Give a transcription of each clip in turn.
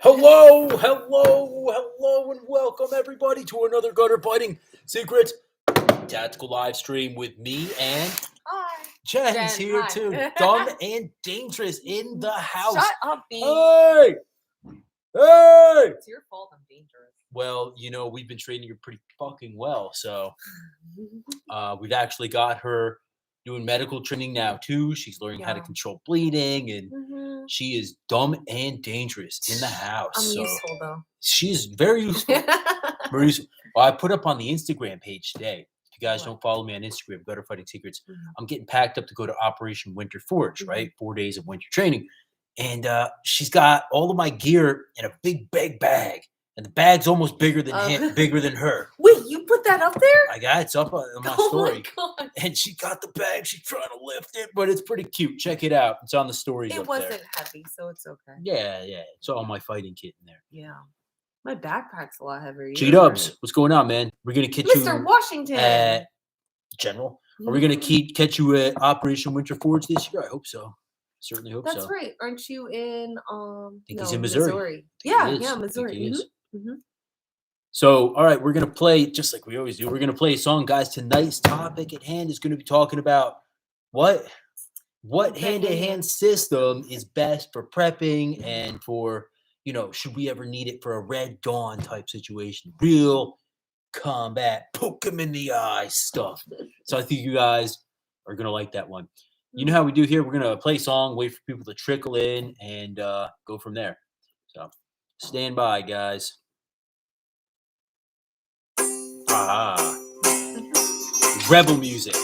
Hello, and welcome everybody to another gutter fighting secret tactical live stream with me and Jen's here hi. too. Dumb and dangerous in the house. Shut up, B. Hey! It's your fault I'm dangerous. Well, we've been training her pretty fucking well, so we've actually got her doing medical training now too. She's learning how to control bleeding, and she is dumb and dangerous in the house. I'm useful though. She's very useful. Very useful. Well, I put up on the Instagram page today. If you guys don't follow me on Instagram, Gutter Fighting Secrets, I'm getting packed up to go to Operation Winter Forge, right? 4 days of winter training. And she's got all of my gear in a big bag. And the bag's almost bigger than her. Wait, you put that up there? I got it's up on my story. My God. And she got the bag. She's trying to lift it, but it's pretty cute. Check it out. It's on the stories up there. It wasn't heavy, so it's okay. Yeah. It's all my fighting kit in there. Yeah. My backpack's a lot heavier. G-Dubs, what's going on, man? We're going to catch Mr. Washington. At General. Are we going to catch you at Operation Winter Forge this year? I hope so. Certainly hope so. That's right. Aren't you in I think he's in Missouri. Yeah, Missouri. He is. So, all right, we're going to play, just like we always do, we're going to play a song, guys. Tonight's topic at hand is going to be talking about what hand-to-hand system is best for prepping and for, should we ever need it for a Red Dawn type situation? Real combat, poke them in the eye stuff. So I think you guys are going to like that one. You know how we do here? We're going to play a song, wait for people to trickle in, and go from there. So stand by, guys. Rebel music.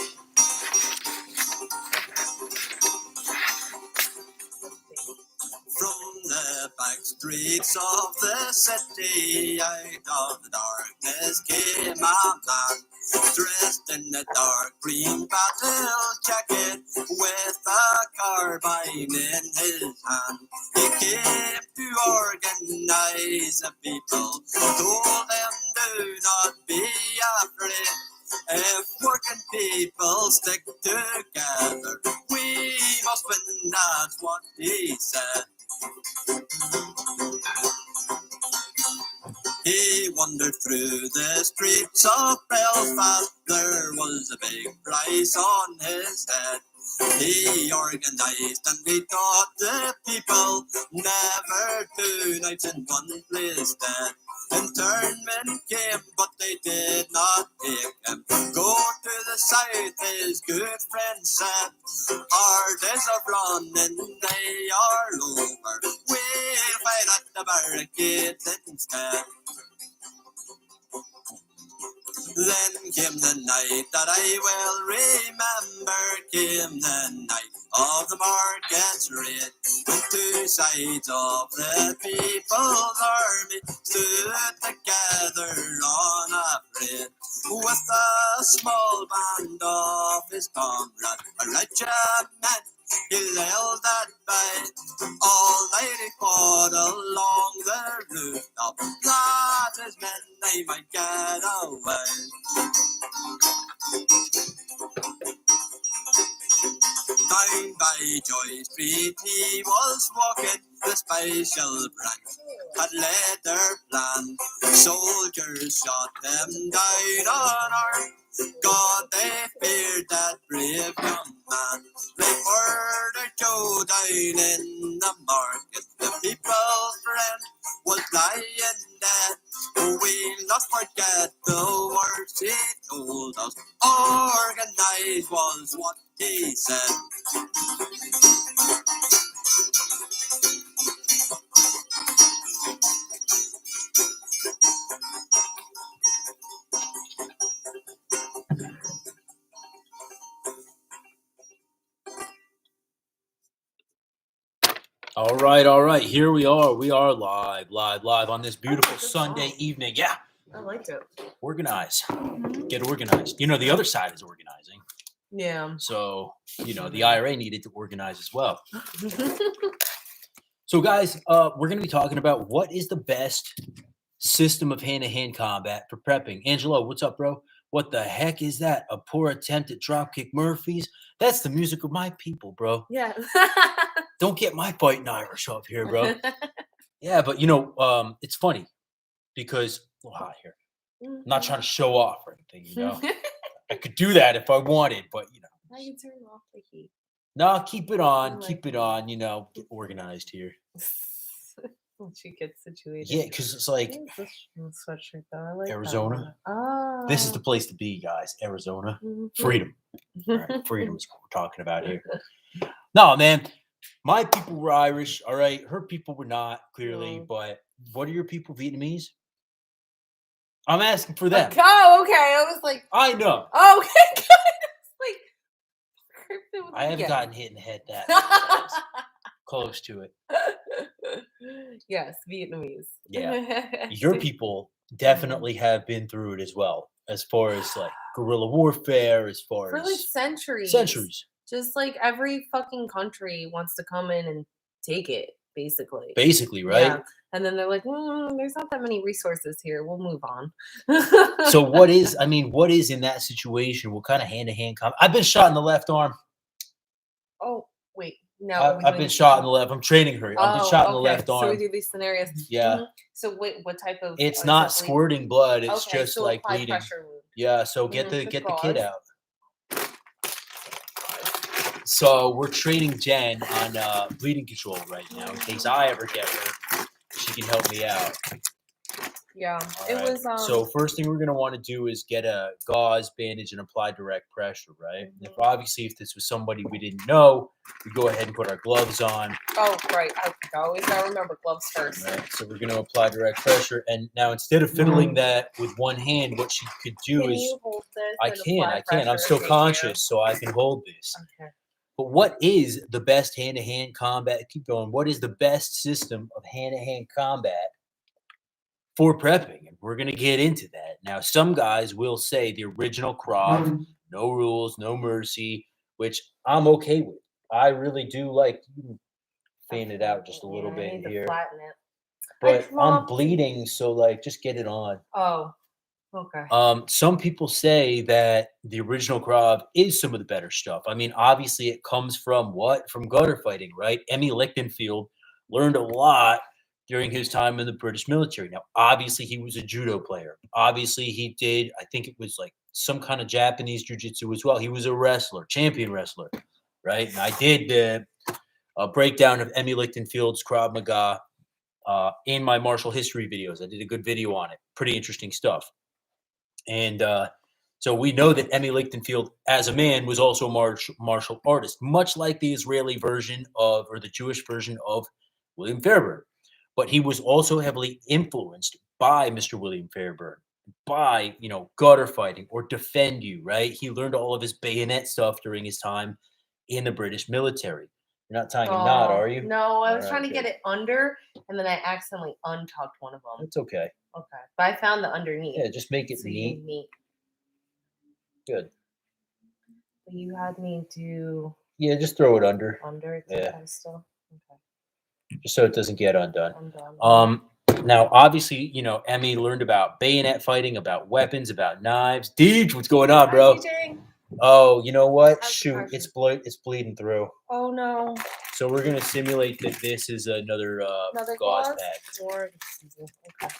From the back streets of the city, out of the darkness came a man, dressed in a dark green battle jacket, with a carbine in his hand. He came to organize the people, told them do not be afraid. If working people stick together, we must win, that's what he said. He wandered through the streets of Belfast, there was a big price on his head. He organized and he taught the people never 2 nights in one place dead. Internment came, but they did not take him. Go to the south, his good friend said. Our days of running, they are over. We'll fight at the barricades instead. Then came the night that I well remember, came the night of the market's raid, when 2 sides of the people's army stood together unafraid, with a small band of his comrade, a regiment he held at bay. All night he fought along the rooftop, that his men they might get away. Down by Joy Street he was walking, the special branch had led their plan. Soldiers shot him down unarmed, God they feared that brave young man. They murdered Joe down in the market, the people's friend was lying dead. We'll not forget the words he told us, organized was what he said. All right. Here we are. We are live on this beautiful Sunday evening. Yeah. I like it. Organize. Get organized. The other side is organizing. Yeah. So, the IRA needed to organize as well. So, guys, we're going to be talking about what is the best system of hand-to-hand combat for prepping. Angelo, what's up, bro? What the heck is that? A poor attempt at Dropkick Murphys? That's the music of my people, bro. Yeah. Don't get my fighting Irish up here, bro. Yeah, but it's funny because a little hot here. I'm not trying to show off or anything, I could do that if I wanted, but Now you turn off the heat. no, keep it on, like keep it that. on, get organized here. Once you get situated. Yeah, because it's like What is this sweatshirt though? I like that Arizona. one. Oh. This is the place to be, guys. Arizona. Mhm. Freedom. All right, freedom is what we're talking about here. No, man. My people were Irish, all right. Her people were not, clearly, No. but what are your people Vietnamese? I'm asking for them. Oh, okay. I was like, I know. oh, okay, good. It's like, I haven't gotten hit in the head that many times. Close to it. Yes, Vietnamese. Yeah. Your people definitely have been through it as well, as far as like guerrilla warfare, as far For like as centuries. Just like every fucking country wants to come in and take it, basically. Basically, right? Yeah. And then they're like, there's not that many resources here. We'll move on. So what is in that situation? What kind of hand-to-hand combat? I've been shot in the left arm. Oh, wait. No. I've been shot in the left. I'm training her. I've been shot in the left arm. So we do these scenarios. Yeah. Mm-hmm. So wait, what type of? It's not squirting blood. It's Okay, just so like apply bleeding. pressure wound. Yeah. So get Mhm, the with kid gauze. out. So we're training Jen on bleeding control right now. In case I ever get hurt, she can help me out. Yeah. All It right. was. So first thing we're gonna want to do is get a gauze, bandage, and apply direct pressure. Right. Mhm. If this was somebody we didn't know, we go ahead and put our gloves on. Oh, right. I always gotta remember gloves first. Right. So we're gonna apply direct pressure, and now instead of fiddling that with one hand, what she could do Can is you hold this? I and can. apply I'm pressure? still Thank you. conscious, so I can hold this. Okay. But what is the best hand-to-hand combat? Keep going. What is the best system of hand-to-hand combat for prepping? And we're going to get into that. Now, some guys will say the original Krav, no rules, no mercy, which I'm okay with. I really do like. You can fan it out just a little I bit need to here. flatten it. But I'm dropped it. bleeding, so like just get it on. Oh, okay. Some people say that the original Krav is some of the better stuff. I mean, obviously, it comes from what? From gutter fighting, right? Emmy Lichtenfield learned a lot during his time in the British military. Now, obviously, he was a judo player. Obviously, he did, I think it was like some kind of Japanese jiu-jitsu as well. He was a wrestler, champion wrestler, right? And I did a breakdown of Emmy Lichtenfield's Krav Maga in my martial history videos. I did a good video on it. Pretty interesting stuff. And so we know that Emmy Lichtenfield, as a man, was also a martial artist, much like the Israeli version of, or the Jewish version of William Fairbairn. But he was also heavily influenced by Mr. William Fairbairn, by, gutter fighting or defend you, right? He learned all of his bayonet stuff during his time in the British military. You're not tying a knot, are you? No, I was All trying right, to good. get it under, and then I accidentally untucked one of them. It's okay. Okay, but I found the underneath. Yeah, just make it So neat. you neat. Good. But you had me do Yeah, just throw it under. under. Yeah. Still. Okay. Just so it doesn't get undone. I'm done. Now, obviously, Emmy learned about bayonet fighting, about weapons, about knives. Deej, what's going on, bro? DJ. Oh, you know what? How's the Shoot, pressure? it's bleeding through. Oh no. So we're gonna simulate that this is another gauze pad. Okay.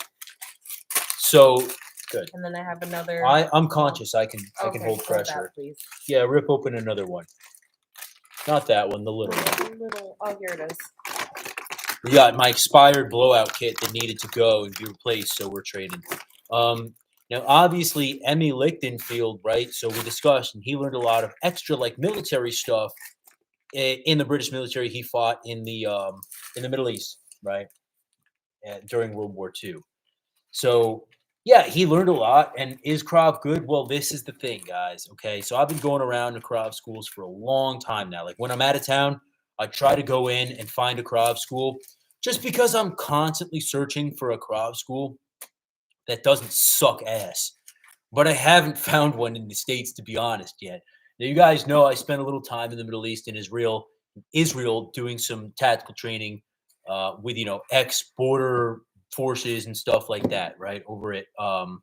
So good. And then I have another. I'm conscious. I can hold hold pressure. that, please. Yeah, rip open another one. Not that one, the little one. Oh, here it is. We got my expired blowout kit that needed to go and be replaced, so we're trading. Now, obviously, Emmy Lichtenfield, right? So we discussed, and he learned a lot of extra, like, military stuff in the British military. He fought in the Middle East, right, during World War II. So, yeah, he learned a lot. And is Krav good? Well, this is the thing, guys. Okay, so I've been going around to Krav schools for a long time now. Like when I'm out of town, I try to go in and find a Krav school, just because I'm constantly searching for a Krav school that doesn't suck ass. But I haven't found one in the States, to be honest, yet. Now, you guys know I spent a little time in the Middle East, in Israel, doing some tactical training with, ex-border forces and stuff like that, right? Over at The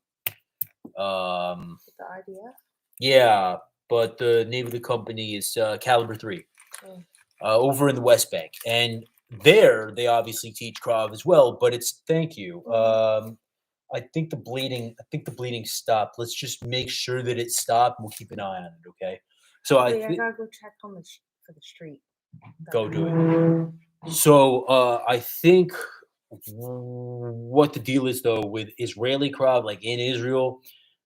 IDF. yeah, but the name of the company is Caliber 3. Oh. Over in the West Bank. And there they obviously teach Krav as well, but it's thank you. I think the bleeding stopped. Let's just make sure that it stopped. We'll keep an eye on it, okay? So Wait, I gotta go check on for the street. go do it. So I think what the deal is though with Israeli Krav, like in Israel,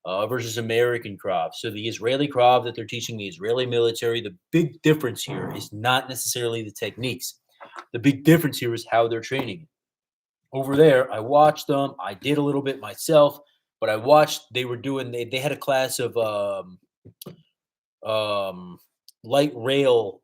versus American Krav. So the Israeli Krav that they're teaching the Israeli military, the big difference here is not necessarily the techniques. The big difference here is how they're training. Over there, I watched them. I did a little bit myself, but I watched they were doing. They had a class of light rail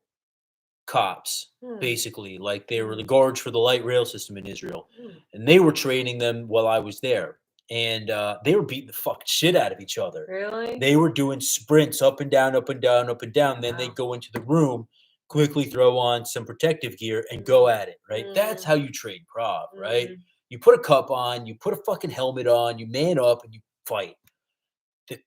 cops, basically, like they were the guards for the light rail system in Israel, and they were training them while I was there, and they were beating the fucking shit out of each other. Really? They were doing sprints up and down, up and down, up and down. Then they'd go into the room, quickly throw on some protective gear, and go at it. Right? That's how you train Krav. Right? You put a cup on, you put a fucking helmet on, you man up, and you fight. The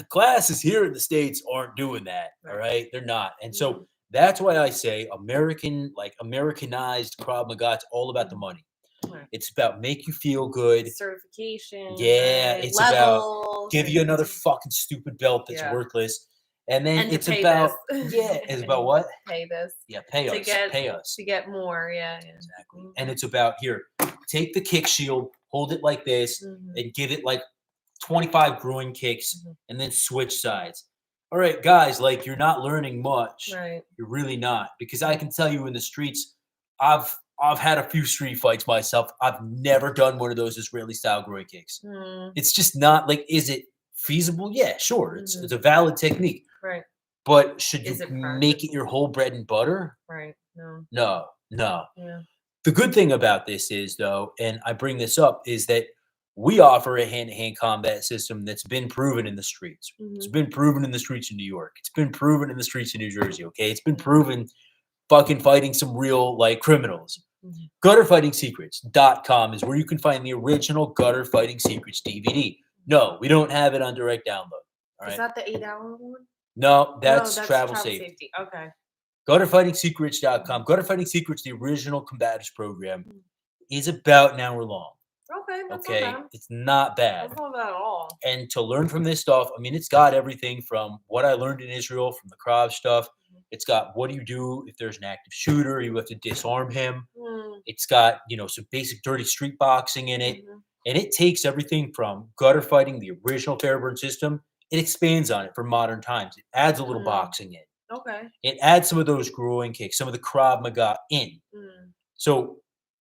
classes here in the States aren't doing that. All right? They're not, and so. That's why I say Americanized Krav Maga. It's all about the money. Right. It's about make you feel good. Certification. Yeah, right? it's Levels, about give you another fucking stupid belt that's worthless. And then it's about it's about what? Pay this. Yeah, pay us. To get more, yeah. Exactly. And it's about here, take the kick shield, hold it like this, and give it like 25 groin kicks, and then switch sides. All right, guys, like you're not learning much. Right. You're really not, because I can tell you in the streets, I've had a few street fights myself. I've never done one of those Israeli style groin kicks. It's just not like, is it feasible? Yeah, sure. It's a valid technique. Right. But should you make it your whole bread and butter? Right. No. No. Yeah. The good thing about this is though, and I bring this up, is that we offer a hand-to-hand combat system that's been proven in the streets. It's been proven in the streets in New York. It's been proven in the streets in New Jersey, okay? It's been proven fucking fighting some real, like, criminals. Gutterfightingsecrets.com is where you can find the original Gutter Fighting Secrets DVD. No, we don't have it on direct download. All right? Is that the 8-hour one? No, that's Travel Safety. Okay. Gutterfightingsecrets.com. Gutter Fighting Secrets, the original Combatives program, is about an hour long. Okay, that's okay, not bad. it's not bad. That's not bad at all. And to learn from this stuff, I mean, it's got everything from what I learned in Israel from the Krav stuff. It's got what do you do if there's an active shooter? You have to disarm him. It's got, some basic dirty street boxing in it. And it takes everything from gutter fighting, the original Fairburn system. It expands on it for modern times. It adds a little boxing in. Okay. It adds some of those groin kicks, some of the Krav Maga in. So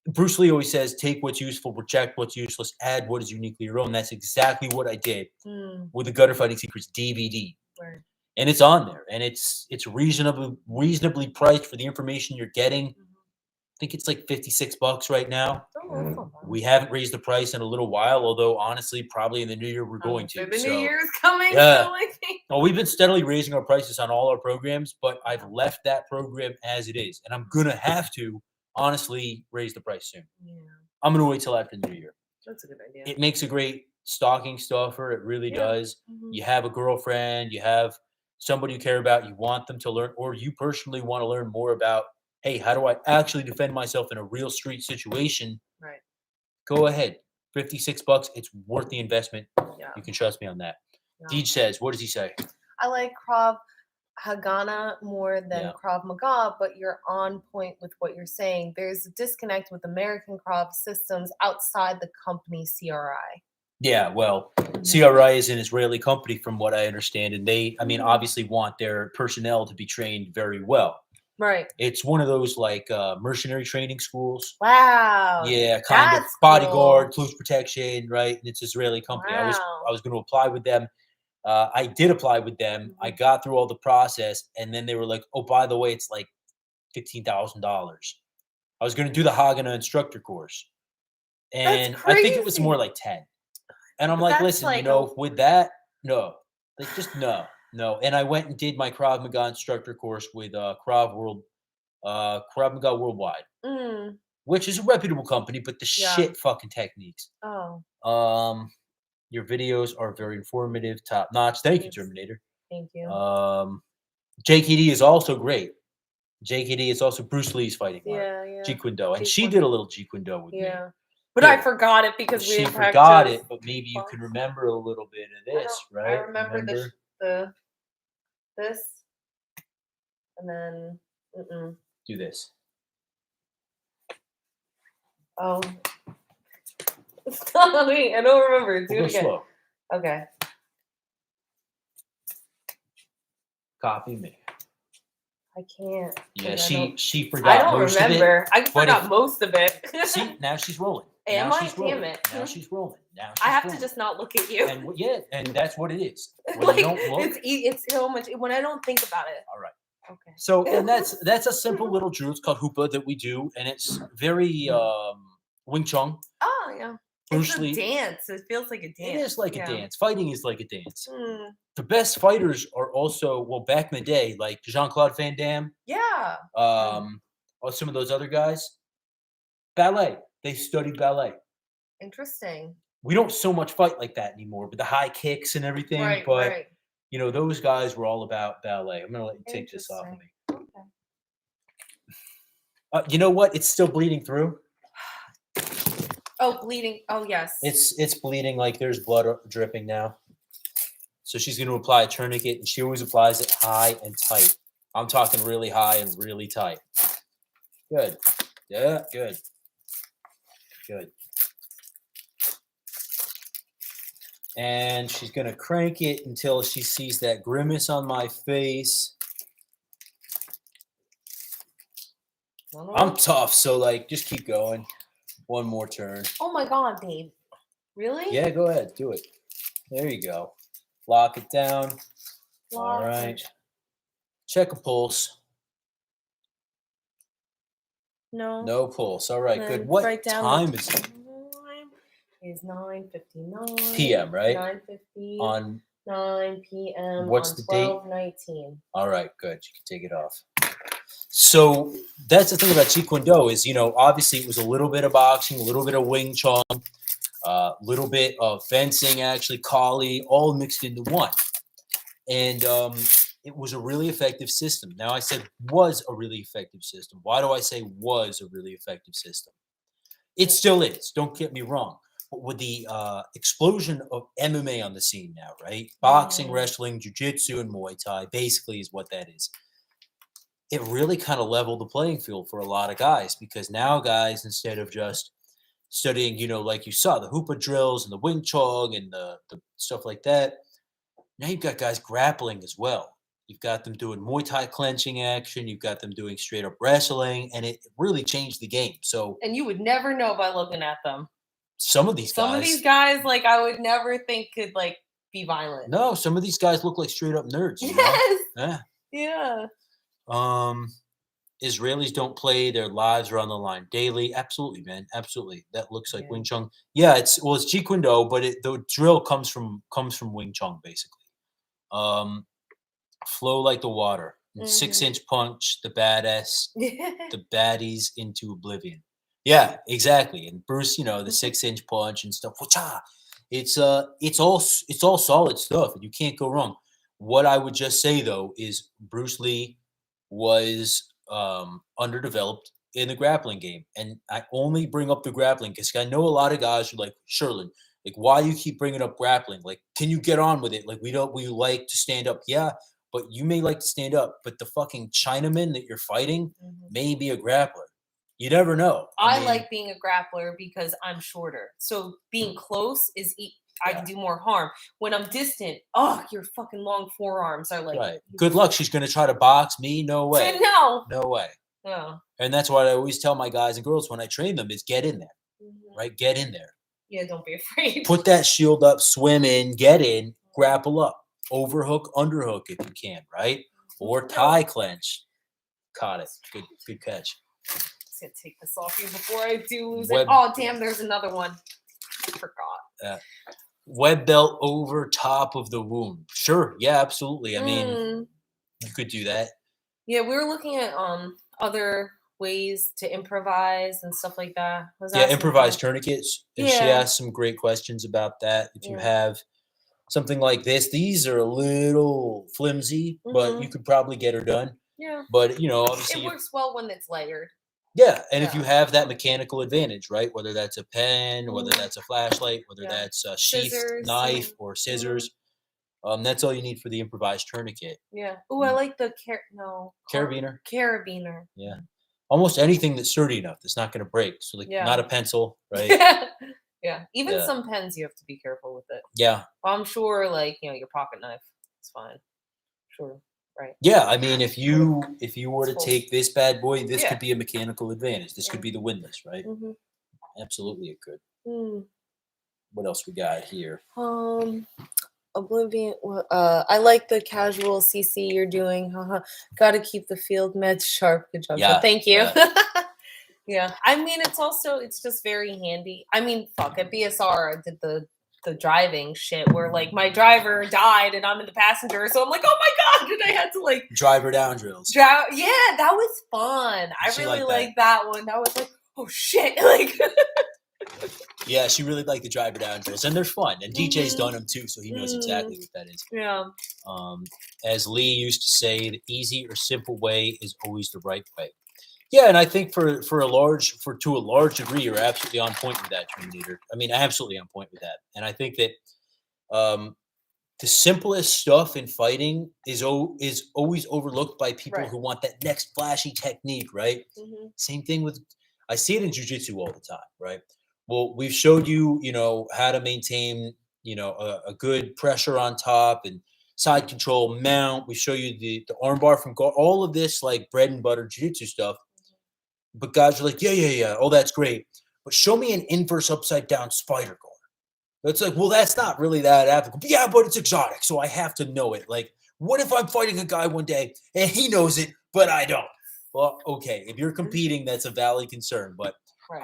Bruce Lee always says, take what's useful, reject what's useless, add what is uniquely your own. That's exactly what I did with the Gutter Fighting Secrets DVD. Right. And it's on there. And it's reasonably priced for the information you're getting. I think it's like $56 right now. We haven't raised the price in a little while, although honestly, probably in the new year we're going to. The new year is coming. Yeah. So well, we've been steadily raising our prices on all our programs, but I've left that program as it is. And I'm going to have to honestly raise the price soon. Yeah. I'm going to wait till after the new year. That's a good idea. It makes a great stocking stuffer. It really does. You have a girlfriend, you have somebody you care about, you want them to learn, or you personally want to learn more about, hey, how do I actually defend myself in a real street situation? Right. Go ahead. $56. It's worth the investment. Yeah. You can trust me on that. Yeah. Deej says, what does he say? I like Krav Hagana more than Krav Maga, but you're on point with what you're saying. There's a disconnect with American Krav systems outside the company CRI. Yeah, well, CRI is an Israeli company from what I understand, and they, obviously want their personnel to be trained very well. Right. It's one of those like mercenary training schools. Wow. Yeah, kind of bodyguard, close protection, right? And it's Israeli company. Wow. I was going to apply with them. I did apply with them. I got through all the process, and then they were like, "Oh, by the way, it's like $15,000." I was going to do the Haganah instructor course, and I think it was more like 10. And I'm like, listen, with that, no, like just no. And I went and did my Krav Maga instructor course with Krav Maga Worldwide, which is a reputable company, but the shit fucking techniques. Oh. Your videos are very informative, top notch. Thank you, Terminator. Thank you. JKD is also great. JKD. It's also Bruce Lee's fighting art. Yeah. Jeet Kune Do, and Jeet she Kune. did a little Jeet Kune Do with me. Yeah. But Here. I forgot it because we She didn't forgot practice. it, but maybe you can remember a little bit of this, I right? remember this, and then do this. Oh, wait, I don't remember. Do We'll it go again. slow. Okay. Copy me. I can't. Yeah, 'cause she I forgot don't most remember. I but forgot if- most of it. See, now she's rolling. Am Now I? she's rolling. Damn it. Now she's rolling. Now she's I have rolling. to just not look at you. And and that's what it is. When Like, you don't look. it's so much when I don't think about it. All right. Okay. So, and that's a simple little drill. It's called Hoopa that we do, and it's very Wing Chun. Oh yeah. Bruce It's a Lee. dance. It feels like a dance. It is like a dance. Fighting is like a dance. Mm, The best fighters are also, well, back in the day, like Jean-Claude Van Damme, yeah. or some of those other guys. Ballet. They studied ballet. Interesting. We don't so much fight like that anymore, but the high kicks and everything. Right. But Right. you know, those guys were all about ballet. I'm gonna let you take this off of me. Okay. You know what? It's still bleeding through. Oh, bleeding. Oh, yes. It's bleeding, like there's blood dripping now. So she's going to apply a tourniquet, and she always applies it high and tight. I'm talking really high and really tight. Good. Yeah, good. Good. And she's going to crank it until she sees that grimace on my face. I'm tough, so like just keep going. One more turn. Oh my God, babe. Really? Yeah, go ahead. Do it. There you go. Lock it down. All right. Check a pulse. No. No pulse. All right, good. Then What write down time the is it? time is 9:59 PM, right? 9:50 On 9 p.m. What's on the date? 12/19. all right, good. You can take it off. So that's the thing about Jeet Kune Do is, you know, obviously it was a little bit of boxing, a little bit of Wing Chun, a little bit of fencing, actually, Kali, all mixed into one. And it was a really effective system. Now, I said was a really effective system. Why do I say was a really effective system? It still is. Don't get me wrong. But with the explosion of MMA on the scene now, right? Boxing, wrestling, jiu-jitsu, and Muay Thai basically is what that is. It really kind of leveled the playing field for a lot of guys, because now guys, instead of just studying, you know, like you saw, the Hoopa drills and the Wing Chun and the stuff like that, now you've got guys grappling as well. You've got them doing Muay Thai clenching action. You've got them doing straight up wrestling, and it really changed the game. So And you would never know by looking at them. some of these guys, like I would never think could like be violent. no, some of these guys look like straight up nerds. You know? Yes. Yeah. Yeah. Israelis don't play; their lives are on the line daily. Absolutely, man. Absolutely. That looks like Yeah. Wing Chun. Yeah, it's Jeet Kune Do, but the drill comes from Wing Chun basically. Flow like the water. And 6-inch punch, the badass, the baddies into oblivion. Yeah, exactly. And Bruce, you know, the 6-inch punch and stuff. Wha-cha! It's all solid stuff, and you can't go wrong. What I would just say though is Bruce Lee was underdeveloped in the grappling game, and I only bring up the grappling because I know a lot of guys are like, Sherlin, like, why you keep bringing up grappling? Like, can you get on with it? Like, we like to stand up. Yeah, but you may like to stand up, but the fucking Chinaman that you're fighting may be a grappler. You never know. I mean, like being a grappler because I'm shorter. So being close is I can do more harm. When I'm distant, your fucking long forearms are like right. Good luck. She's gonna try to box me. No way. No. No way. No. And that's what I always tell my guys and girls when I train them is get in there. Right? Get in there. Yeah, don't be afraid. Put that shield up, swim in, get in, grapple up. Overhook, underhook if you can, right? Or tie clench. Caught it. Good catch. I'm gonna take this off you before I do lose Web- it. Oh damn, there's another one. I forgot. Web belt over top of the wound. Sure, yeah, absolutely. I mean, you could do that. Yeah, we were looking at other ways to improvise and stuff like that. Improvised tourniquets. And she Yeah. asked some great questions about that. If you have something like this, these are a little flimsy, but you could probably get her done. Yeah. But obviously, It works well when it's layered. yeah. And if you Yeah. have that mechanical advantage, right? Whether that's a pen, whether Mhm. that's a flashlight, whether Yeah. that's a sheath Scissors, knife or scissors, that's all you need for the improvised tourniquet. Yeah. Oh, I like the Carabiner. carabiner. Yeah. Almost anything that's sturdy enough that's not going to break. So, like, Yeah. not a pencil, right? Yeah. Even Yeah. some pens, you have to be careful with it. Yeah. Well, I'm sure, like, your pocket knife, it's fine. Sure. Right. Yeah. I mean, if you were to Cool. take this bad boy, this Yeah. could be a mechanical advantage. This could Yeah. be the windlass, right? Mm-hmm. Absolutely, it could. Mm. What else we got here? Oblivion. I like the casual CC you're doing. Got to keep the field meds sharp. Good job. Yeah, Thank you. yeah. Yeah. I mean, it's just very handy. I mean, fuck, at BSR, I did the driving shit where, like, my driver died and I'm in the passenger, so I'm like, oh my god, and I had to, like, Driver down drills. yeah, that was fun. I She really liked liked that one. That was like, oh shit, like. Yeah, she really liked the driver down drills, and they're fun. And DJ's Mhm. done them too, so he knows exactly what that is. Yeah. As Lee used to say, the easy or simple way is always the right way. Yeah, and I think to a large degree, you're absolutely on point with that, Terminator. I mean, absolutely on point with that. And I think that the simplest stuff in fighting is always overlooked by people Right. who want that next flashy technique, right? Mm-hmm. Same thing with, I see it in jiu-jitsu all the time, right? Well, we've showed you, how to maintain, a good pressure on top and side control, mount. We show you the armbar from guard, all of this like bread and butter jiu-jitsu stuff. But guys are like, yeah. Oh, that's great. But show me an inverse upside down spider guard. It's like, well, that's not really that applicable. Yeah, but it's exotic, so I have to know it. Like, what if I'm fighting a guy one day and he knows it, but I don't? Well, okay, if you're competing, that's a valid concern. But Right.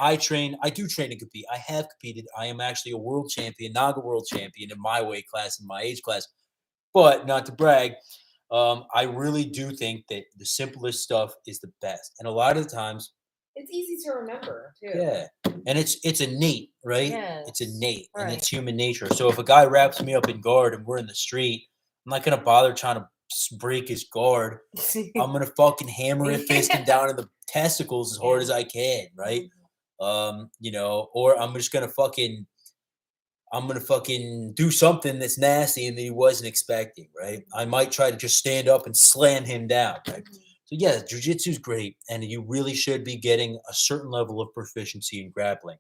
I do train and compete. I have competed. I am actually a world champion, Naga world champion in my weight class, in my age class. But not to brag, I really do think that the simplest stuff is the best. And a lot of the times, It's easy to remember too. yeah. And it's innate, right? It's Yes, innate and right. it's human nature. So if a guy wraps me up in guard and we're in the street, I'm not gonna bother trying to break his guard. I'm gonna fucking hammer it, fist him down in the testicles as hard as I can, right? Or I'm gonna fucking do something that's nasty and that he wasn't expecting, right? I might try to just stand up and slam him down, right? So yeah, jiu-jitsu is great, and you really should be getting a certain level of proficiency in grappling,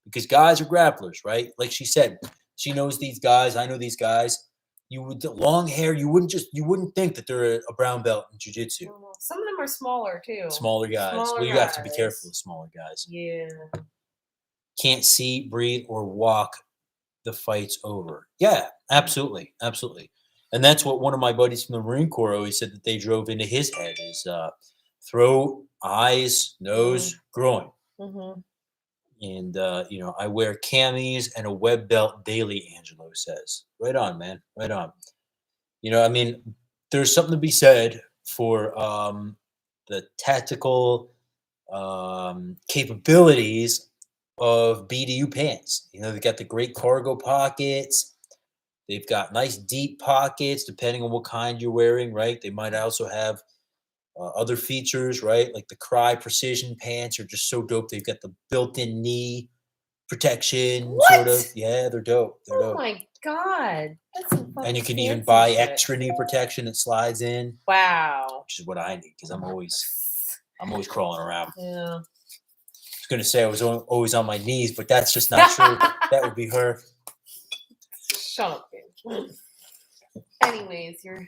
because guys are grapplers, right? Like she said, she knows these guys. I know these guys. You would long hair. You wouldn't think that they're a brown belt in jiu-jitsu. Some of them are smaller too. Smaller guys. Smaller Well, you have to be guys. careful with smaller guys. Yeah. Can't see, breathe, or walk. The fight's over. Yeah, absolutely, absolutely. And that's what one of my buddies from the Marine Corps always said that they drove into his head is throat, eyes, nose, groin. Mm-hmm. And, I wear camis and a web belt daily, Angelo says. Right on, man. Right on. I mean, there's something to be said for the tactical capabilities of BDU pants. They've got the great cargo pockets. They've got nice deep pockets, depending on what kind you're wearing, right? They might also have other features, right? Like the Cry Precision pants are just so dope. They've got the built-in knee protection, sort of. Yeah, they're dope. They're Oh dope. my god, that's some And you fucking can even fancy buy shit. extra knee protection that slides in, Wow. which is what I need because I'm always crawling around. Yeah. I was gonna say I was always on my knees, but that's just not true. That would be her. Shut up, bitch. Anyways, your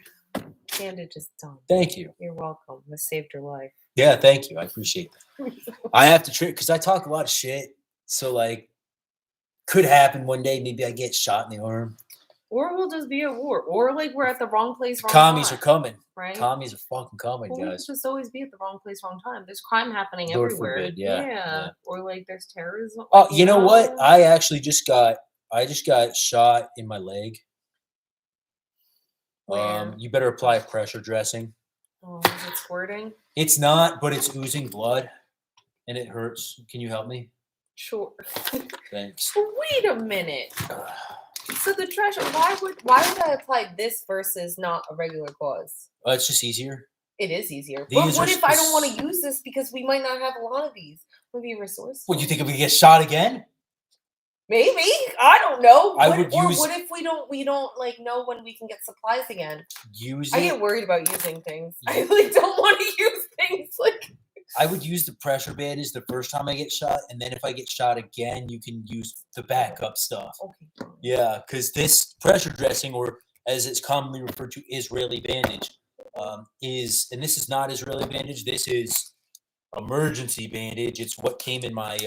bandage is done. Thank you. You're welcome. This saved your life. Yeah, thank you. I appreciate that. I have to trick because I talk a lot of shit. So like, could happen one day. Maybe I get shot in the arm. Or we'll just be at war. Or like we're at the wrong place, wrong Commies time. are coming. Right? Commies are fucking coming, Well, we guys. just always be at the wrong place, wrong time. There's crime happening Lord everywhere. forbid, yeah. Or like there's terrorism. Oh, you know what? I actually just got shot in my leg. Where? You better apply pressure dressing. Oh, is it squirting? It's not, but it's oozing blood, and it hurts. Can you help me? Sure. Thanks. Wait a minute. So the treasure, why would I apply this versus not a regular gauze? It's just easier. It is easier. These But what are if I don't want to use this because we might not have a lot of these? Would be resourceful. What, you think if we get shot again? Maybe, I don't know. I What, would or use- what if we don't like know when we can get supplies again? Use I it. get worried about using things. Yeah. I like don't want to use things like. I would use the pressure bandage the first time I get shot, and then if I get shot again, you can use the backup stuff. Okay. Yeah, because this pressure dressing, or as it's commonly referred to, Israeli bandage, is, and this is not Israeli bandage. This is emergency bandage. It's what came in my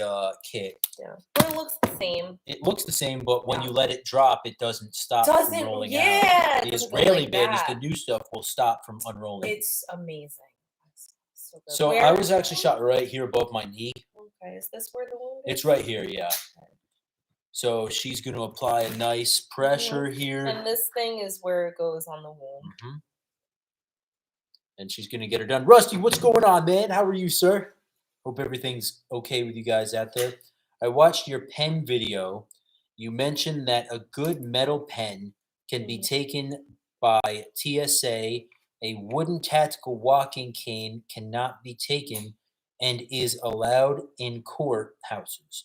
kit. Yeah, but it looks the same. It looks the same, but when Yeah. you let it drop, it doesn't stop from rolling out. Yeah. The it doesn't go Israeli like bandage, that. the new stuff, will stop from unrolling. It's amazing. It's so good. So Where I is was it? actually shot right here above my knee. Okay, is this where the wound is? It's right here, yeah. So she's going to apply a nice pressure here. And this thing is where it goes on the wound. Mhm. And she's going to get her done. Rusty, what's going on, man? How are you, sir? Hope everything's okay with you guys out there. I watched your pen video. You mentioned that a good metal pen can be taken by TSA. A wooden tactical walking cane cannot be taken and is allowed in courthouses.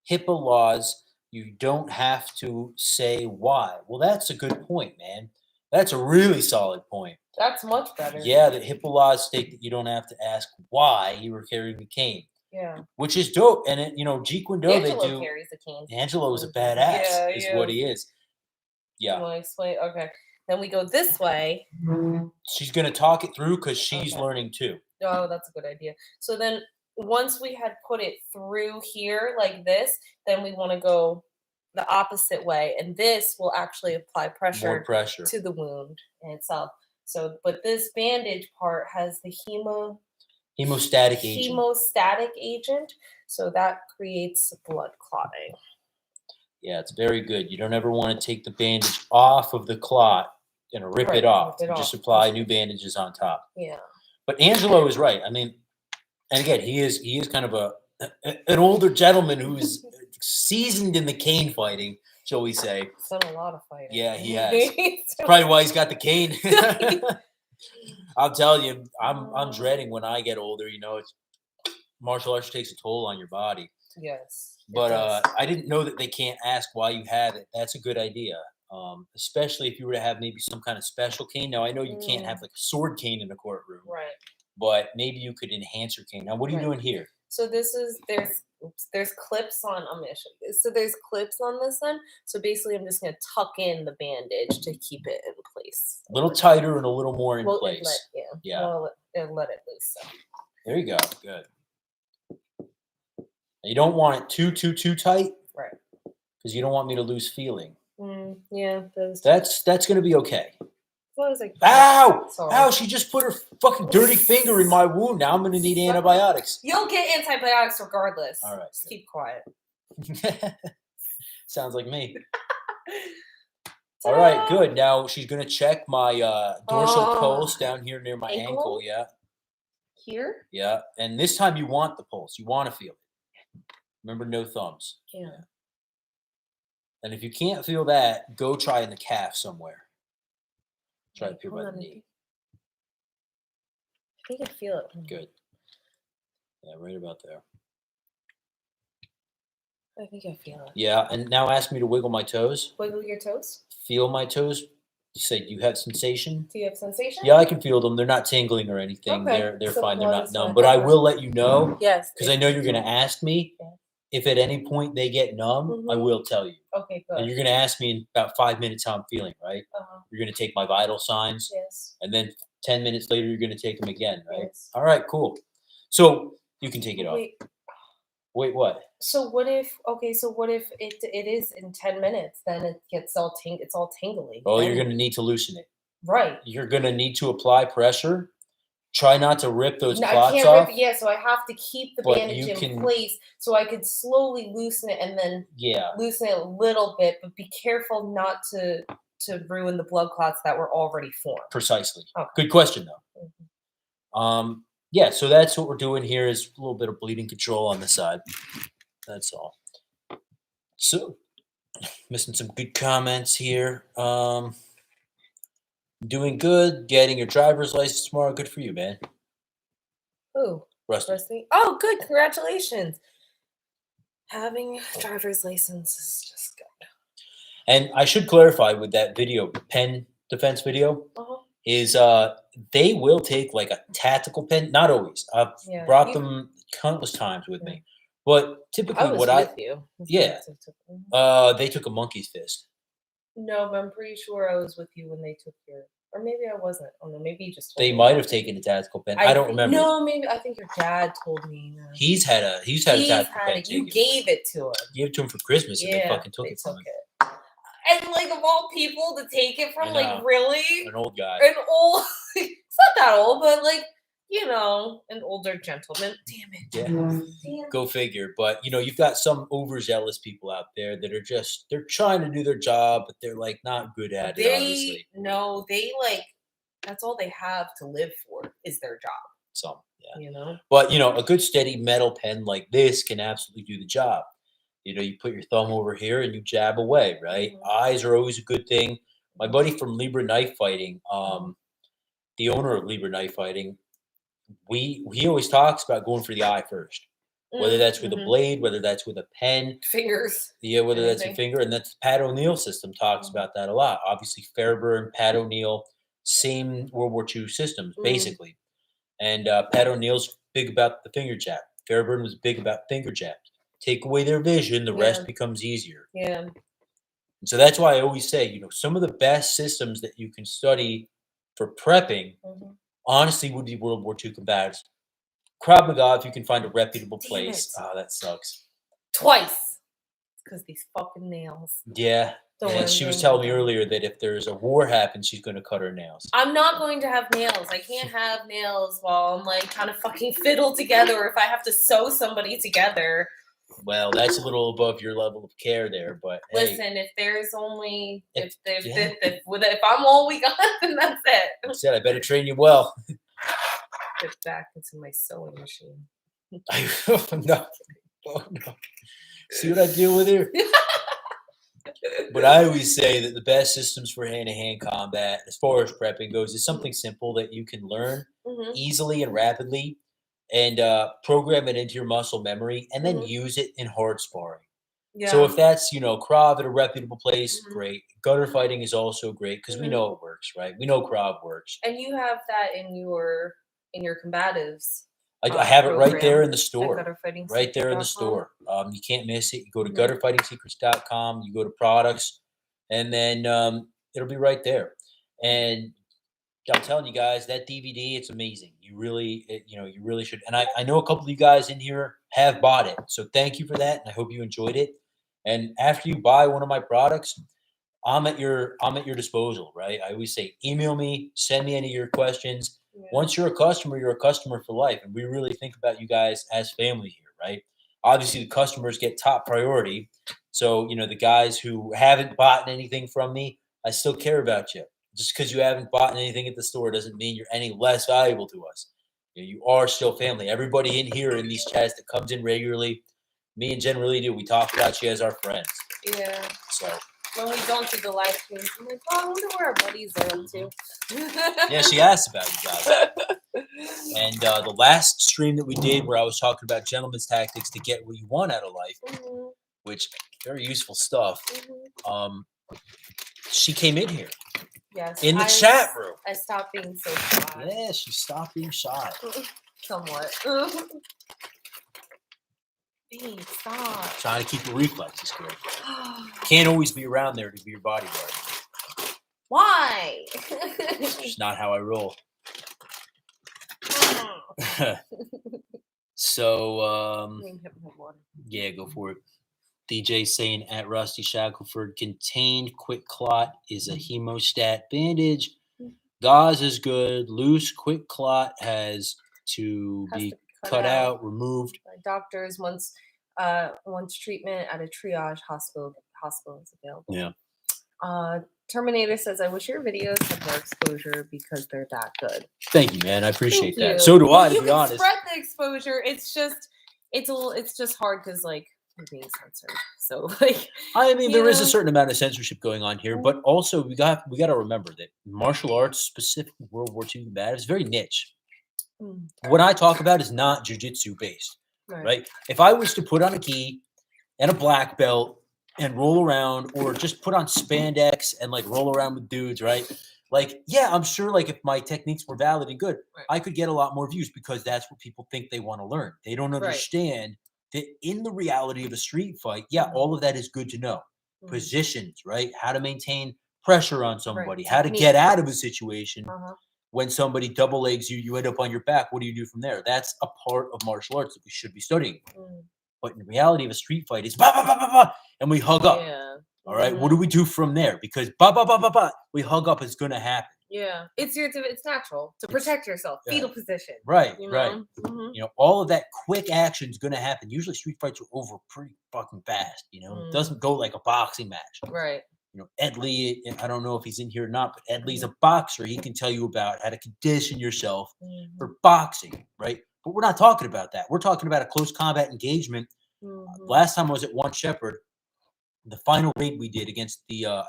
HIPAA laws, you don't have to say why. Well, that's a good point, man. That's a really solid point. That's much better. Yeah, the HIPAA laws state that you don't have to ask why you were carrying the cane, Yeah. which is dope. And it, Jeet Kune Do, Angelo they do. carries a cane. Angelo is a Yeah, badass, is he what is. he is. You Yeah, want to explain? Okay. Then we go this way. she's gonna talk it through because she's Okay. learning too. Oh, that's a good idea. So then once we had put it through here like this, then we want to go the opposite way. And this will actually apply More pressure pressure. to the wound in itself. So, but this bandage part has the Hemostatic agent. hemostatic agent. So that creates blood clotting. Yeah, it's very good. You don't ever want to take the bandage off of the clot and rip Right, it off. rip it You just off. apply new bandages on top. Yeah. But Angelo is right. I mean, and again, he is kind of an older gentleman who is seasoned in the cane fighting, shall we say. He's done a lot of fighting. Yeah, he has. That's probably why he's got the cane. I'll tell you, I'm dreading when I get older. It's martial arts takes a toll on your body. Yes. it But does. I didn't know that they can't ask why you have it. That's a good idea, especially if you were to have maybe some kind of special cane. Now I know you can't have like a sword cane in a courtroom, Right. but maybe you could enhance your cane. Now, what are you Right. doing here? So this is there's clips on. I'm gonna show you. So there's clips on this end. So basically, I'm just gonna tuck in the bandage to keep it in place. A little tighter and a little more in Well, place. Yeah. Let it loose. So. There you go. Good. Now, you don't want it too tight, Right. because you don't want me to lose feeling. Yeah. That's going to be okay. Like, Ow! sorry. Ow! She just put her fucking dirty finger in my wound. Now I'm going to need antibiotics. You'll get antibiotics regardless. All right, Just good. keep quiet. Sounds like me. All right, good. Now she's going to check my dorsal pulse down here near my ankle. Yeah. Here? Yeah. And this time you want the pulse. You want to feel it. Remember, no thumbs. Yeah. And if you can't feel that, go try in the calf somewhere. Try it here by the knee. I think I feel it. Good. Yeah, right about there. I think I feel it. Yeah, and now ask me to wiggle my toes. Wiggle your toes. Feel my toes. You say, do you have sensation? Do you have sensation? Yeah, I can feel them. They're not tingling or anything. Okay, They're so fine. They're blood not is numb. fine. But I will let you know, Yes. because I know you're going to ask me. Yeah. If at any point they get numb, I will tell you. Okay, good. And you're going to ask me in about 5 minutes how I'm feeling, right? You're going to take my vital signs. Yes. And then 10 minutes later, you're going to take them again, right? Yes. All right, cool. So you can take it off. Wait, what? So what if it is in 10 minutes, then it gets it's all tingly. Oh, then, you're going to need to loosen it. Right. You're going to need to apply pressure. Try not to rip those No, I clots can't off. rip it yet, so I have to keep the But bandage you in can- place so I could slowly loosen it and then Yeah. loosen it a little bit, but be careful not to ruin the blood clots that were already formed. Precisely. Okay. Good question, though. Mhm. Yeah, so that's what we're doing here is a little bit of bleeding control on the side. That's all. So, missing some good comments here. Doing good. Getting your driver's license tomorrow. Good for you, man. Ooh, Rusty. Rusty. Oh, good. Congratulations. Having a driver's license is just good. And I should clarify with that video, pen defense video, is they will take like a tactical pen. Not always. I've brought them countless times with me. But typically I was with you. Yeah. They took a monkey's fist. No, but I'm pretty sure I was with you when they took your, or maybe I wasn't. Oh no, maybe you just told They me. might have taken a tactical pen. I don't remember. No, maybe I think your dad told me. No. He's had a tactical pen. You gave it to him. Gave it to him for Christmas, and they fucking took it from him. And like of all people to take it from, like really, an old guy, an old. It's not that old, but like an older gentleman. Damn it. Yeah. Damn. Go figure. But you've got some overzealous people out there that are they're trying to do their job, but they're like not good at it. Obviously, no, they like that's all they have to live for is their job. Some, yeah. But a good steady metal pen like this can absolutely do the job. You put your thumb over here and you jab away, right? Eyes are always a good thing. My buddy from Libra Knife Fighting, the owner of Libra Knife Fighting, he always talks about going for the eye first, whether that's with a blade, whether that's with a pen, fingers, whether that's a finger, and that's Pat O'Neill system talks about that a lot. Obviously, Fairburn, Pat O'Neill, same World War II systems basically, and Pat O'Neill's big about the finger jab. Fairburn was big about finger jabs. Take away their vision, the rest becomes easier. Yeah. And so that's why I always say, some of the best systems that you can study for prepping, honestly, would be World War II combatives. Krav Maga, if you can find a reputable place. Oh, that sucks. Twice. Because these fucking nails. Yeah. And she was telling me earlier that if there's a war happens, she's going to cut her nails. I'm not going to have nails. I can't have nails while I'm like trying to fucking fiddle together, or if I have to sew somebody together. Well, that's a little above your level of care there, but listen, if there's only if I'm all we got, then that's it. I said I better train you well. Get back into my sewing machine. No. Oh, no. See what I deal with here? But I always say that the best systems for hand-to-hand combat, as far as prepping goes, is something simple that you can learn easily and rapidly, and program it into your muscle memory, and then use it in hard sparring. Yeah. So if that's, Krav at a reputable place, great. Gutter fighting is also great because we know it works, right? We know Krav works. And you have that in your combatives. I have it right there in the store. Right there in the store. You can't miss it. You go to gutterfightingsecrets.com, you go to products, and then it'll be right there. And I'm telling you guys, that DVD, it's amazing. You really should. And I know a couple of you guys in here have bought it. So thank you for that. And I hope you enjoyed it. And after you buy one of my products, I'm at your disposal, right? I always say, email me, send me any of your questions. Yeah. Once you're a customer for life. And we really think about you guys as family here, right? Obviously, the customers get top priority. So, the guys who haven't bought anything from me, I still care about you. Just because you haven't bought anything at the store doesn't mean you're any less valuable to us. You are still family. Everybody in here in these chats that comes in regularly, me and Jen really do. We talk about you as our friends. Yeah. So when we don't do the live streams, I'm like, I wonder where our buddies are up to. Yeah, she asked about you guys. And the last stream that we did where I was talking about gentleman's tactics to get what you want out of life, which very useful stuff. She came in here. Yes. In the chat room. I stopped being so shy. Yeah, she stopped being shy. Somewhat. Babe, stop. Trying to keep your reflexes good. Can't always be around there to be your bodyguard. Why? It's just not how I roll. So, yeah, go for it. DJ saying at Rusty Shackelford, contained quick clot is a hemostat bandage. Gauze is good. Loose quick clot has to be cut out, removed. Doctors once treatment at a triage hospital is available. Yeah. Terminator says, I wish your videos had more exposure because they're that good. Thank you, man. I appreciate that. So do I, to be honest. Spread the exposure. It's just hard because we're being censored. So like, I mean, you there is a know? certain amount of censorship going on here, but also we got to remember that martial arts, specifically World War II combat, is very niche. Mm, What I talk about is not jujitsu based, right? If I was to put on a gi and a black belt and roll around, or just put on spandex and like roll around with dudes, right? Like, yeah, I'm sure like if my techniques were valid and good, Right. I could get a lot more views because that's what people think they want to learn. They don't Right. understand that in the reality of a street fight, yeah, all of that is good to know. Positions, right? How to maintain pressure on somebody, how to get out of a situation. When somebody double legs you, you end up on your back. What do you do from there? That's a part of martial arts that we should be studying. But in the reality of a street fight is bah, bah, bah, bah, bah, and we hug up. Yeah. All right. What do we do from there? Because bah, bah, bah, bah, bah, we hug up is going to happen. Yeah. It's natural to protect yourself. Fetal position. Right. You Right. know? You know, all of that quick action is going to happen. Usually street fights are over pretty fucking fast. You know, it doesn't go like a boxing match. Right. You know, Ed Lee, I don't know if he's in here or not, but Ed Lee's a boxer. He can tell you about how to condition yourself for boxing, right? But we're not talking about that. We're talking about a close combat engagement. Last time I was at One Shepherd, the final raid we did against the, I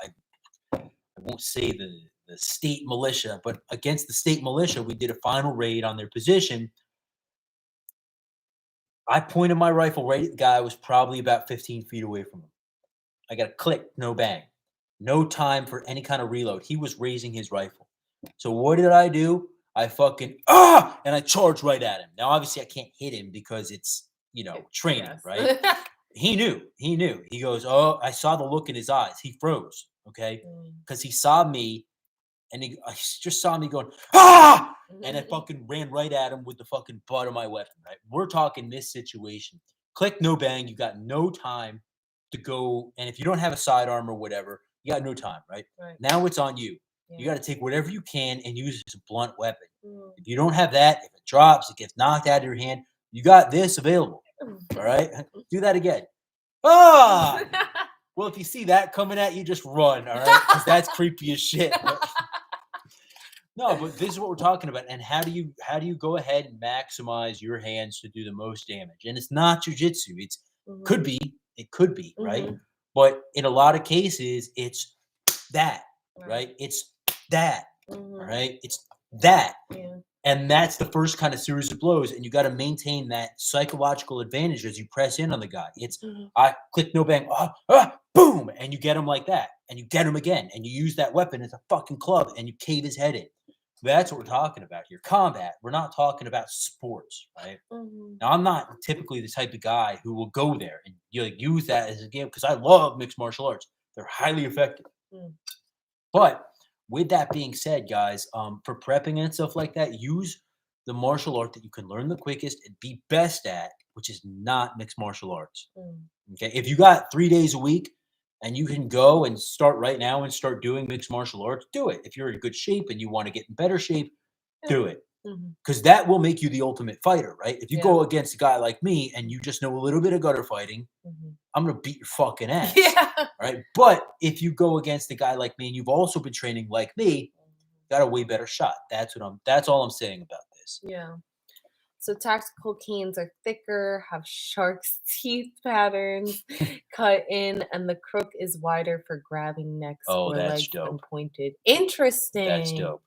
won't say the state militia, but against the state militia, we did a final raid on their position. I pointed my rifle right at the guy who was probably about 15 feet away from him. I got a click, no bang. No time for any kind of reload. He was raising his rifle. So what did I do? I fucking and I charged right at him. Now obviously I can't hit him because it's, you know, training, right? He knew. He goes, "Oh, I saw the look in his eyes." He froze, okay? Because he saw me and I just saw me going, "Ah!" And I fucking ran right at him with the fucking butt of my weapon, right? We're talking this situation. Click, no bang. You got no time to go. And if you don't have a sidearm or whatever, you got no time, right? Now it's on you. You got to take whatever you can and use it as a blunt weapon. If you don't have that, if it drops, it gets knocked out of your hand, you got this available. All right? Do that again. Ah! Well, if you see that coming at you, just run, all right? Because that's creepy as shit. No, but this is what we're talking about. And how do you go ahead and maximize your hands to do the most damage? And it's not jujitsu. It could be, right? But in a lot of cases, it's that, right? It's that, all right? It's that. And that's the first kind of series of blows. And you got to maintain that psychological advantage as you press in on the guy. It's I click, no bang, boom, and you get him like that. And you get him again. And you use that weapon as a fucking club and you cave his head in. That's what we're talking about here. Combat. We're not talking about sports, right? Now, I'm not typically the type of guy who will go there and use that as a game because I love mixed martial arts. They're highly effective. But with that being said, guys, for prepping and stuff like that, use the martial art that you can learn the quickest and be best at, which is not mixed martial arts. Okay, if you got 3 days a week and you can go and start right now and start doing mixed martial arts, do it. If you're in good shape and you want to get in better shape, do it. Because that will make you the ultimate fighter, right? If you go against a guy like me and you just know a little bit of gutter fighting, I'm going to beat your fucking ass. Right? But if you go against a guy like me and you've also been training like me, got a way better shot. That's all I'm saying about this. Yeah. So tactical canes are thicker, have shark's teeth patterns cut in, and the crook is wider for grabbing necks or legs and pointed. Interesting. That's dope.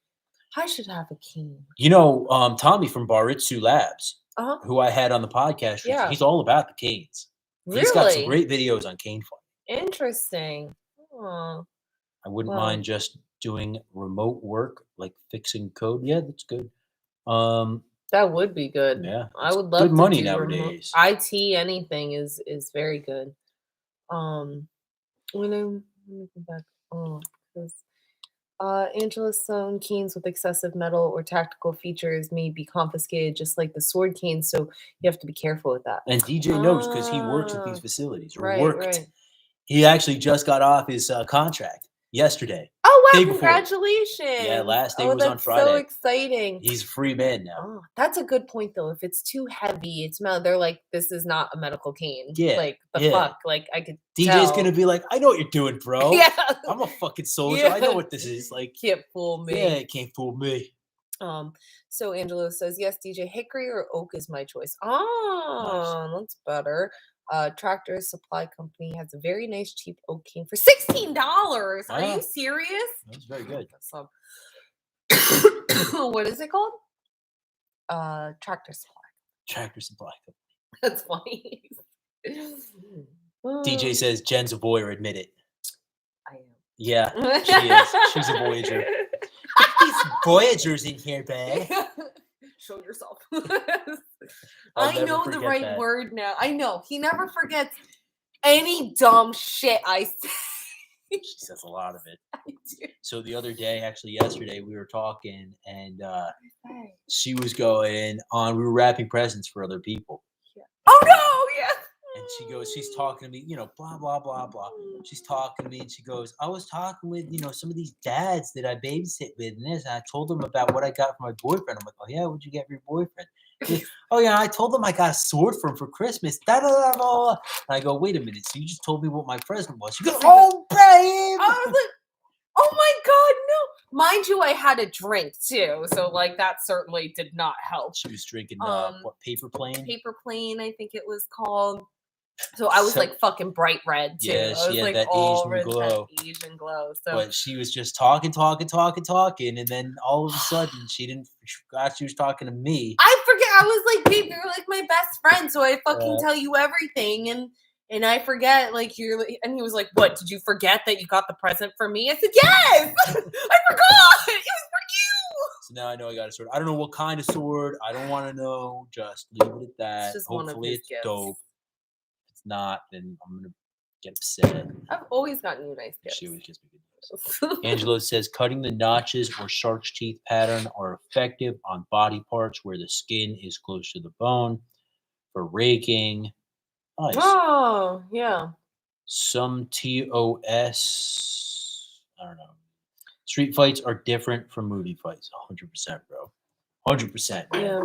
I should have a cane. You know, Tommy from Baritsu Labs, who I had on the podcast, he's all about the canes. Really? He's got some great videos on cane fighting. Interesting. Oh. I wouldn't mind just doing remote work, like fixing code. Yeah, that's good. That would be good. Yeah, I would love good to money do nowadays. IT, anything is very good. When let me go back. Because Angela Stone canes with excessive metal or tactical features may be confiscated, just like the sword canes. So you have to be careful with that. And DJ knows because he works at these facilities. Or worked. Right. He actually just got off his contract yesterday. Oh wow! Day before. Congratulations! Yeah, last day was on Friday. So exciting. He's a free man now. Oh, that's a good point, though. If it's too heavy, it's they're like, this is not a medical cane. Yeah, like the fuck. Like I could. DJ's gonna be like, I know what you're doing, bro. Yeah, I'm a fucking soldier. I know what this is. Like, can't fool me. Yeah, can't fool me. So Angelo says, yes, DJ Hickory or Oak is my choice. Oh, nice. That's better. Tractor Supply Company has a very nice cheap oak cane for $16. Are Wow. you serious? That's very good. So, what is it called? Tractor Supply. Tractor Supply. That's funny. DJ says Jen's a voyeur. Admit it. I am. Yeah, she is. She's a Voyager. These Voyagers in here, babe. Show yourself. I'll I never know the forget right that. word now. I know. He never forgets any dumb shit I say. She says a lot of it. I do. So the other day, actually yesterday, we were talking, and she was going on. We were wrapping presents for other people, Yeah. Oh no! Yeah. and she goes, she's talking to me, blah blah blah blah. She's talking to me, and she goes, I was talking with some of these dads that I babysit with, and this. And I told them about what I got for my boyfriend. I'm like, oh yeah, what'd you get for your boyfriend? She goes, oh yeah, I told them I got a sword for him for Christmas. Da da da da. And I go, wait a minute. So you just told me what my present was? She goes, oh babe. I was like, oh my god, no! Mind you, I had a drink too, so like that certainly did not help. She was drinking what, paper plane? Paper plane, I think it was called. So I was like fucking bright red too. Yeah, I was she had like that all Asian red, glow. that Asian glow. So But she was just talking, and then all of a sudden she forgot she was talking to me. I forget. I was like, babe, you're like my best friend, so I fucking tell you everything, and I forget, like you're. And he was like, "What? Did you forget that you got the present for me?" I said, "Yes, I forgot. It was for you." So now I know I got a sword. I don't know what kind of sword. I don't want to know. Just leave it at that. It's just one of Hopefully his it's gifts. dope. If it's not, then I'm gonna get upset. I've always gotten you nice gifts. She always gives me good news. Angelo says cutting the notches or shark's teeth pattern are effective on body parts where the skin is close to the bone. For raking. Nice. Oh, yeah. Some TOS. I don't know. Street fights are different from movie fights. 100%, bro. 100%. Man. Yeah.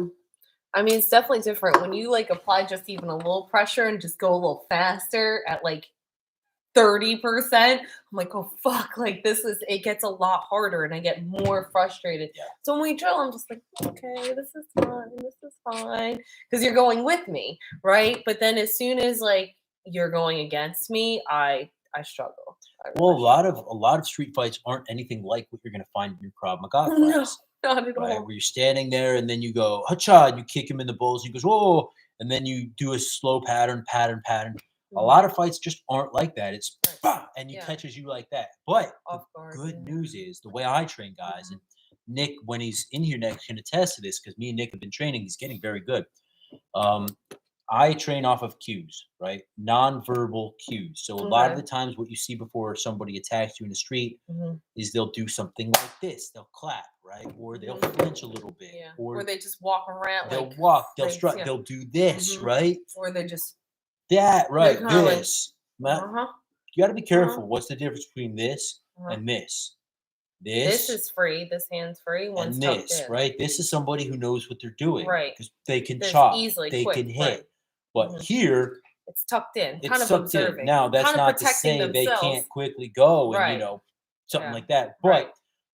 I mean, it's definitely different when you like apply just even a little pressure and just go a little faster at like 30%. I'm like, oh fuck, like it gets a lot harder and I get more frustrated. Yeah. So when we drill, I'm just like, okay, this is fine. Because you're going with me, right? But then as soon as like you're going against me, I struggle. Well, a lot of street fights aren't anything like what you're gonna find in your Krav Maga class. No, not at right? all. Where you're standing there and then you go, hacha, and you kick him in the balls, and he goes, whoa, and then you do a slow pattern. A lot of fights just aren't like that. It's bah, and he catches you like that. But the good news is the way I train guys, and Nick, when he's in here next, can attest to this because me and Nick have been training. He's getting very good. I train off of cues, right? Nonverbal cues. So a lot of the times what you see before somebody attacks you in the street is they'll do something like this. They'll clap, right? Or they'll flinch a little bit. Yeah. Or they just walk around. They'll walk, they'll strut, they'll do this, right? Or they just... That, right, this. You got to be careful. What's the difference between this and this? This is free. This hand's free. One's and this, right? This is somebody who knows what they're doing. Right. Because they can chop. Easily, they quick, can hit. Right. But here... It's tucked in. It's kind of tucked observing. in. Now, that's kind not of to say themselves. they can't quickly go and, Right. Something like that. But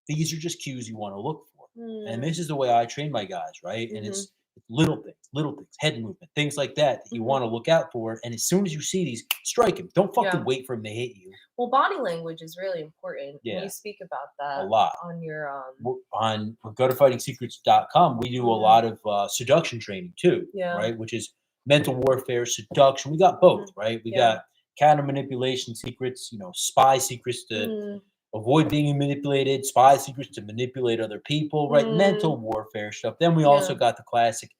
these are just cues you want to look for. And this is the way I train my guys, right? And it's little things, head movement, things like that you want to look out for. And as soon as you see these, strike him. Don't fucking wait for him to hit you. Well, body language is really important. Yeah. You speak about that a lot on your on GoToFightingSecrets.com. We do a lot of seduction training too, right? Which is mental warfare, seduction. We got both, right? We got counter manipulation secrets, spy secrets to avoid being manipulated, spy secrets to manipulate other people, right? Mental warfare stuff. Then we also got the classic,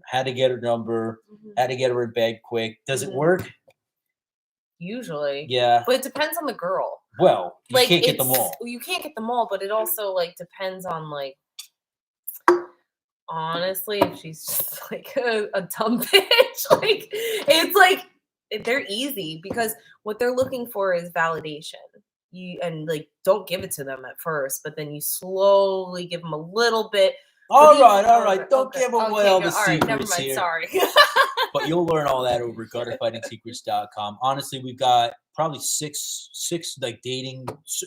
how to get her number, how to get her in bed quick. Does it work? Usually. Yeah. But it depends on the girl. Well, you can't get them all. You can't get them all, but it also depends on honestly, if she's just a dumb bitch, it's they're easy because what they're looking for is validation. Don't give it to them at first, but then you slowly give them a little bit. All right. Don't give away all the secrets right, never mind, here. Sorry. But you'll learn all that over GutterFightingSecrets.com. Honestly, we've got probably six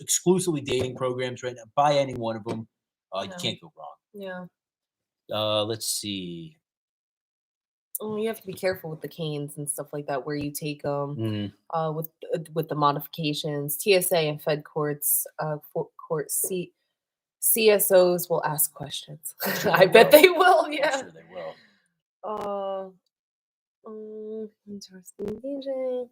exclusively dating programs right now. Buy any one of them. You can't go wrong. Yeah. Let's see. Oh, you have to be careful with the canes and stuff like that, where you take them Mm. with the modifications. TSA and Fed courts, CSOs will ask questions. Sure I they bet will. they will. I'm Yeah. sure they will. Interesting. DJ.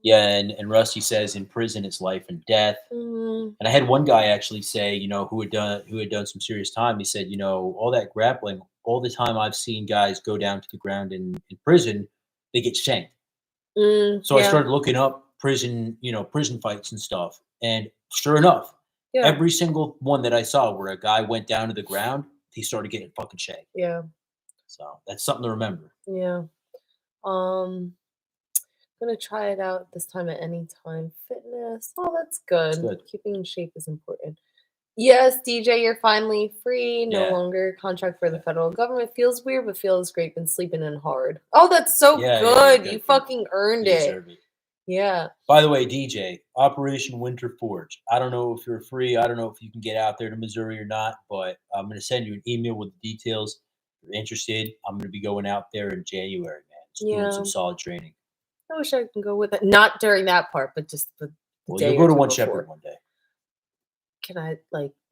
Yeah, and Rusty says in prison it's life and death. Mm, And I had one guy actually say, who had done some serious time. He said, all that grappling, all the time I've seen guys go down to the ground in prison, they get shanked. So I yeah. started looking up prison fights and stuff. And sure enough, Yeah. every single one that I saw where a guy went down to the ground, he started getting fucking shanked. Yeah. So that's something to remember. Yeah. Gonna try it out this time at Anytime Fitness. Oh, that's good. good. Keeping in shape is important. Yes, DJ, you're finally free. No Yeah. longer contract for the federal government. Feels weird, but feels great. Been sleeping in hard. Oh, that's so Yeah, good. good, You good. fucking earned You it. deserve it. Yeah. By the way, DJ, Operation Winter Forge. I don't know if you're free. I don't know if you can get out there to Missouri or not, but I'm going to send you an email with the details. If you're interested, I'm going to be going out there in January, man. Just doing some solid training. I wish I could go with it. Not during that part, but just the Well, day you'll go or to two One before. Shepherd one day. Can I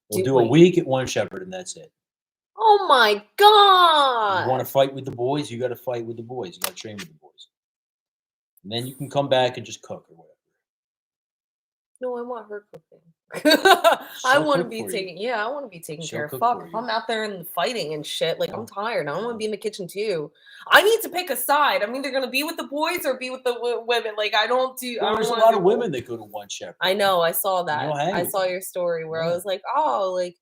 We'll do a week at One Shepherd, and that's it. Oh my god! You want to fight with the boys? You got to fight with the boys. You got to train with the boys. And then you can come back and just cook or whatever. No, I want her cooking. I She'll want to cook be for you. taking. Yeah, I want to be taking She'll care of. cook Fuck, for if you. I'm out there and fighting and shit, like I'm Yeah. tired. I want to Yeah. be in the kitchen too. I need to pick a side. I'm either gonna be with the boys or be with the women. Like I don't do. I Well, don't there's a wanna lot do of both. women that go to One Shepherd. I know. I saw that. you'll hang I with saw them. your story where I Yeah. was like, oh, like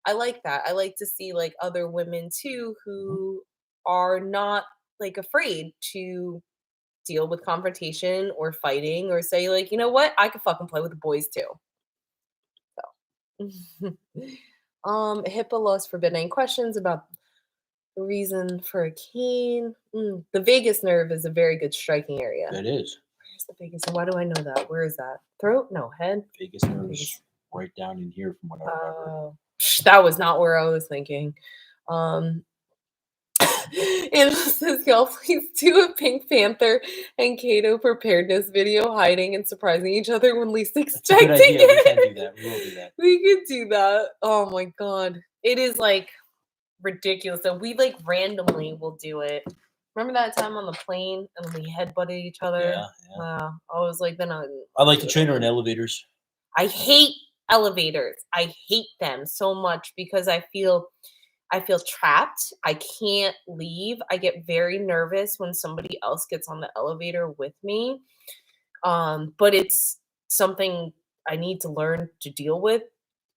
I like that. I like to see like other women too who are not like afraid to deal with confrontation or fighting or say like, you know what, I could fucking play with the boys too. So, HIPAA laws forbid any questions about the reason for a cane. The vagus nerve is a very good striking area. That is. Where's the vagus? And why do I know that? Where is that? Throat? No, head. Vagus nerves right down in here from what I remember. That was not where I was thinking. And says, y'all please do a Pink Panther and Kato preparedness video hiding and surprising each other when least That's a expecting good idea. We it. can do that. We will do that. We could do that. Oh my god. It is like ridiculous. So we like randomly will do it. Remember that time on the plane and we headbutted each other? Yeah. I was like, then I like to train her in elevators. I hate elevators. I hate them so much because I feel trapped. I can't leave. I get very nervous when somebody else gets on the elevator with me. But it's something I need to learn to deal with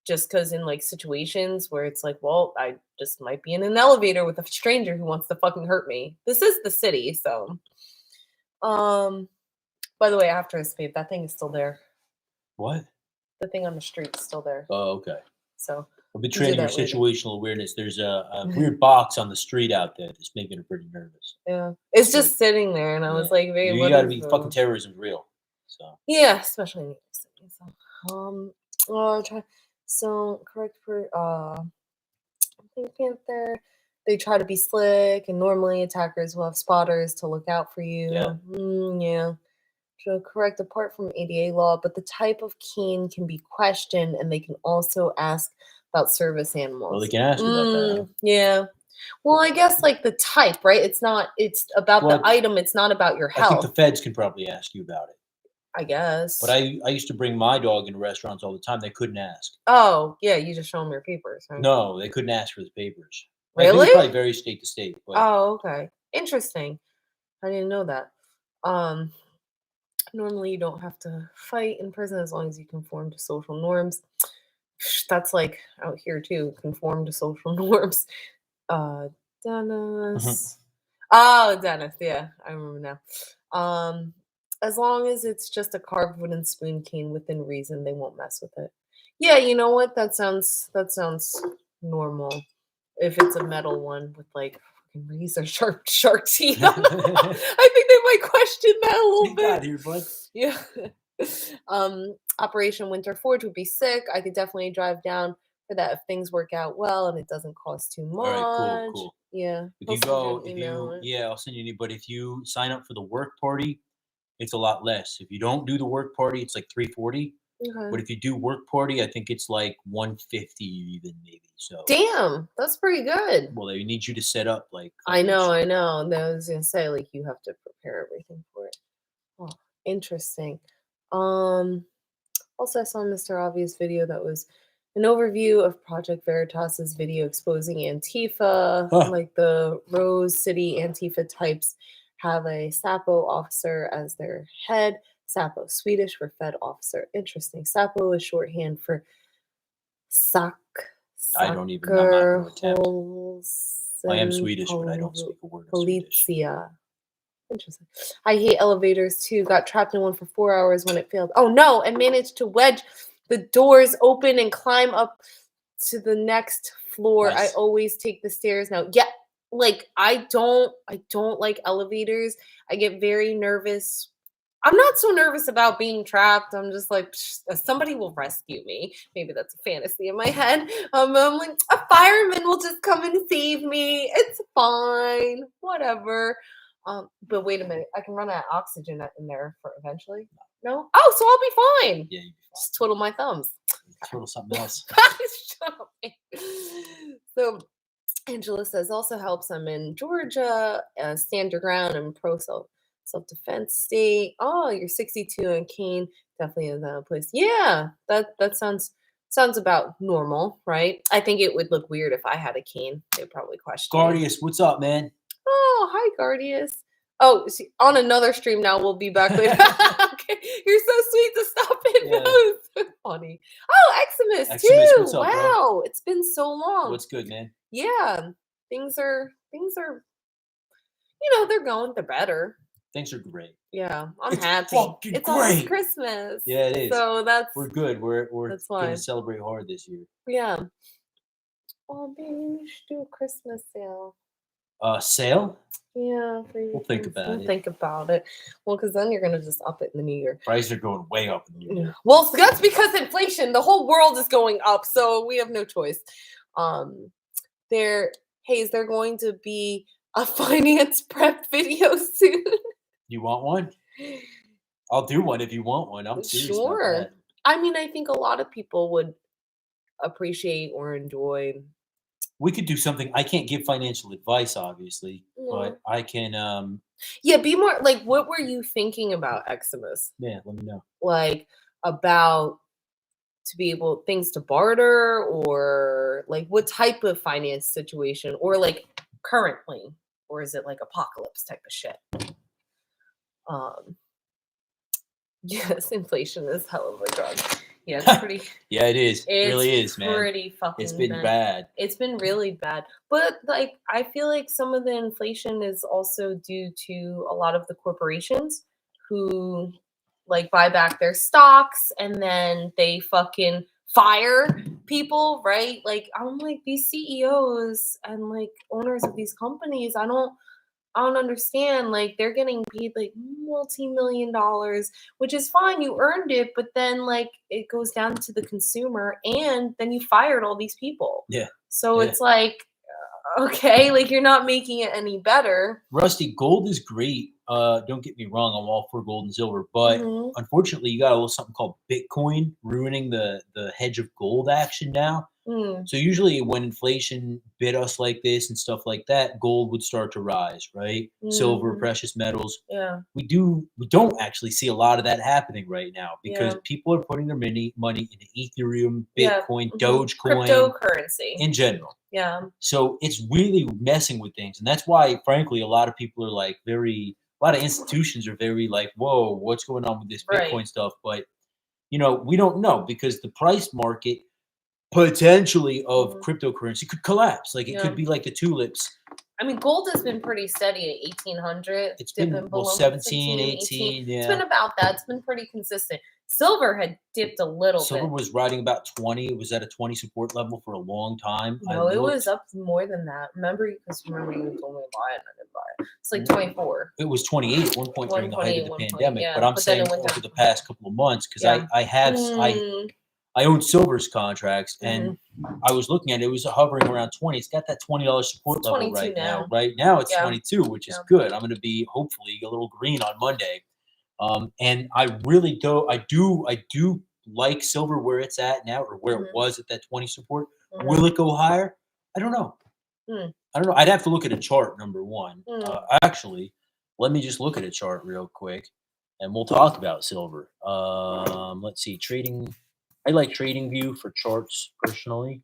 just because in like situations where it's like, well, I just might be in an elevator with a stranger who wants to fucking hurt me. This is the city, so. By the way, after I spade, that thing is still there. What? The thing on the street is still there. Oh, okay. So. I've been training your that later. situational awareness. There's a weird box on the street out there that's making her pretty nervous. Yeah. It's just sitting there, and I was like, "Hey, you what got to is be the-" fucking terrorism's real. So Yeah, especially in New York City. So, correct for Pink Panther. They try to be slick, and normally attackers will have spotters to look out for you. Yeah. Yeah. So correct apart from ADA law, but the type of cane can be questioned, and they can also ask about service animals. Well, they can ask about that. Yeah. Well, I guess like the type, right? It's about the item. It's not about your health. I think the feds can probably ask you about it. I guess. But I used to bring my dog into restaurants all the time. They couldn't ask. Oh, yeah. You just show them your papers, right? No, they couldn't ask for the papers. Really? I think it probably varies state to state. But oh, okay. Interesting. I didn't know that. Normally, you don't have to fight in prison as long as you conform to social norms. That's like out here too. Conform to social norms. Dennis. Oh, Dennis. Yeah, I remember now. As long as it's just a carved wooden spoon cane within reason, they won't mess with it. Yeah, you know what? That sounds normal. If it's a metal one with like fucking razor sharp teeth, I think they might question that a little bit. Here, bud. Yeah. Operation Winter Forge would be sick. I could definitely drive down for that if things work out well and it doesn't cost too much. All right, cool. Yeah. If you go, I'll send you any. But if you sign up for the work party, it's a lot less. If you don't do the work party, it's like $340. Okay. But if you do work party, I think it's like $150 even maybe. So damn, that's pretty good. well, they need you to set up like. I know. And I was gonna say like you have to prepare everything for it. Oh, interesting. Also, I saw Mr. Obvious video that was an overview of Project Veritas's video exposing Antifa. Like the Rose City Antifa types have a Sapo officer as their head. Sapo, Swedish for Fed officer. Interesting. Sapo is shorthand for I don't even know. I am Swedish, but I don't speak a word of Swedish. Politia. Interesting. I hate elevators too. Got trapped in one for 4 hours when it failed. Oh no, and managed to wedge the doors open and climb up to the next floor. Nice. I always take the stairs now. Yeah, like I don't like elevators. I get very nervous. I'm not so nervous about being trapped. I'm just like, somebody will rescue me. Maybe that's a fantasy in my head. I'm like, a fireman will just come and save me. It's fine. Whatever. But wait a minute. I can run out of oxygen in there for eventually. No? Oh, so I'll be fine. Yeah, you'll be fine. Just twiddle my thumbs. Twiddle something else. Shut up. So Angela says, also helps I'm in Georgia, stand your ground and pro self-defense state. Oh, you're 62 and Kane definitely is that place. Yeah, that sounds about normal, right? I think it would look weird if I had a cane. They'd probably question. Guardius, what's up, man? Oh, hi, Guardius. Oh, see, on another stream now. We'll be back later. Okay. You're so sweet to stop it. Yeah. That was so funny. Oh, Eximus too. What's up, wow, bro? It's been so long. What's good, man? Yeah, things are. They're better. Things are great. Yeah, I'm It's happy. fucking It's great. almost Christmas. Yeah, it is. So We're good. We're that's gonna fine. celebrate hard this year. Yeah. Oh, baby, we should do a Christmas sale. Sale? Yeah. We'll think about it. Think about it. Well, because then you're gonna just up it in the new year. Prices are going way up in the new year. Well, that's because inflation. The whole world is going up, so we have no choice. Is there going to be a finance prep video soon? You want one? I'll do one if you want one. I'm serious about Sure. that. I mean, I think a lot of people would appreciate or enjoy. We could do something. I can't give financial advice, obviously, but I can. Yeah, be more like. What were you thinking about Eximus? Yeah, let me know. Like about to be able things to barter, or like what type of finance situation, or like currently, or is it like apocalypse type of shit? Yes, inflation is hell of a drug. Yeah, it's pretty. Yeah, it is. It really is, man. Pretty fucking. It's been bad. It's been really bad. But like, I feel like some of the inflation is also due to a lot of the corporations who like buy back their stocks and then they fucking fire people, right? Like, I'm like, these CEOs and like owners of these companies, I don't understand. Like, they're getting paid like multi-million dollars, which is fine. You earned it, but then like it goes down to the consumer, and then you fired all these people. Yeah. So it's like, okay, like you're not making it any better. Rusty, gold is great. Don't get me wrong. I'm all for gold and silver, but unfortunately, you got a little something called Bitcoin ruining the hedge of gold action now. So usually when inflation bit us like this and stuff like that, gold would start to rise, right? Silver, precious metals. Yeah. We don't actually see a lot of that happening right now because people are putting their money into Ethereum, Bitcoin, Dogecoin, cryptocurrency in general. Yeah. So it's really messing with things. And that's why, frankly, a lot of people are like a lot of institutions are very like, whoa, what's going on with this Bitcoin stuff? But, we don't know because the price market potentially of cryptocurrency could collapse. Like it could be like the tulips. I mean, gold has been pretty steady at 1800. It's been 17, 18. Yeah. It's been about that. It's been pretty consistent. Silver had dipped a little bit. Silver was riding about 20. It was at a 20 support level for a long time. No, it was up more than that. Remember you told me to buy it and I didn't buy it. It's like 24. It was 28 at one point during the height of the pandemic. But I'm saying over the past couple of months, because I own silver's contracts, and I was looking at it. It was hovering around 20. It's got that $20 support level 22 right now. now. Right now, it's Yeah. 22, which is Yeah. good. I'm going to be hopefully a little green on Monday. And I really do. I do like silver where it's at now, or where it was at that 20 support. Will it go higher? I don't know. I don't know. I'd have to look at a chart, number one. Actually, let me just look at a chart real quick, and we'll talk about silver. Let's see. Trading. I like TradingView for charts personally.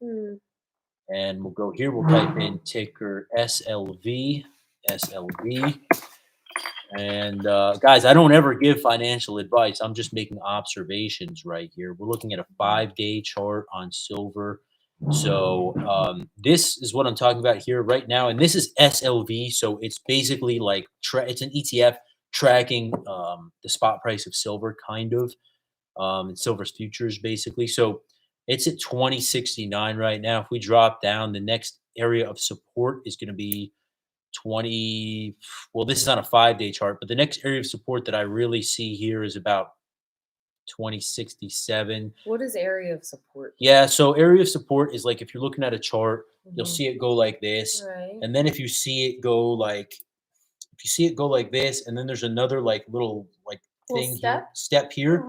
And we'll go here. We'll type in ticker SLV. And guys, I don't ever give financial advice. I'm just making observations right here. We're looking at a 5-day chart on silver. So this is what I'm talking about here right now. And this is SLV. So it's basically like it's an ETF tracking the spot price of silver, kind of, and silver's futures, basically. So it's at 2069 right now. If we drop down, the next area of support is going to be 20. Well, this is on a 5-day chart, but the next area of support that I really see here is about 2067. What is area of support? Yeah, so area of support is like if you're looking at a chart, you'll see it go like this, Right. and then if you see it go like this, and then there's another like little like thing here, step here.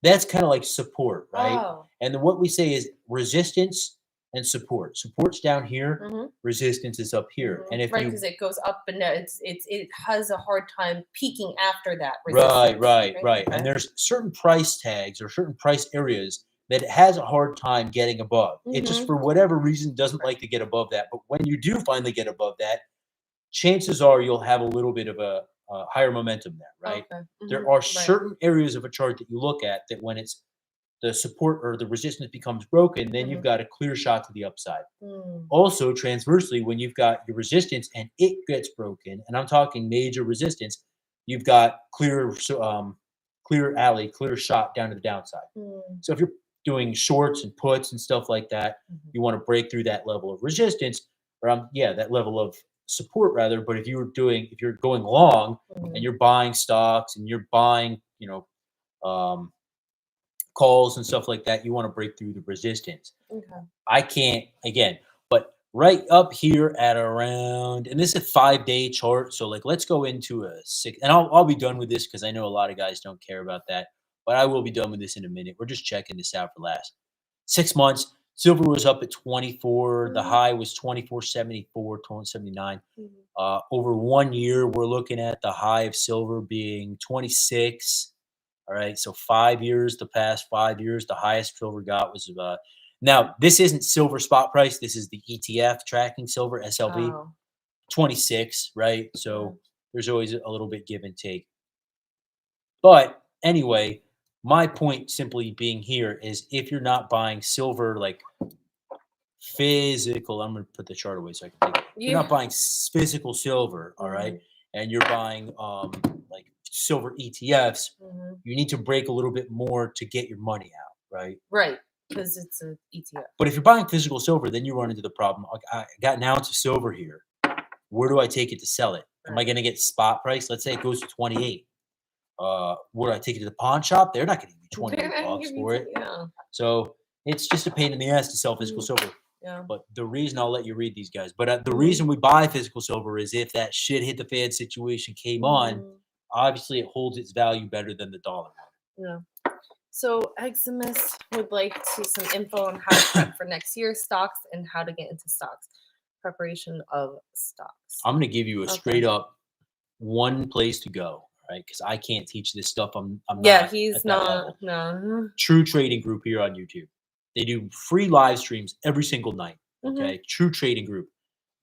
That's kind of like support, right? Oh. And then what we say is resistance and support. Support's down here, resistance is up here. And if because it goes up and down, it has a hard time peaking after that. Resistance, right. Okay. And there's certain price tags or certain price areas that it has a hard time getting above. It just, for whatever reason, doesn't like to get above that. But when you do finally get above that, chances are you'll have a little bit of a higher momentum there, right? Okay. There are certain areas of a chart that you look at that when it's the support or the resistance becomes broken, then you've got a clear shot to the upside. Also, transversely, when you've got your resistance and it gets broken, and I'm talking major resistance, you've got clear alley, clear shot down to the downside. So if you're doing shorts and puts and stuff like that, you want to break through that level of resistance, or that level of support rather. But if you're going long and you're buying stocks and you're buying, calls and stuff like that, you want to break through the resistance. I can't again, but right up here at around, and this is a 5-day chart. So like, let's go into a 6, and I'll be done with this because I know a lot of guys don't care about that, but I will be done with this in a minute. We're just checking this out for last 6 months. Silver was up at 24. The high was 24.74, 12.79. Over 1 year, we're looking at the high of silver being 26. All right, so 5 years, the past 5 years, the highest silver got was now this isn't silver spot price. This is the ETF tracking silver, SLV, 26, right? So there's always a little bit give and take. But anyway, my point simply being here is if you're not buying silver like physical, I'm going to put the chart away so I can take it. You're not buying physical silver, all right? And you're buying like silver ETFs, you need to break a little bit more to get your money out, right? Right, because it's an ETF. But if you're buying physical silver, then you run into the problem. I got an ounce of silver here. Where do I take it to sell it? Am I going to get spot price? Let's say it goes to 28. Where do I take it to the pawn shop? They're not going to give me 28 bucks for it. So it's just a pain in the ass to sell physical silver. But the reason, I'll let you read these guys, but the reason we buy physical silver is if that shit hit the fan situation came on, obviously it holds its value better than the dollar. So Eximus would like to some info on how to prep for next year's stocks and how to get into stocks. Preparation of stocks. I'm going to give you a straight up one place to go, right? Because I can't teach this stuff. I'm not. He's not. No. True Trading Group here on YouTube. They do free live streams every single night. Okay, True Trading Group.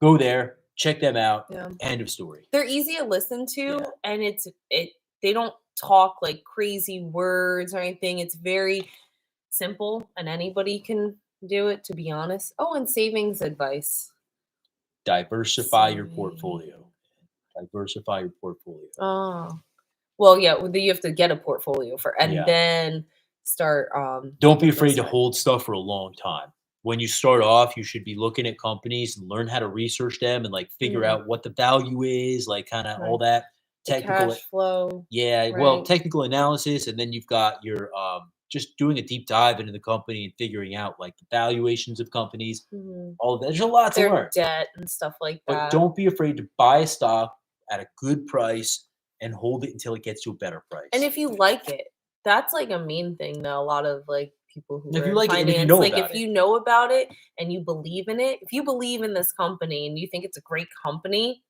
Go there, check them out. End of story. They're easy to listen to, and they don't talk like crazy words or anything. It's very simple, and anybody can do it. To be honest. Oh, and savings advice. Diversify your portfolio. Diversify your portfolio. Oh, well, yeah. You have to get a portfolio then start. Don't be afraid to hold stuff for a long time. When you start off, you should be looking at companies and learn how to research them and like figure out what the value is, like kind of all that technical cash flow. Yeah, well, technical analysis, and then you've got your just doing a deep dive into the company and figuring out like the valuations of companies, Mhm. all of that. There's a lot to Their learn. debt and stuff like But that. don't be afraid to buy a stock at a good price and hold it until it gets to a better price. And if you like it, that's like a main thing though. A lot of like people who If are you in like it and if you finance, know like about if it. you know about it and you believe in it, if you believe in this company and you think it's a great company,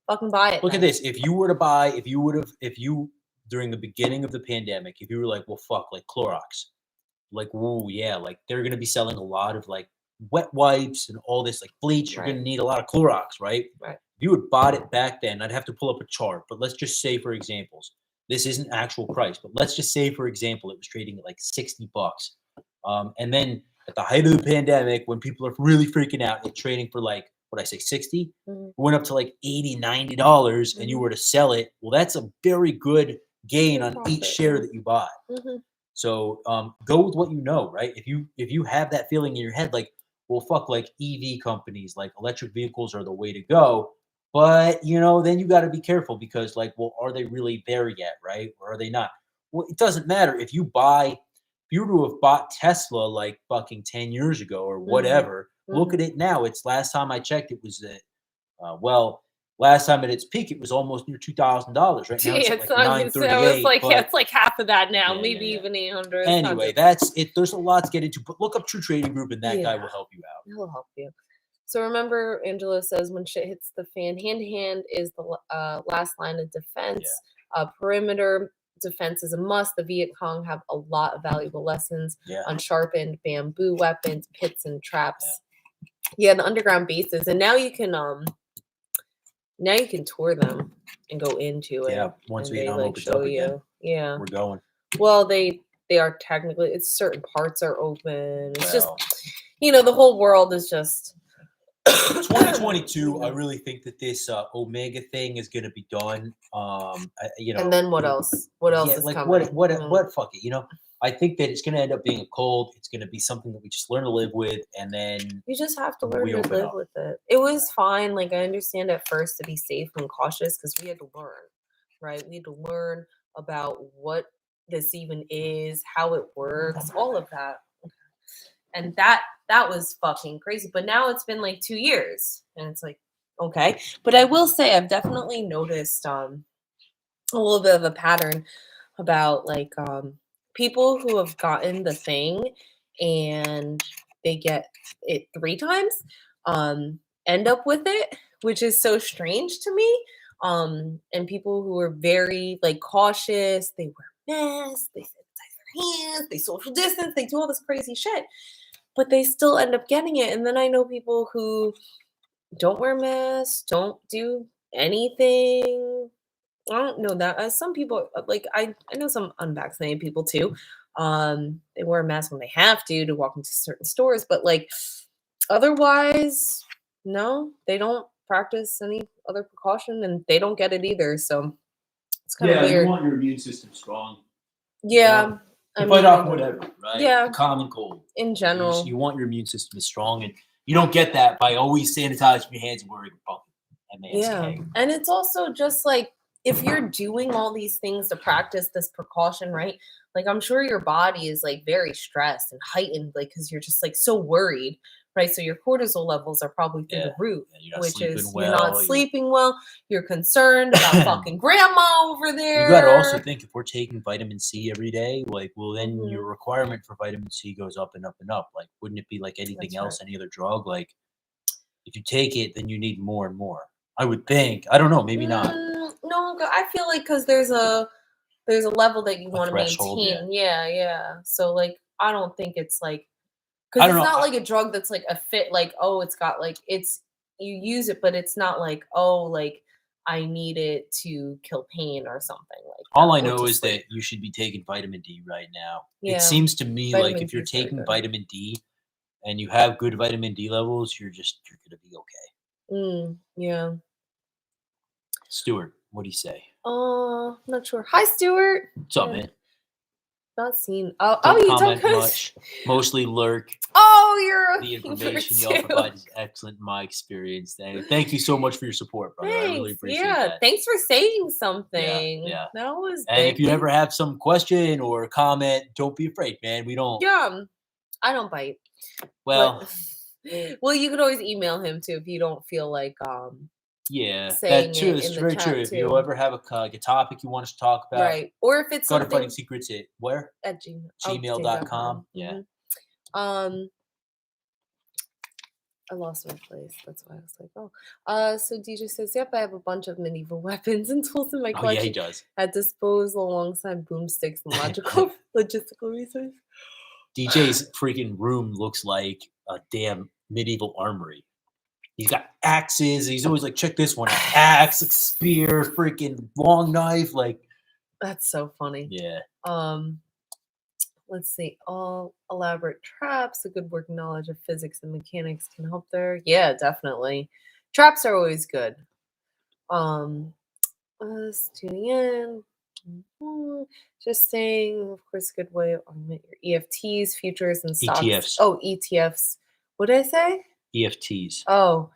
fucking buy it. Look at then. this. If you during the beginning of the pandemic, if you were like, well, fuck, like Clorox, like, whoa, yeah, like they're gonna be selling a lot of like wet wipes and all this like bleach. You're Right. gonna need a lot of Clorox, right? Right. If you had bought it back then, I'd have to pull up a chart, but let's just say, for examples, this isn't actual price, but let's just say, for example, it was trading at like $60. And then at the height of the pandemic, when people are really freaking out, it's trading for like, what I say, 60? Mhm. Went up to like $80, $90, and you Mhm. were to sell it. Well, that's a very good gain Good on each profit, share yeah. that you buy. Mhm. So go with what you know, right? If you have that feeling in your head, like, well, fuck, like EV companies, like electric vehicles are the way to go. But then you got to be careful because, like, well, are they really there yet, right? Or are they not? Well, it doesn't matter if you were to have bought Tesla like fucking 10 years ago or whatever. Look at it now. It's last time I checked, it was at last time at its peak, it was almost near $2,000. Right now, it's at like So it's 938. like But it's like half of that now, Yeah, maybe yeah. even 800. Anyway, that's it. There's a lot to get into, but look up True Trading Group, and that guy Yeah. will help you out. He'll help you. So remember, Angela says when shit hits the fan, hand to hand is the last line of defense. Perimeter defense is a must. The Viet Cong have a lot of valuable lessons Yeah. on sharpened bamboo weapons, pits, and traps. Yeah, the underground bases, and now you can tour them and go into it. Yeah, once and Vietnam they opens show up you. again. Yeah. We're going. Well, they are technically. It's certain parts are open. It's Well, just the whole world is just. 2022. I really think that this Omega thing is going to be done. And then what else? What else is like coming? what? Fuck it. I think that it's going to end up being a cold. It's going to be something that we just learn to live with, and then You just have to learn we to open live up. with it. It was fine. Like I understand at first to be safe and cautious because we had to learn, right? We had to learn about what this even is, how it works, all of that. And that was fucking crazy. But now it's been like 2 years, and it's like okay. But I will say I've definitely noticed a little bit of a pattern about like people who have gotten the thing and they get it 3 times end up with it, which is so strange to me. And people who are very like cautious, they wear masks, they sanitize their hands, they social distance, they do all this crazy shit, but they still end up getting it. And then I know people who don't wear masks, don't do anything. I don't know that. Some people like I know some unvaccinated people too. They wear a mask when they have to walk into certain stores, but like otherwise, no, they don't practice any other precaution, and they don't get it either. So it's kind of weird. You want your immune system strong. Yeah, To fight off whatever, right? Yeah. The common cold. In general, You want your immune system to be strong, and you don't get that by always sanitizing your hands and wearing a bucket. yeah, and it's also just like if you're doing all these things to practice this precaution, right? Like I'm sure your body is like very stressed and heightened, like because you're just like so worried, right? So your cortisol levels are probably through the roof, which is you're not sleeping well. You're concerned about fucking grandma over there. You got to also think if we're taking vitamin C every day, like, well, then your requirement for vitamin C goes up and up and up. Like, wouldn't it be like anything else, any other drug? Like, if you take it, then you need more and more. I would think. I don't know. Maybe not. No, I feel like because there's a level that you want to maintain. Yeah. So like, I don't think it's like because it's not like a drug that's like a fit. Like, oh, it's got like it's you use it, but it's not like oh, like I need it to kill pain or something like. All I know is that you should be taking vitamin D right now. Yeah. It seems to me like if you're taking vitamin D and you have good vitamin D levels, you're gonna be okay. Yeah. Stuart, what do you say? Not sure. Hi, Stuart. What's up, man? Not seen. Don't you comment don't much. Mostly lurk. Oh all your The information y'all provide is excellent in my experience. Thank you so much for your support, brother. I really appreciate that. Thanks for saying something. Yeah. That was And big. if you ever have some question or comment, don't be afraid, man. We don't. Yeah, I don't bite. Well, well, you could always email him too if you don't feel like yeah, saying that's true. it It's in the very chat true. If you too. ever have a topic you want us to talk about, Right. Or if it's go to something Fighting Secrets at where? at Gmail. Gmail.com. Yeah. I lost my place. That's why I was like, so DJ says, yep, I have a bunch of medieval weapons and tools in my Oh yeah, he collection does. at disposal alongside boomsticks and logistical resources. DJ's freaking room looks like a damn medieval armory. He's got axes. He's always like, check this one. Axe, spear, freaking long knife. Like, that's so funny. Yeah. Let's see. All elaborate traps, a good working knowledge of physics and mechanics can help there. Yeah, definitely. Traps are always good. Us tuning in. Just saying, of course, a good way to augment your EFTs, futures, and stocks. ETFs. Oh, ETFs. What did I say? EFTs. Oh,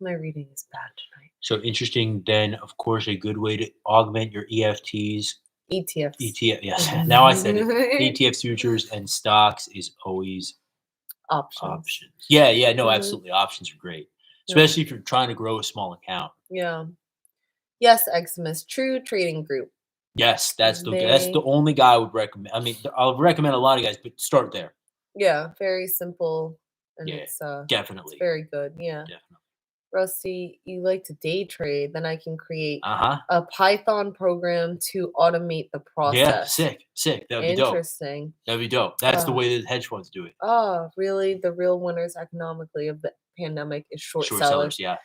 my reading is bad tonight. So interesting. Then, of course, a good way to augment your EFTs. ETFs. ETF. Yes. Now I said it. ETFs, futures, and stocks is always options. Yeah. No, absolutely. Options are great, especially if you're trying to grow a small account. Yeah. Yes, Eximus, True Trading Group. Yes, that's the only guy I would recommend. I mean, I'll recommend a lot of guys, but start there. Yeah, very simple, and it's definitely very good. Yeah, definitely. Rusty, you like to day trade? Then I can create a Python program to automate the process. Yeah, sick. That'd be dope. Interesting. That'd be dope. That's the way that hedge funds do it. Oh, really? The real winners economically of the pandemic is short sellers. Yeah,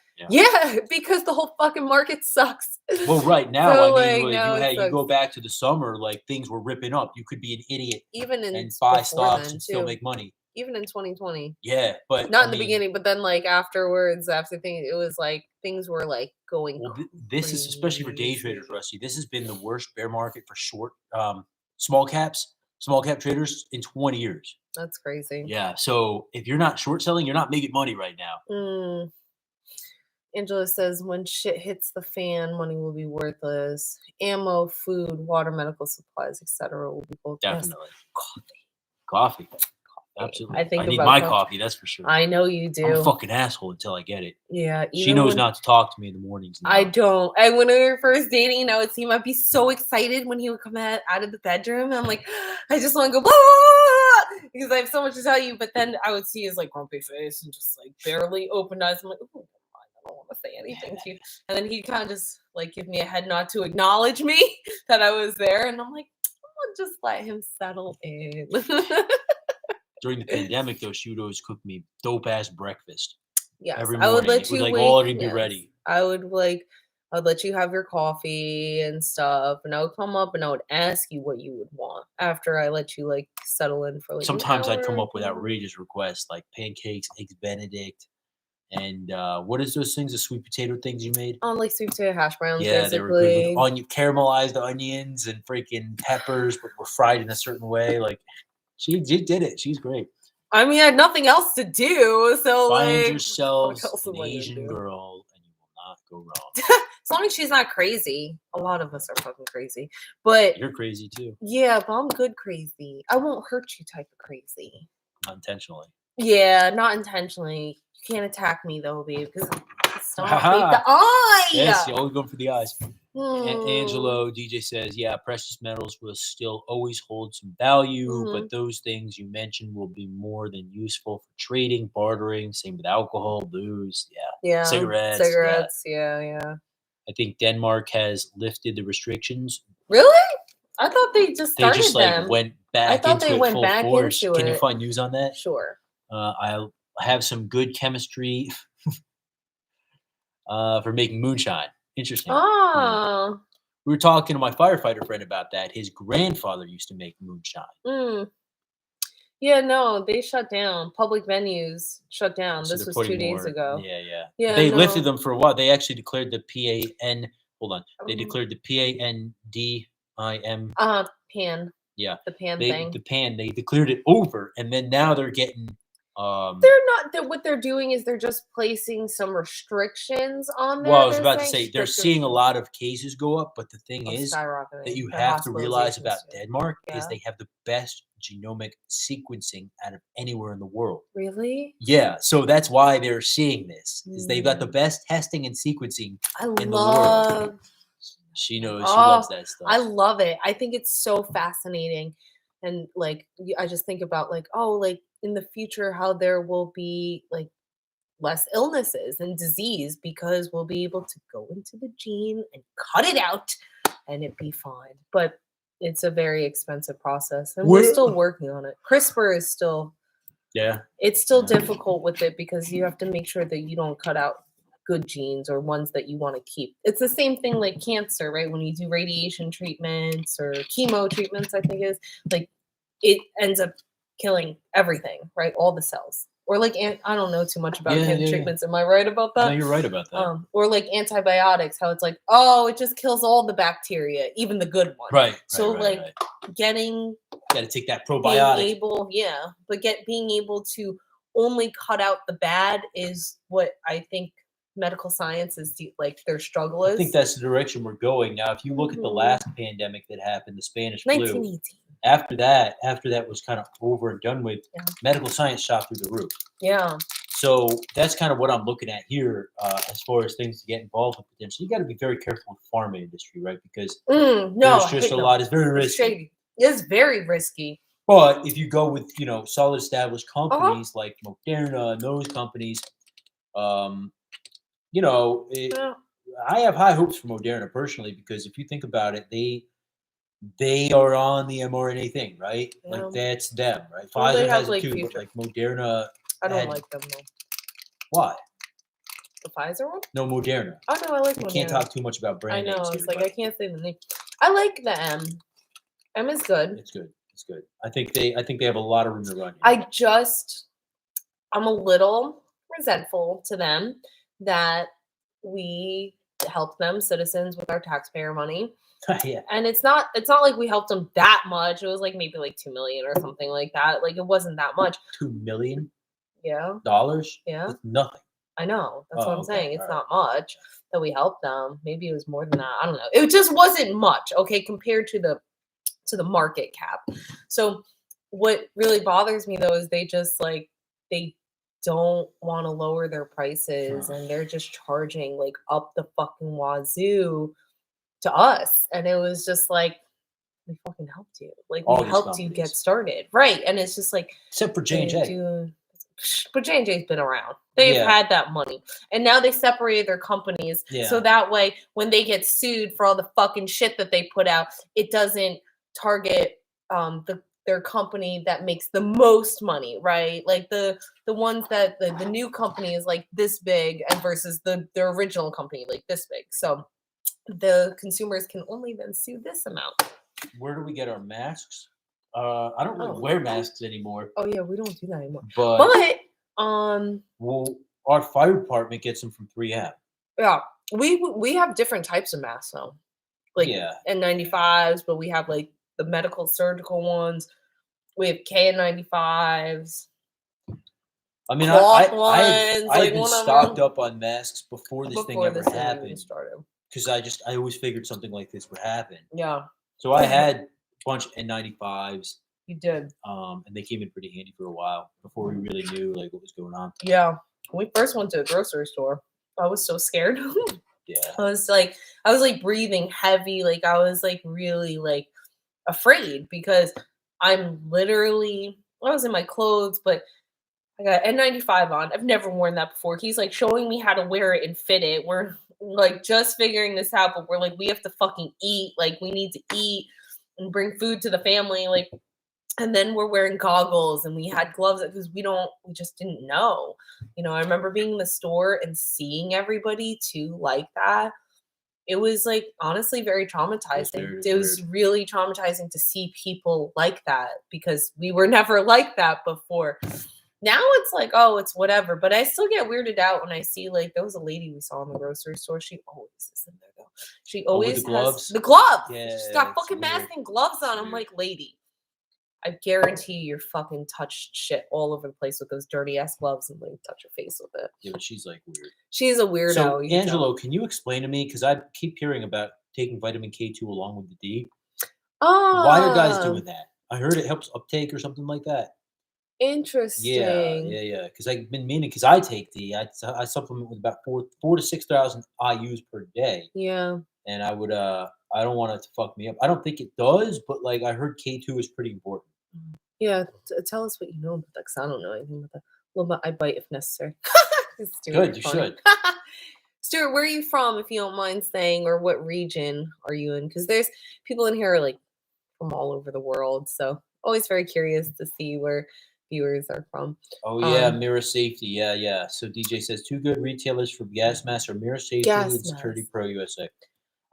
because the whole fucking market sucks. Well, right now, So, I mean, you go back to the summer, like things were ripping up. You could be an idiot and buy stocks and still make money. Even in 2020. Yeah, but not in the beginning, but then like afterwards, after things, it was like things were like going. Well, this is especially for day traders, Rusty. This has been the worst bear market for small cap traders in 20 years. That's crazy. Yeah. So if you're not short selling, you're not making money right now. Angela says, when shit hits the fan, money will be worthless. Ammo, food, water, medical supplies, etc. will be both. Definitely. Yes. Coffee. Absolutely. I need about my coffee, that's for sure. I know you do. I'm a fucking asshole until I get it. Yeah. She knows not to talk to me in the mornings now. I don't. And when we were first dating, I would see him, I'd be so excited when he would come out of the bedroom. And I'm like, I just want to go, blah, blah, blah, blah, because I have so much to tell you. But then I would see his like grumpy face and just like barely open eyes. I'm like, oh, I don't want to say anything to you. And then he'd kind of just like give me a head nod to acknowledge me that I was there. And I'm like, I'll just let him settle in. During the pandemic, though, she would always cook me dope ass breakfast. Yes, every morning. I would let you like already be ready. I would let you have your coffee and stuff, and I would come up and I would ask you what you would want after I let you like settle in for like. Sometimes I'd come up with outrageous requests like pancakes, eggs Benedict, and what is those things? The sweet potato things you made? Like sweet potato hash browns. Yeah, basically. they were good with caramelized onions and freaking peppers, but were fried in a certain way. Like. She did it. She's great. I mean, I had nothing else to do, so find yourselves an Asian girl, and you will not go wrong. As long as she's not crazy. A lot of us are fucking crazy, but you're crazy too. Yeah, but I'm good crazy. I won't hurt you type of crazy. Not intentionally. Yeah, not intentionally. You can't attack me though, babe, because stop the eye. Yes, you're always going for the eyes. Angelo DJ says, yeah, precious metals will still always hold some value, but those things you mentioned will be more than useful for trading, bartering. Same with alcohol, booze, cigarettes. Yeah. I think Denmark has lifted the restrictions. Really? I thought they just started them. Went back. I thought they went back force. into it. Can you find news on that? Sure. I have some good chemistry for making moonshine. Interesting. Oh. We were talking to my firefighter friend about that. His grandfather used to make moonshine. Yeah, no, they shut down. Public venues shut down. So this was 2 days ago. Yeah. They lifted them for a while. They actually declared the PAN. Hold on. They declared the PANDIM. PAN. Yeah. The PAN thing. The PAN. They declared it over, and then now they're getting What they're doing is they're just placing some restrictions on there. Well, I was they're about to saying say they're seeing a lot of cases go up, but the thing is skyrocketing. that you Their have to realize hospitalizations about too. Denmark is Yeah. they have the best genomic sequencing out of anywhere in the world. Really? Yeah, so that's why they're seeing this. Is they've got the best testing and sequencing in the world. She knows. She loves that stuff. I love it. I think it's so fascinating, and like I just think about like like in the future how there will be like less illnesses and disease because we'll be able to go into the gene and cut it out and it be fine. But it's a very expensive process and we're still working on it. CRISPR is still it's still difficult with it because you have to make sure that you don't cut out good genes or ones that you want to keep. It's the same thing like cancer, right? When you do radiation treatments or chemo treatments, I think is like it ends up killing everything, right? All the cells. Or like I don't know too much about cancer treatments. Am I right about that? No, you're right about that. Or like antibiotics, how it's like, oh, it just kills all the bacteria, even the good ones. Right. So right. getting got to take that probiotic. Being able to only cut out the bad is what I think medical science is like their struggle is. I think that's the direction we're going now. If you look at the last pandemic that happened, the Spanish flu, 1918. After that was kind of over and done with. Medical science shot through the roof. Yeah. So that's kind of what I'm looking at here as far as things to get involved with potentially. You got to be very careful with the pharma industry, right? Because there's just a lot. It's very risky. It's very risky. But if you go with solid established companies like Moderna and those companies, I have high hopes for Moderna personally because if you think about it, they are on the mRNA thing, right? Yeah. Like that's them, right? Well, Pfizer has it too, but like Moderna. I don't like them though. Why? The Pfizer one? No, Moderna. Oh no, I like Moderna. Can't talk too much about brand names. I know. It's like I can't say the name. I like the M. M is good. It's good. It's good. I think they have a lot of room to run here. I'm a little resentful to them that we helped them, citizens, with our taxpayer money. Yeah. And it's not like we helped them that much. It was like maybe like $2 million or something like that. Like it wasn't that much. $2 million? Yeah. Dollars? Yeah. That's nothing. I know. That's what I'm saying. It's not much that we helped them. Maybe it was more than that. I don't know. It just wasn't much, okay, compared to the market cap. So what really bothers me though is they just like they don't want to lower their prices and they're just charging like up the fucking wazoo to us. And it was just like, we fucking helped you. Like we helped you get started. Right. And it's just like except for J&J. But J&J's been around. They've had that money. And now they separated their companies. Yeah. So that way when they get sued for all the fucking shit that they put out, it doesn't target their company that makes the most money, right? Like the ones that the new company is like this big and versus the original company like this big. So the consumers can only then sue this amount. Where do we get our masks? I don't really wear masks anymore. Oh yeah, we don't do that anymore. But well, our fire department gets them from 3M. Yeah, we have different types of masks though, like N95s, but we have like the medical surgical ones. We have KN95s. I mean, I've been stocked up on masks before this thing ever happened. Because I always figured something like this would happen. Yeah. So I had a bunch of N95s. You did. And they came in pretty handy for a while before we really knew like what was going on. Yeah. When we first went to a grocery store, I was so scared. Yeah. I was like breathing heavy. Like I was like really like afraid because I was in my clothes, but I got N95 on. I've never worn that before. He's like showing me how to wear it and fit it. We're like just figuring this out, but we're like, we have to fucking eat. Like we need to eat and bring food to the family. Like, and then we're wearing goggles and we had gloves because we just didn't know. I remember being in the store and seeing everybody too like that. It was like honestly very traumatizing. It was really traumatizing to see people like that because we were never like that before. Now it's like, oh, it's whatever. But I still get weirded out when I see like there was a lady we saw in the grocery store. She always is in there though. She always has the gloves. Yeah, she's got fucking mask and gloves on. I'm like, lady, I guarantee you're fucking touched shit all over the place with those dirty ass gloves and like touch your face with it. Yeah, but she's like weird. She's a weirdo. So, you can tell. Angelo, can you explain to me, because I keep hearing about taking vitamin K2 along with the D. Oh, Why are guys doing that? I heard it helps uptake or something like that. Interesting. Yeah. Because I've been meaning, because I take D. I supplement with about 4 to 6,000 IUs per day. Yeah. And I would, I don't want it to fuck me up. I don't think it does, but like I heard K2 is pretty important. Yeah. Tell us what you know about that, because I don't know anything about that. A little bit, I bite if necessary. Good, you should. Stuart, where are you from, if you don't mind saying, or what region are you in? Because there's people in here like from all over the world, so always very curious to see where viewers are from. Oh yeah, Mirror Safety. Yeah. So DJ says 2 good retailers for gas masks are Mirror Safety and Security Pro USA.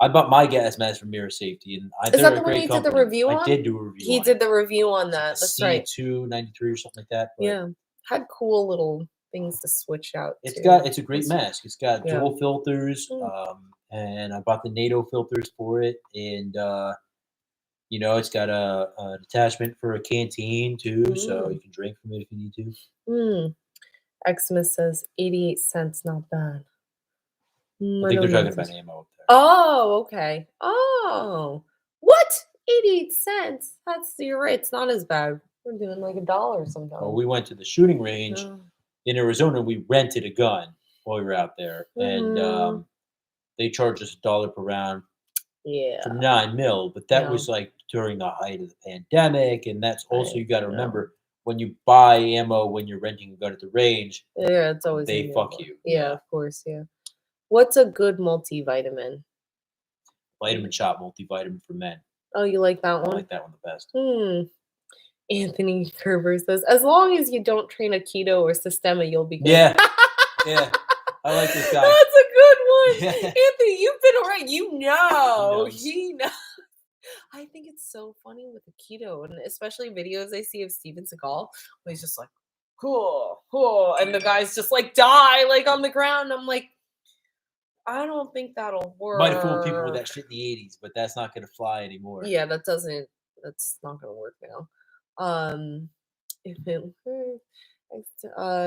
I bought my gas mask from Mirror Safety, and is that the one you did the review on? I did do a review. He did the review on that. That's right. C293 or something like that. Yeah, had cool little things to switch out. It's a great mask. It's got dual filters, and I bought the NATO filters for it, and it's got an attachment for a canteen too, so you can drink from it if you need to. Xmas says 88 cents, not bad. I think they're talking about ammo up there. Oh, okay. Oh, what? 88 cents? You're right. It's not as bad. We're doing like $1 sometimes. Well, we went to the shooting range in Arizona. We rented a gun while we were out there, and they charged us $1 per round. Yeah. For 9 mil, but that was like during the height of the pandemic, and that's also you got to remember when you buy ammo when you're renting a gun at the range. Yeah, it's always they fuck you. Yeah, of course. Yeah. What's a good multivitamin? Vitamin Shot multivitamin for men. Oh, you like that one? I like that one the best. Anthony Kerber says, as long as you don't train Aikido or Sistema, you'll be good. Yeah. I like this guy. That's a good one. Yeah. Anthony, you've been around. You know. He knows. I think it's so funny with Aikido, and especially videos I see of Steven Seagal, where he's just like, cool, and the guys just like die like on the ground. I'm like, I don't think that'll work. Might have fooled people with that shit in the 80s, but that's not going to fly anymore. Yeah, that's not going to work now.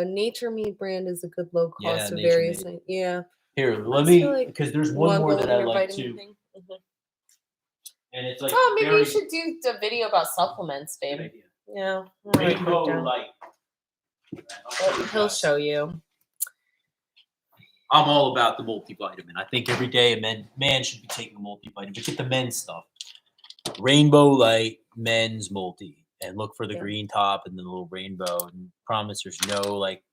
Nature Meat brand is a good low cost of various things. Yeah. Here, let me, because there's one more that I like too. And it's like, maybe you should do a video about supplements, babe. Good idea. Yeah. Rainbow Light. He'll show you. I'm all about the multivitamin. I think every day a man should be taking a multivitamin. But get the men's stuff. Rainbow Light men's multi. And look for the green top and the little rainbow. And promise there's no like.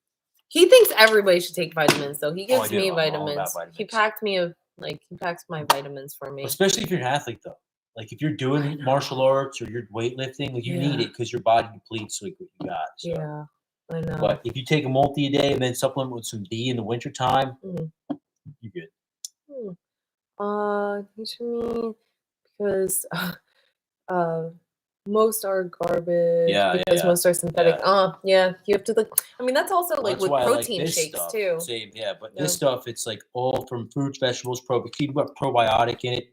He thinks everybody should take vitamins, though. He gives me vitamins. He packed me he packs my vitamins for me. Especially if you're an athlete, though. Like if you're doing martial arts or you're weightlifting, like you need it because your body depletes like what you got. So. Yeah, I know. But if you take a multi a day and then supplement with some D in the wintertime, you're good. Because most are garbage. Yeah, because most are synthetic. You have to look. I mean, that's also like with protein shakes stuff, too. Same, but this stuff, it's like all from fruits, vegetables, you got probiotic in it.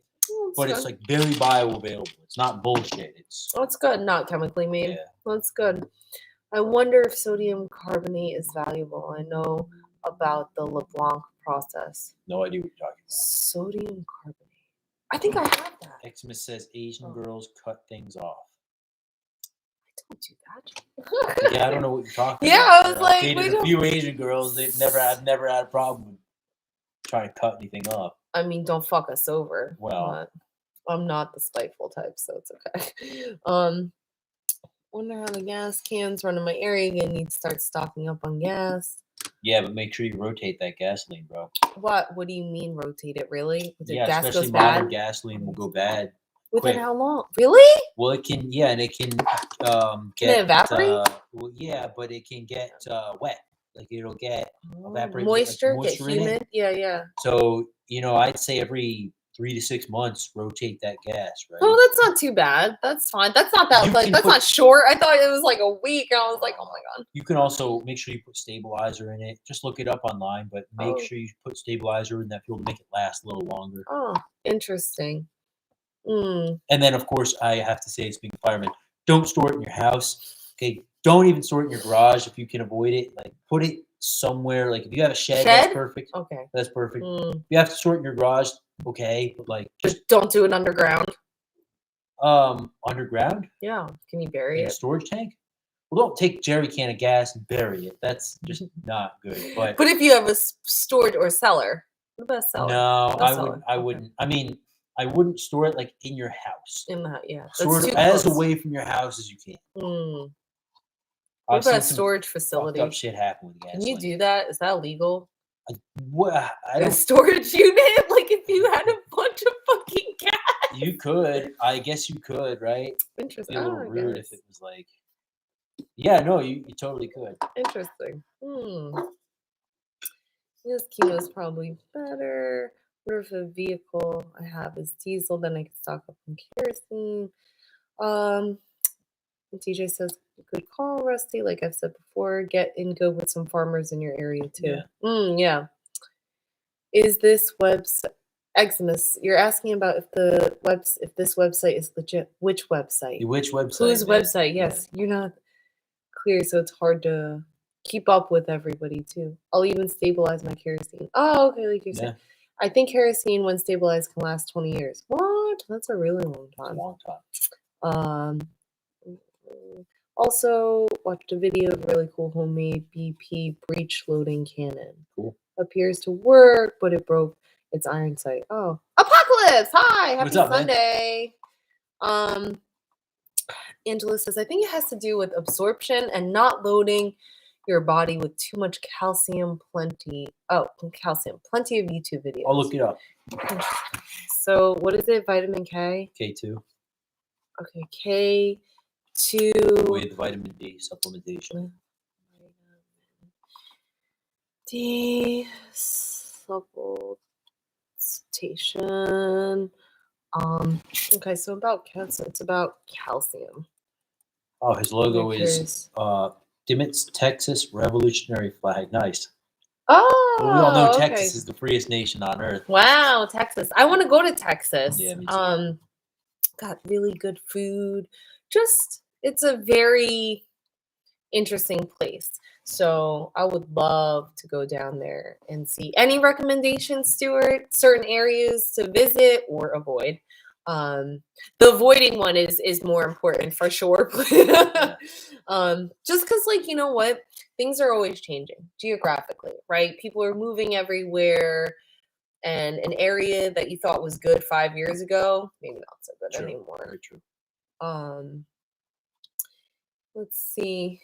But it's like very bioavailable. It's not bullshit. It's good. Not chemically made. Yeah. That's good. I wonder if sodium carbonate is valuable. I know about the LeBlanc process. No idea what you're talking about. Sodium carbonate. I think I have that. Xmas says Asian girls cut things off. I don't do that. Yeah, I don't know what you're talking about. Yeah, I was like, dated a few Asian girls. I've never had a problem with trying to cut anything off. I mean, don't fuck us over. Well, I'm not the spiteful type, so it's okay. Wonder how the gas cans run in my area again. Need to start stocking up on gas. Yeah, but make sure you rotate that gasoline, bro. What do you mean rotate it? Really? Gas especially modern gasoline will go bad. Within how long? Really? Well, it can. Yeah, and it can get. Can it evaporate? But it can get wet. Like it'll get evaporate. Moisture, get humid. Yeah. So I'd say every 3 to 6 months rotate that gas, right? Oh, that's not too bad. That's fine. That's not that that's not short. I thought it was like a week, and I was like, oh my god. You can also make sure you put stabilizer in it. Just look it up online, but make sure you put stabilizer in that fuel to make it last a little longer. Oh, interesting. And then, of course, I have to say, speaking of firemen, Don't store it in your house. Okay, don't even store it in your garage if you can avoid it. Like put it somewhere. Like if you have a shed? That's perfect. Okay. That's perfect. If you have to store it in your garage, okay, but like Just don't do it underground. Underground? Yeah. Can you bury In a it? storage tank? Well, don't take jerry can of gas and bury it. That's just not good. But if you have a storage or cellar, what about cellar? no, No I cellar. wouldn't. I Okay. wouldn't. I mean, I wouldn't store it like in your house. In the yeah. Store That's it too as close. away from your house as you can. What I've seen about some storage fucked facility? up shit happen with gas. Can you like, do that? Is that illegal? What? I A don't. storage unit? Like if you had a bunch of fucking cats. You could. I guess you could, right? Interesting. It'd be a little I rude guess. if it was like. Yeah, no, you totally could. Interesting. This chemo is probably better. What if a vehicle I have is diesel, then I can stock up on kerosene. DJ says, good call, Rusty. Like I've said before, get in good with some farmers in your area too. Yeah. Is this website Eximus? You're asking about if this website is legit. Which website? Which website? Whose man? website? Yes, you're not clear, so it's hard to keep up with everybody too. I'll even stabilize my kerosene. Oh, okay, like you're saying. I think kerosene, when stabilized, can last 20 years. What? That's a really long It's a time. long time. Also, watched a video of a really cool homemade BP breech loading cannon. Cool. Appears to work, but it broke its iron sight. Oh, Apocalypse! Hi, happy What's up, Sunday. Angela says, I think it has to do with absorption and not loading your body with too much calcium. Plenty of YouTube videos. I'll look it up. So, what is it? Vitamin K? K2 Okay, K2. with vitamin D supplementation. D supplementation. Okay, so about calcium. It's about calcium. Oh, his logo is Dimmitt's Texas Revolutionary Flag. Nice. Oh, well, we all know okay. Texas is the freest nation on earth. Wow, Texas. I want to go to Texas. Yeah, me too. Got really good food. Just, it's a very interesting place. So I would love to go down there and see. Any recommendations, Stuart? Certain areas to visit or avoid? The avoiding one is more important for sure. Just because, like, you know what? Things are always changing geographically, right? People are moving everywhere. And an area that you thought was good 5 years ago, maybe not so good anymore. Very true. Let's see.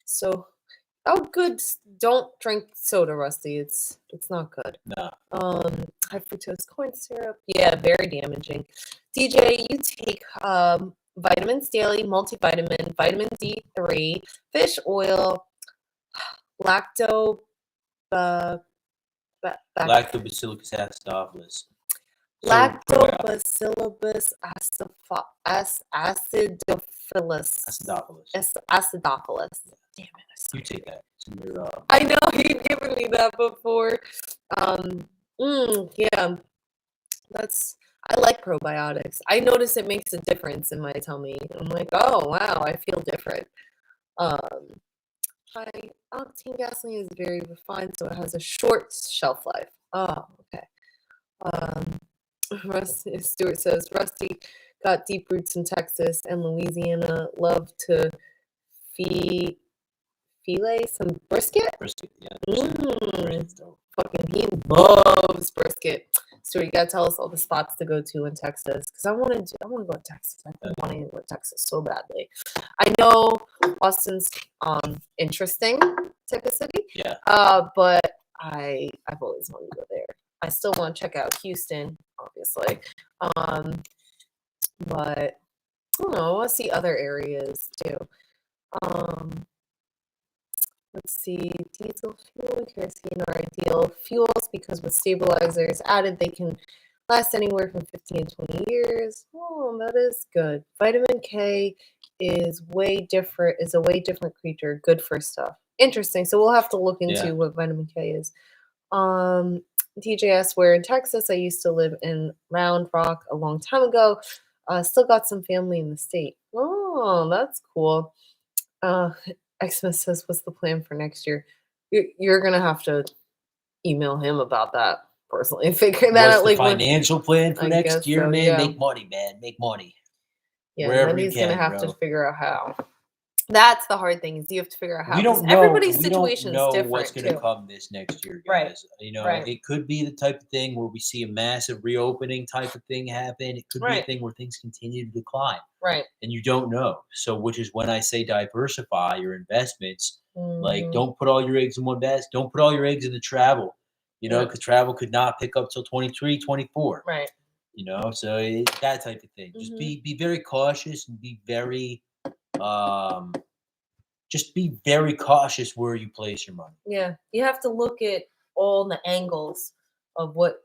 So, oh, good. Don't drink soda, Rusty. It's not good. No. High fructose corn syrup. Yeah, very damaging. DJ, you take vitamins daily, multivitamin, vitamin D3, fish oil, Lactobacillus acidophilus. Lactobacillus acidophilus. Acidophilus. Damn it! You take that. I know you've given me that before. Yeah, I like probiotics. I notice it makes a difference in my tummy. I'm like, oh wow, I feel different. High octane gasoline is very refined, so it has a short shelf life. Oh, okay. Stuart says, Rusty got deep roots in Texas and Louisiana. Love to fillet some brisket. Brisket, yeah. Fucking he loves brisket. Stuart, you gotta tell us all the spots to go to in Texas, because I want to go to Texas. I've been wanting to go to Texas so badly. I know Austin's interesting type of city. Yeah. But I've always wanted to go there. I still want to check out Houston, obviously. But I don't know. I want to see other areas too. Let's see. Diesel fuel and kerosene are ideal fuels because with stabilizers added, they can last anywhere from 15 to 20 years. Oh, that is good. Vitamin K is a way different creature. Good for stuff. Interesting. So we'll have to look into what vitamin K is. TJ asks, where in Texas? I used to live in Round Rock a long time ago. Still got some family in the state. Oh, that's cool. Xmas says, "What's the plan for next year?" You're gonna have to email him about that personally. Figure that What's out. the Like, financial plan for I next guess year, so, man? yeah. Make money, man. Make money. Yeah, Wherever and then you he's gonna can, have to bro. figure out how. That's the hard thing, is you have to figure out how. We 'Cause don't know. everybody's We don't situation is know different what's going to too. come this next year, Right, guys. You know, right. it could be the type of thing where we see a massive reopening type of thing happen. It could be a Right. thing where things continue to decline, Right. and you don't know. So, which is when I say diversify your investments. Like, Mhm. don't put all your eggs in one basket. Don't put all your eggs in the travel. You know, Yeah. because travel could not pick up till 23, 24. Right. You know, so that type of thing. Just Mhm. be very cautious and be very um just be very cautious where you place your money. Yeah. You have to look at all the angles of what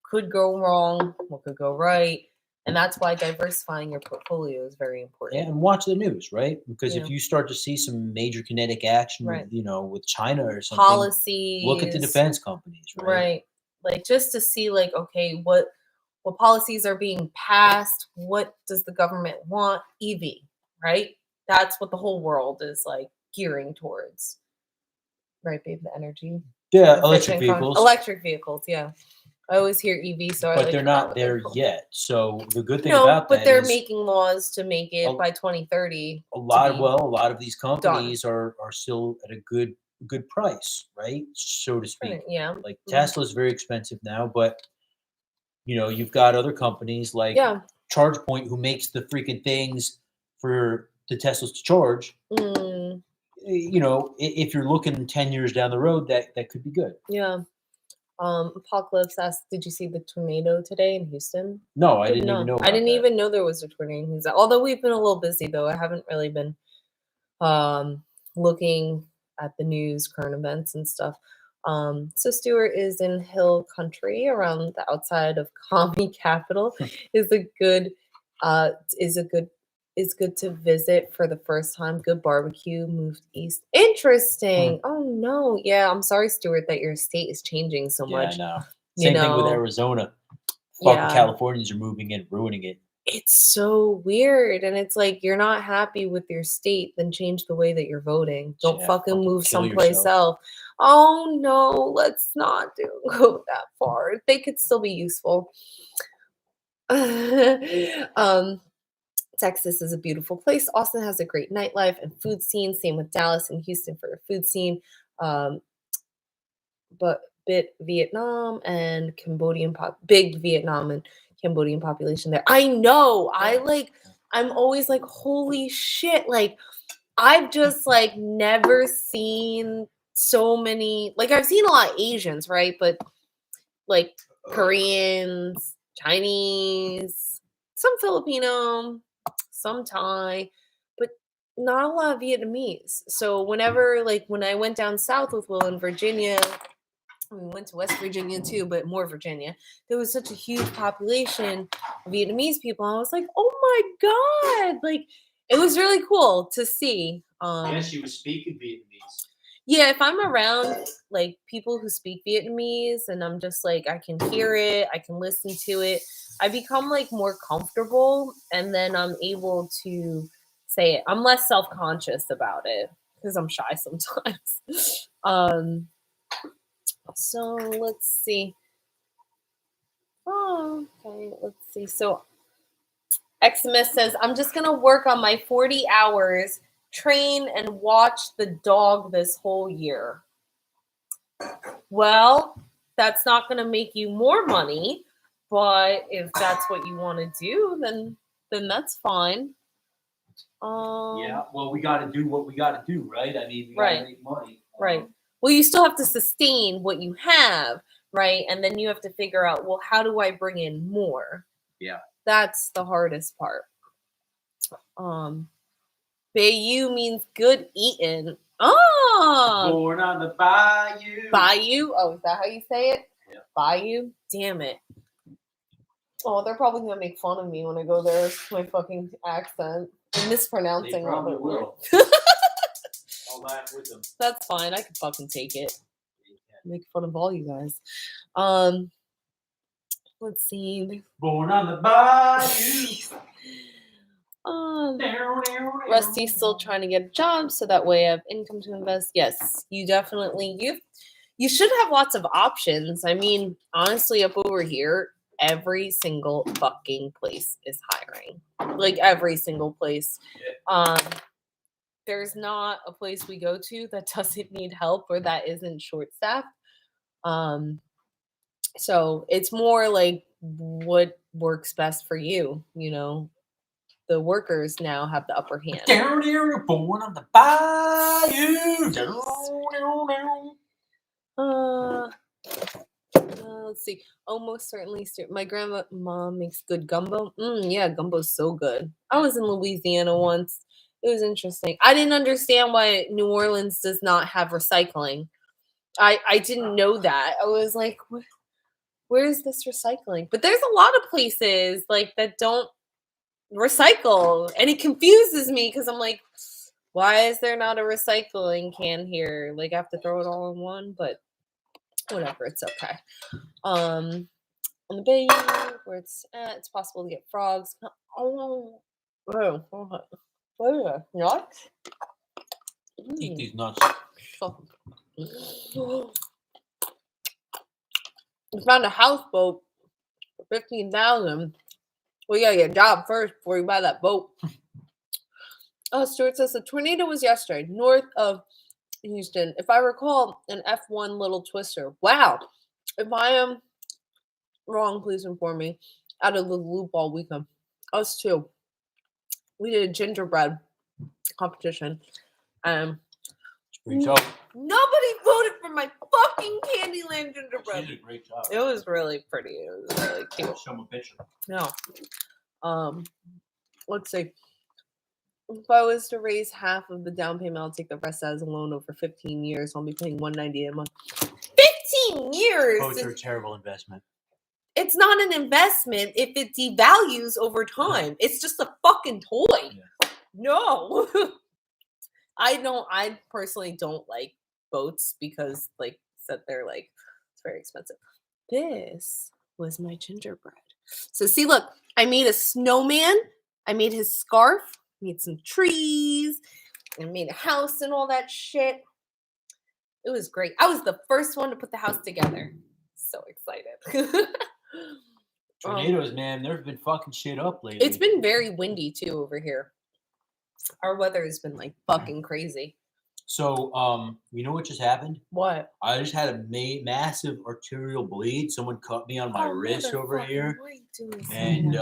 could go wrong, what could go right. And that's why diversifying your portfolio is very Yeah, important. and watch the news, right? Because Yeah. if you start to see some major kinetic action Right. with, with China or something, Policies. look at the defense companies, right? Right. Like, just to see, like, okay, what policies are being passed, what does the government want? EV, right? That's what the whole world is like gearing towards. Right, babe, the energy. Yeah, electric Efficient vehicles, electric vehicles, yeah. I always hear EV, so I but like they're forgot not what they're there called. yet. So the good thing No, about but that they're is making laws to make it a, by 2030 a to lot be a lot of these done. companies are still at a good price, right? So to speak. Yeah. Like Mhm. Tesla's very expensive now, but you've got other companies like Yeah. ChargePoint who makes the freaking things for the Teslas to charge. Mm, If you're looking 10 years down the road, that could be good. yeah. Apocalypse asked, "Did you see the tornado today in Houston?" No, I didn't even know I about didn't that. even know there was a tornado in Houston. Although we've been a little busy, though, I haven't really been looking at the news, current events, and stuff. So Stewart is in Hill Country, around the outside of Commie Capital. is a good is a good is good to visit for the first time. Good barbecue. Moved east. Interesting. Oh no, yeah. I'm sorry, Stewart, that your state is changing so Yeah, I much. know. You Same thing with know, Arizona. Fucking yeah. Californians are moving in, ruining it. It's so weird, and it's like, you're not happy with your state, then change the way that you're voting. Don't Yeah, fucking move kill someplace yourself. else. Oh no, let's not go that far. They could still be useful. um Texas is a beautiful place. Austin has a great nightlife and food scene. Same with Dallas and Houston for a food scene. But Vietnam and Cambodian big Vietnam and Cambodian population there. I know. Yeah. I'm always like, holy shit. Like, I've just like never seen so many, like, I've seen a lot of Asians, right? But like Koreans, Chinese, some Filipino, some Thai, but not a lot of Vietnamese. So whenever, like, when I went down south with Will in Virginia, we went to West Virginia too, but more Virginia, there was such a huge population of Vietnamese people. I was like, oh my God. Like, it was really cool to see. She was speaking Vietnamese. Yeah, if I'm around like people who speak Vietnamese and I'm just like, I can hear it, I can listen to it, I become like more comfortable, and then I'm able to say it. I'm less self-conscious about it because I'm shy sometimes. So let's see. Oh, okay, let's see. So Xmas says, I'm just gonna work on my 40 hours, train and watch the dog this whole year. Well, that's not gonna make you more money, but if that's what you want to do, then that's fine. Yeah, well, we got to do what we got to do, right? I mean, we got Right. to make money. Right. Well, you still have to sustain what you have, right? And then you have to figure out, well, how do I bring in more? Yeah. That's the hardest part. Bayou means good eating. Oh, Born on the bayou. Bayou. Oh, is that how you say it? Yeah. Bayou. Damn it. Oh, they're probably gonna make fun of me when I go there with my fucking accent and mispronouncing all probably the will. words. I'll laugh with them. That's fine. I can fucking take it. Make fun of all you guys. Let's see. Born on the bayou. Rusty's still trying to get a job, so that way I have income to invest. Yes, you definitely you should have lots of options. I mean, honestly, up over here, every single fucking place is hiring. Like every single place. There's not a place we go to that doesn't need help or that isn't short staffed. So it's more like what works best for you, you know. The workers now have the upper hand. Down here, born on the bayou. Let's see. Almost certainly. My mom makes good gumbo. Yeah, gumbo's so good. I was in Louisiana once. It was interesting. I didn't understand why New Orleans does not have recycling. I didn't know that. I was like, where is this recycling? But there's a lot of places like that don't recycle, and it confuses me because I'm like, why is there not a recycling can here? Like I have to throw it all in one, but whatever, it's okay. On the bay where it's at, it's possible to get frogs. Nuts? Eat these nuts. We found a houseboat for $15,000. We gotta get a job first before you buy that boat. Oh, Stuart says the tornado was yesterday, north of Houston. If I recall, an F1 little twister. Wow. If I am wrong, please inform me. Out of the loop all weekend. Us too. We did a gingerbread competition. Great job. Nobody voted for my fucking Candyland gingerbread. She did a great job. It was really pretty. It was really cute. Show me a picture. No. Let's see. If I was to raise half of the down payment, I'll take the rest as a loan over 15 years. I'll be paying $198 a month. 15 years. Oh, it's a terrible investment. It's not an investment if it devalues over time. It's just a fucking toy. Yeah. No. I personally don't like boats because, like said, they're like, it's very expensive. This was my gingerbread. So see, look, I made a snowman. I made his scarf. Made some trees. And made a house and all that shit. It was great. I was the first one to put the house together. So excited. Tornadoes, man, they've been fucking shit up lately. It's been very windy too over here. Our weather has been like fucking crazy. So, you know what just happened? What? I just had a massive arterial bleed. Someone cut me on my wrist over here, and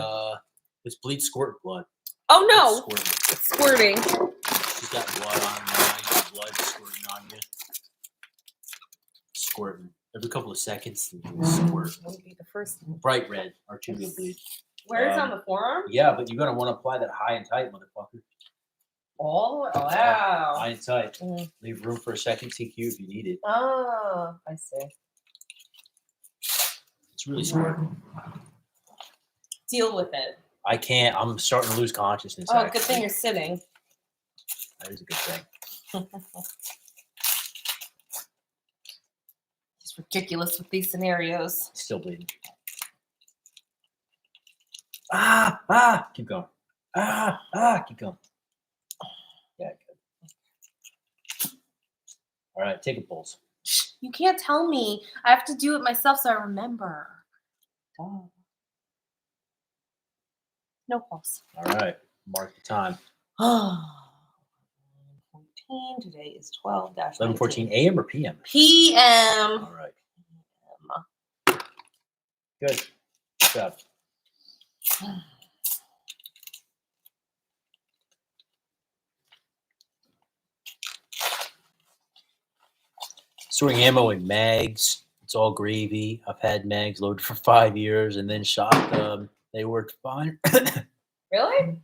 this bleed squirt blood. Oh no! It's Squirting. She's got blood on you. You got blood squirting on you. Squirting every couple of seconds. Squirt. Maybe the first. Bright red arterial bleed. Where is on the forearm? Yeah, but you're gonna want to apply that high and tight, motherfucker. Oh wow! High and tight. Leave room for a second TQ if you need it. Oh, I see. It's really squirting. Deal with it. I can't. I'm starting to lose consciousness. Oh, good thing you're sitting. That is a good thing. It's ridiculous with these scenarios. Still bleeding. Keep going. Keep going. Yeah, good. All right, take a pulse. You can't tell me. I have to do it myself so I remember. Oh. No pulse. All right, mark the time. 14. Today is 12 11:14 a.m. or p.m. p.m. All right. Good. Good job. Storing ammo in mags. It's all gravy. I've had mags loaded for 5 years and then shot them. They worked fine. Really?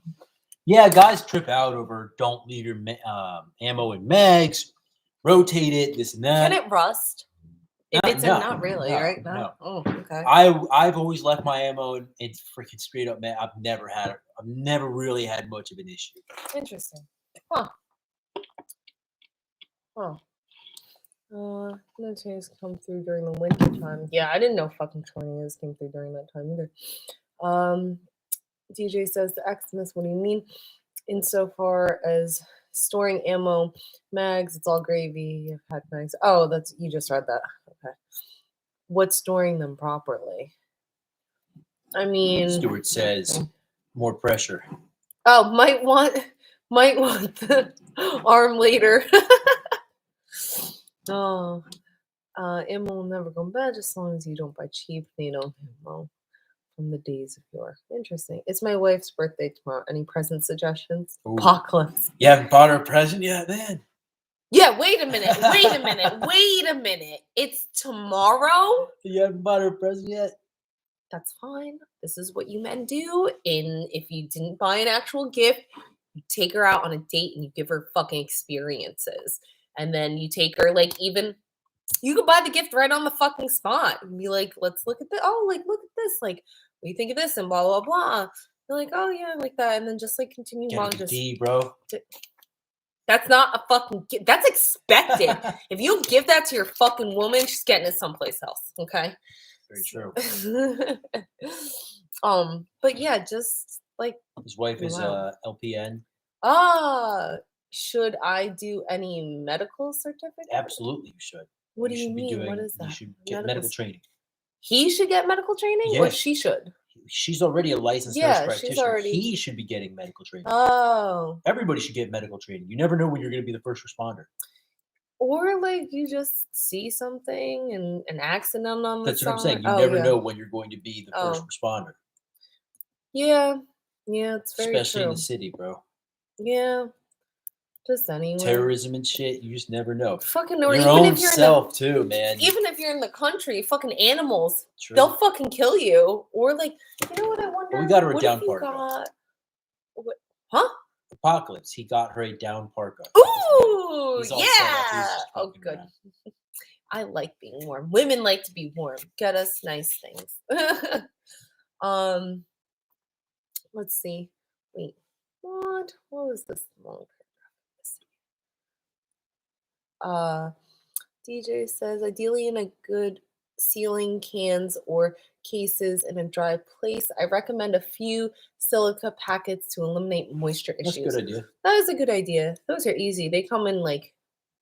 Yeah, guys trip out over don't leave your ammo in mags. Rotate it, this and that. Can it rust? If it's not really, right? No. Oh, okay. I've always left my ammo in freaking straight up mag. I've never really had much of an issue. Interesting. Huh. No tornadoes come through during the winter time. Yeah, I didn't know fucking tornadoes came through during that time either. DJ says the Xmas. What do you mean? Insofar as storing ammo, mags, it's all gravy. I've had mags. Oh, that's you just read that. Okay. What's storing them properly? I mean, Stuart says more pressure. oh, might want the arm later. Oh, ammo will never go bad as long as you don't buy cheap NATO ammo from the days of yore. Interesting. It's my wife's birthday tomorrow. Any present suggestions? Ooh. Apocalypse. You haven't bought her a present yet, man? Yeah, wait a minute. It's tomorrow? You haven't bought her a present yet? That's fine. This is what you men do. If you didn't buy an actual gift, you take her out on a date and you give her fucking experiences. And then you take her, like, even you could buy the gift right on the fucking spot and be like, let's look at this. Oh, like, look at this. Like, what do you think of this? And blah, blah, blah. You're like, oh, yeah, I like that. And then just, like, continue Get on. a Just D, bro. That's not a fucking gift. That's expected. If you give that to your fucking woman, she's getting it someplace else. Okay? Very true. But yeah, just, like. His wife is LPN. Should I do any medical certificate? Absolutely, you should. What do you mean? What is that? You should get medical training. He should get medical training, or she should? She's already a licensed nurse practitioner. She's already. He should be getting medical training. Oh. Everybody should get medical training. You never know when you're going to be the first responder. Or like you just see something and an accident on the That's what I'm saying. You Oh, never yeah. know when you're going to be the first responder. Yeah. Yeah, it's very Especially true. in the city, bro. Yeah. Just anyway. Terrorism and shit, you just never know. Fucking or Your even own if you're self too, man. Even if you're in the country, fucking animals, True. they'll fucking kill you. Or like, you know what I wonder? Well, we got her a What down if you parka. What? Huh? Apocalypse. He got her a down parka. Ooh, He's all set up. He's yeah. just Oh, fucking good. around. I like being warm. Women like to be warm. Get us nice things. Let's see. Wait, what? What was this long paragraph? DJ says, ideally in a good sealing cans or cases in a dry place. I recommend a few silica packets to eliminate moisture issues. That's a good idea. That is a good idea. Those are easy. They come in like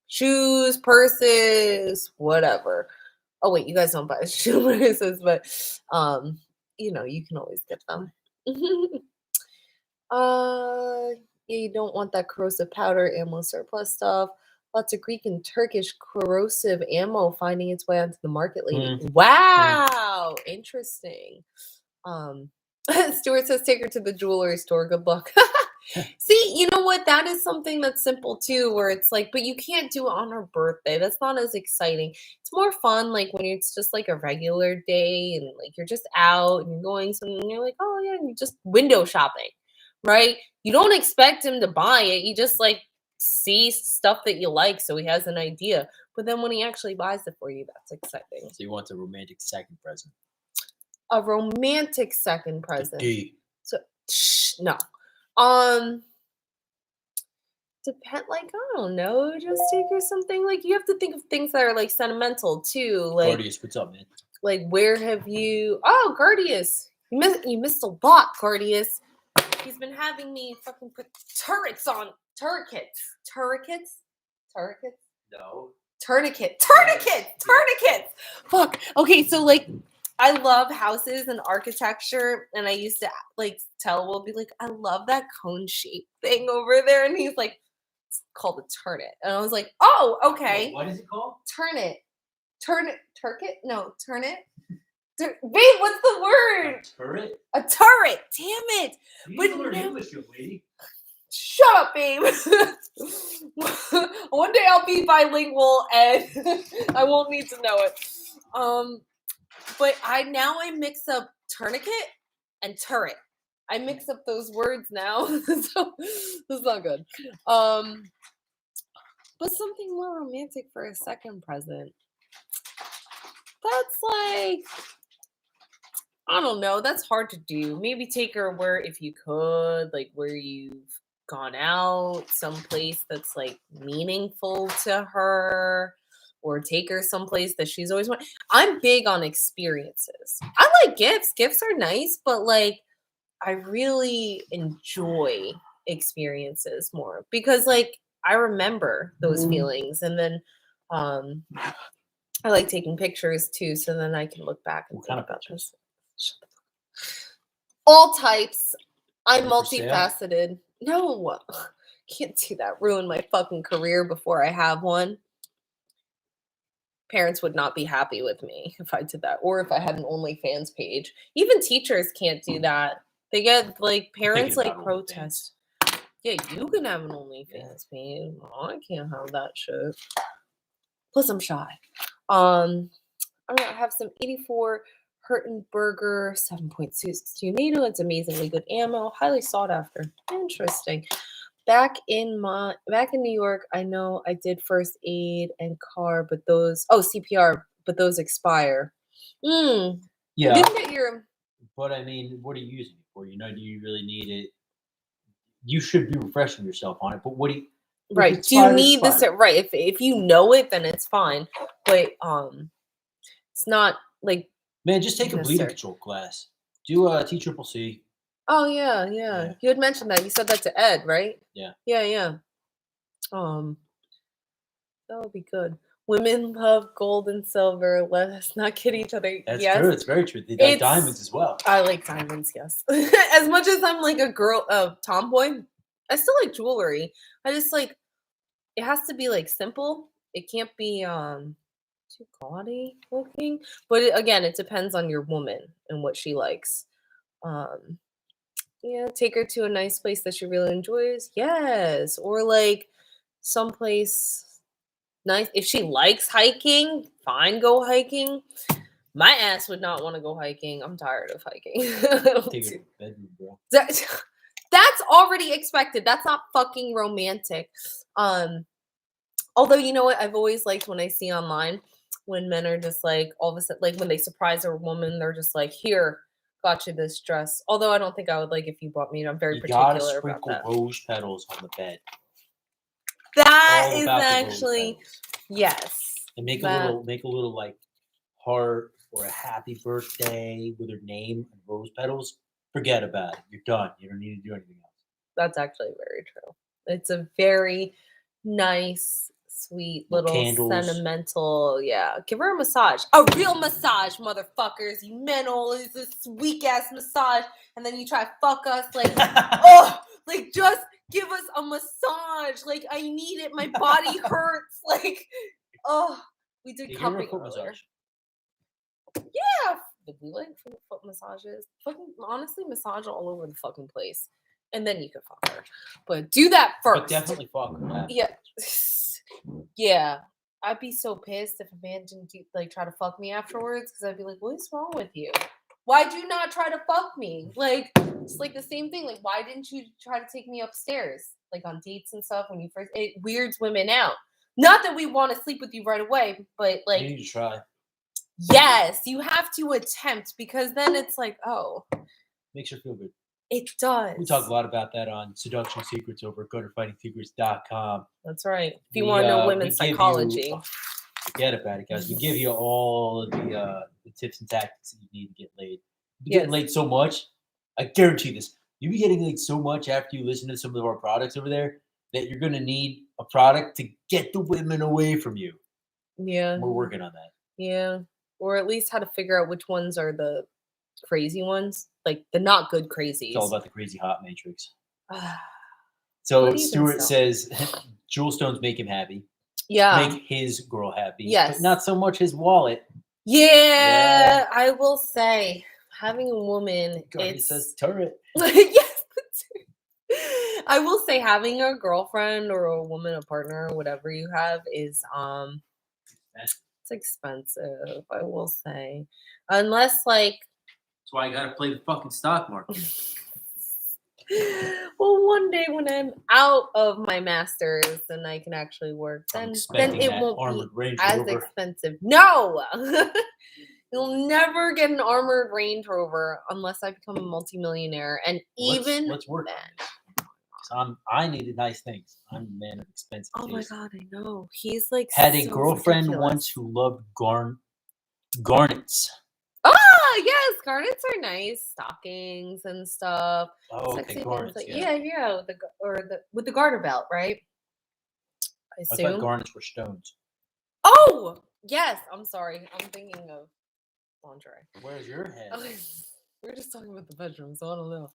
shoes, purses, whatever. Oh wait, you guys don't buy shoe purses, but you know, you can always get them. Yeah, you don't want that corrosive powder, ammo surplus stuff. Lots of Greek and Turkish corrosive ammo finding its way onto the market lately. Wow, interesting. Stuart says, take her to the jewelry store. Good luck. See, you know what? That is something that's simple too, where it's like, but you can't do it on her birthday. That's not as exciting. It's more fun, like when it's just like a regular day and like you're just out and you're going somewhere and you're like, oh yeah, and you're just window shopping, right? You don't expect him to buy it. You just like see stuff that you like, so he has an idea. But then when he actually buys it for you, that's exciting. So you want a romantic second present? A romantic second present. So no. Depend, like, I don't know, just take her something. Like, you have to think of things that are like sentimental too. Like, Guardius, what's up, man? Like, where have you? Oh, Guardius, you missed a lot, Guardius. He's been having me fucking put turrets on tourniquets. No. Tourniquets. Fuck. Okay, so like, I love houses and architecture, and I used to like tell Will, be like, I love that cone shape thing over there, and he's like, it's called a turret, and I was like, oh, okay. What is it called? Turret. No, turret. Wait, what's the word? A turret. Damn it. You learn English, young lady. Shut up, babe. One day I'll be bilingual and I won't need to know it. But I mix up tourniquet and turret. I mix up those words now, so that's not good. But something more romantic for a second present. That's like, I don't know. That's hard to do. Maybe take her where, if you could, like where you've gone out, someplace that's like meaningful to her, or take her someplace that she's always wanted. I'm big on experiences. I like gifts. Gifts are nice, but like, I really enjoy experiences more because like I remember those feelings, and then I like taking pictures too, so then I can look back and What think kind of about pictures? this. All types. I'm For sale? multifaceted. No, can't do that. Ruin my fucking career before I have one. Parents would not be happy with me if I did that, or if I had an OnlyFans page. Even teachers can't do that. They get like parents Thinking like about protest. Yeah, you can have an OnlyFans page. I can't have that shit. Plus, I'm shy. I'm gonna have some 84 Hurtenberger 7.62 NATO. It's amazingly good ammo, highly sought after. Interesting. Back in New York, I know I did first aid and car, but those CPR, but those expire. Yeah, Didn't get your. but I mean, what are you using it for? Do you really need it? You should be refreshing yourself on it. But what do you? Right. Do you need this? Right. If you know it, then it's fine. But it's not like. Man, just take a bleeding necessary. control class. Do TCCC. Oh yeah. You had mentioned that. You said that to Ed, right? Yeah. Yeah. That would be good. Women love gold and silver. Let us not kid each other. That's yes. true. It's very true. They like It's- diamonds as well. I like diamonds, yes. As much as I'm like a girl, tomboy, I still like jewelry. I just like it has to be like simple. It can't be too gaudy looking. But again, it depends on your woman and what she likes. Yeah, take her to a nice place that she really enjoys. Yes, or like someplace nice. If she likes hiking, fine, go hiking. My ass would not want to go hiking. I'm tired of hiking. Take her to bedroom, bro. That's already expected. That's not fucking romantic. Although you know what, I've always liked when I see online when men are just like all of a sudden, like when they surprise a woman, they're just like, "Here, got you this dress." Although I don't think I would like if you bought me. I'm very You gotta particular about sprinkle that. rose petals on the bed. That All is about the rose actually petals. yes. And make that- a little like heart or a happy birthday with her name and rose petals. Forget about it. You're done. You don't need to do anything else. That's actually very true. It's a very nice, sweet little Candles. sentimental. Yeah, give her a massage, a real massage, motherfuckers. You men always this weak ass massage, and then you try to fuck us like, oh, like just give us a massage. Like I need it. My body hurts. Like, oh, we did You give her a cupping foot earlier. massage. Yeah, we like foot massages. Fucking honestly, massage all over the fucking place, and then you can fuck her. But do that first. But definitely fuck her. Yeah. Yeah. I'd be so pissed if a man didn't try to fuck me afterwards because I'd be like, what is wrong with you? Why'd you not try to fuck me? Like, it's like the same thing. Like, why didn't you try to take me upstairs? Like on dates and stuff when you first, it weirds women out. Not that we want to sleep with you right away, but like, You need to try. yes, you have to attempt because then it's like, oh, Makes her feel good. it does. We talk a lot about that on Seduction Secrets over at GutterFightingSecrets.com. That's right. If you want to know women's psychology. Forget about it, guys. We give you all of the tips and tactics that you need to get laid. You're getting laid so much, I guarantee this. You'll be getting laid so much after you listen to some of our products over there that you're going to need a product to get the women away from you. Yeah. We're working on that. Yeah. Or at least how to figure out which ones are the crazy ones, like the not good crazies. It's all about the crazy hot matrix. So Stuart says jewel stones make him happy. Yeah. Make his girl happy. Yes. But not so much his wallet. Yeah. I will say having a woman. It says turret. Yes. I will say having a girlfriend or a woman, a partner, or whatever you have is it's expensive, I will say. Unless like that's why I gotta play the fucking stock market. Well, one day when I'm out of my master's and I can actually work, then it won't be as expensive. No, you'll never get an armored Range Rover unless I become a multimillionaire. And even let's work on it. I needed nice things. I'm a man of expensive taste. my god, I know. He's like had a girlfriend once who loved garnets. yes, garnets are nice. Stockings and stuff. Oh, Sexy okay, things garnets. like, Yeah. yeah, with the garter belt, right? I I thought assume. garnets were stones. Oh, yes. I'm sorry. I'm thinking of lingerie. Where's your head? We're just talking about the bedroom, so I don't know.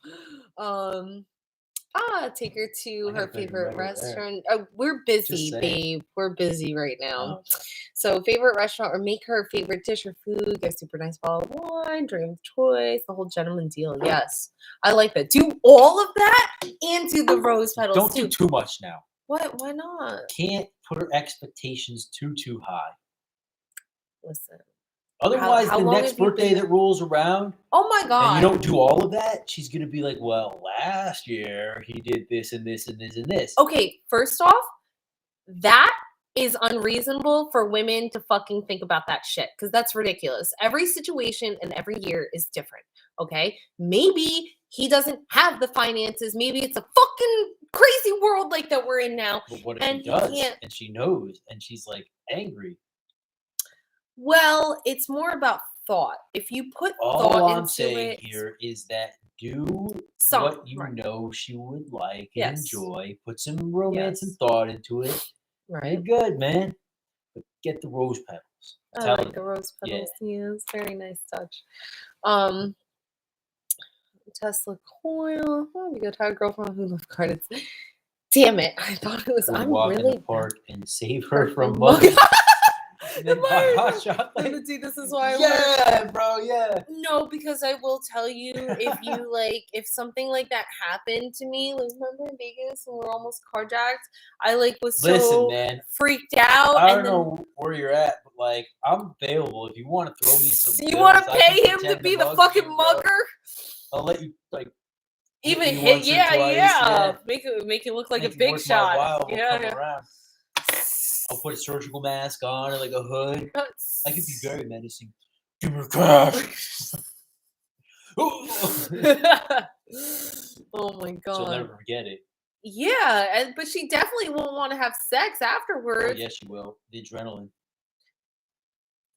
Take her to I got her a bedroom favorite right over there. restaurant. We're busy, saying. babe. We're busy right now. Oh, okay. So, favorite restaurant, or make her favorite dish or food, get a super nice bottle of wine, drink of choice, the whole gentleman deal. Yes, I like that. Do all of that and do the rose petals Don't too. do too much now. What? Why not? Can't put her expectations too high. Listen. Otherwise, how the long next have you birthday been- that rolls around, Oh my god! and you don't do all of that, she's gonna be like, "Well, last year he did this and this and this and this." Okay, first off, that is unreasonable for women to fucking think about that shit, because that's ridiculous. Every situation and every year is different. Okay, maybe he doesn't have the finances. Maybe it's a fucking crazy world like that we're in now. But what if And he he does, can't- and she knows, and she's like angry? Well, it's more about thought. If you put All thought I'm into saying it, here is that do what you right. know she would like and Yes. enjoy. Put some romance and Yes. thought into it. You're Right? good, man. But get the rose petals. I Tell like her the rose Yeah. petals. Yeah, it's a very nice touch. Tesla coil. Oh, you got a girlfriend who loves garnets. Damn it! I thought it was. to I'm walk really in the park and save her her from from mugging. And then Admire buy her. hot chocolate. See, this is why I work. Yeah, bro. Yeah. No, because I will tell you, if you if something like that happened to me, like remember in Vegas when we were almost carjacked, I was so Listen, man. freaked out. I don't and then, know where you're at, but I'm available if you want to throw me some. you want bills, to I pay can him to pretend be the mug fucking you, bro. mugger? I'll let you Even me hit, once or yeah, twice, yeah. Make it look like Make a it big worth my shot. while, we'll Yeah, come around. I'll put a surgical mask on or a hood. I could be very menacing. Give me cash. Oh my god. She'll never forget it. Yeah, but she definitely won't want to have sex Oh, afterwards. yes, she will. The adrenaline.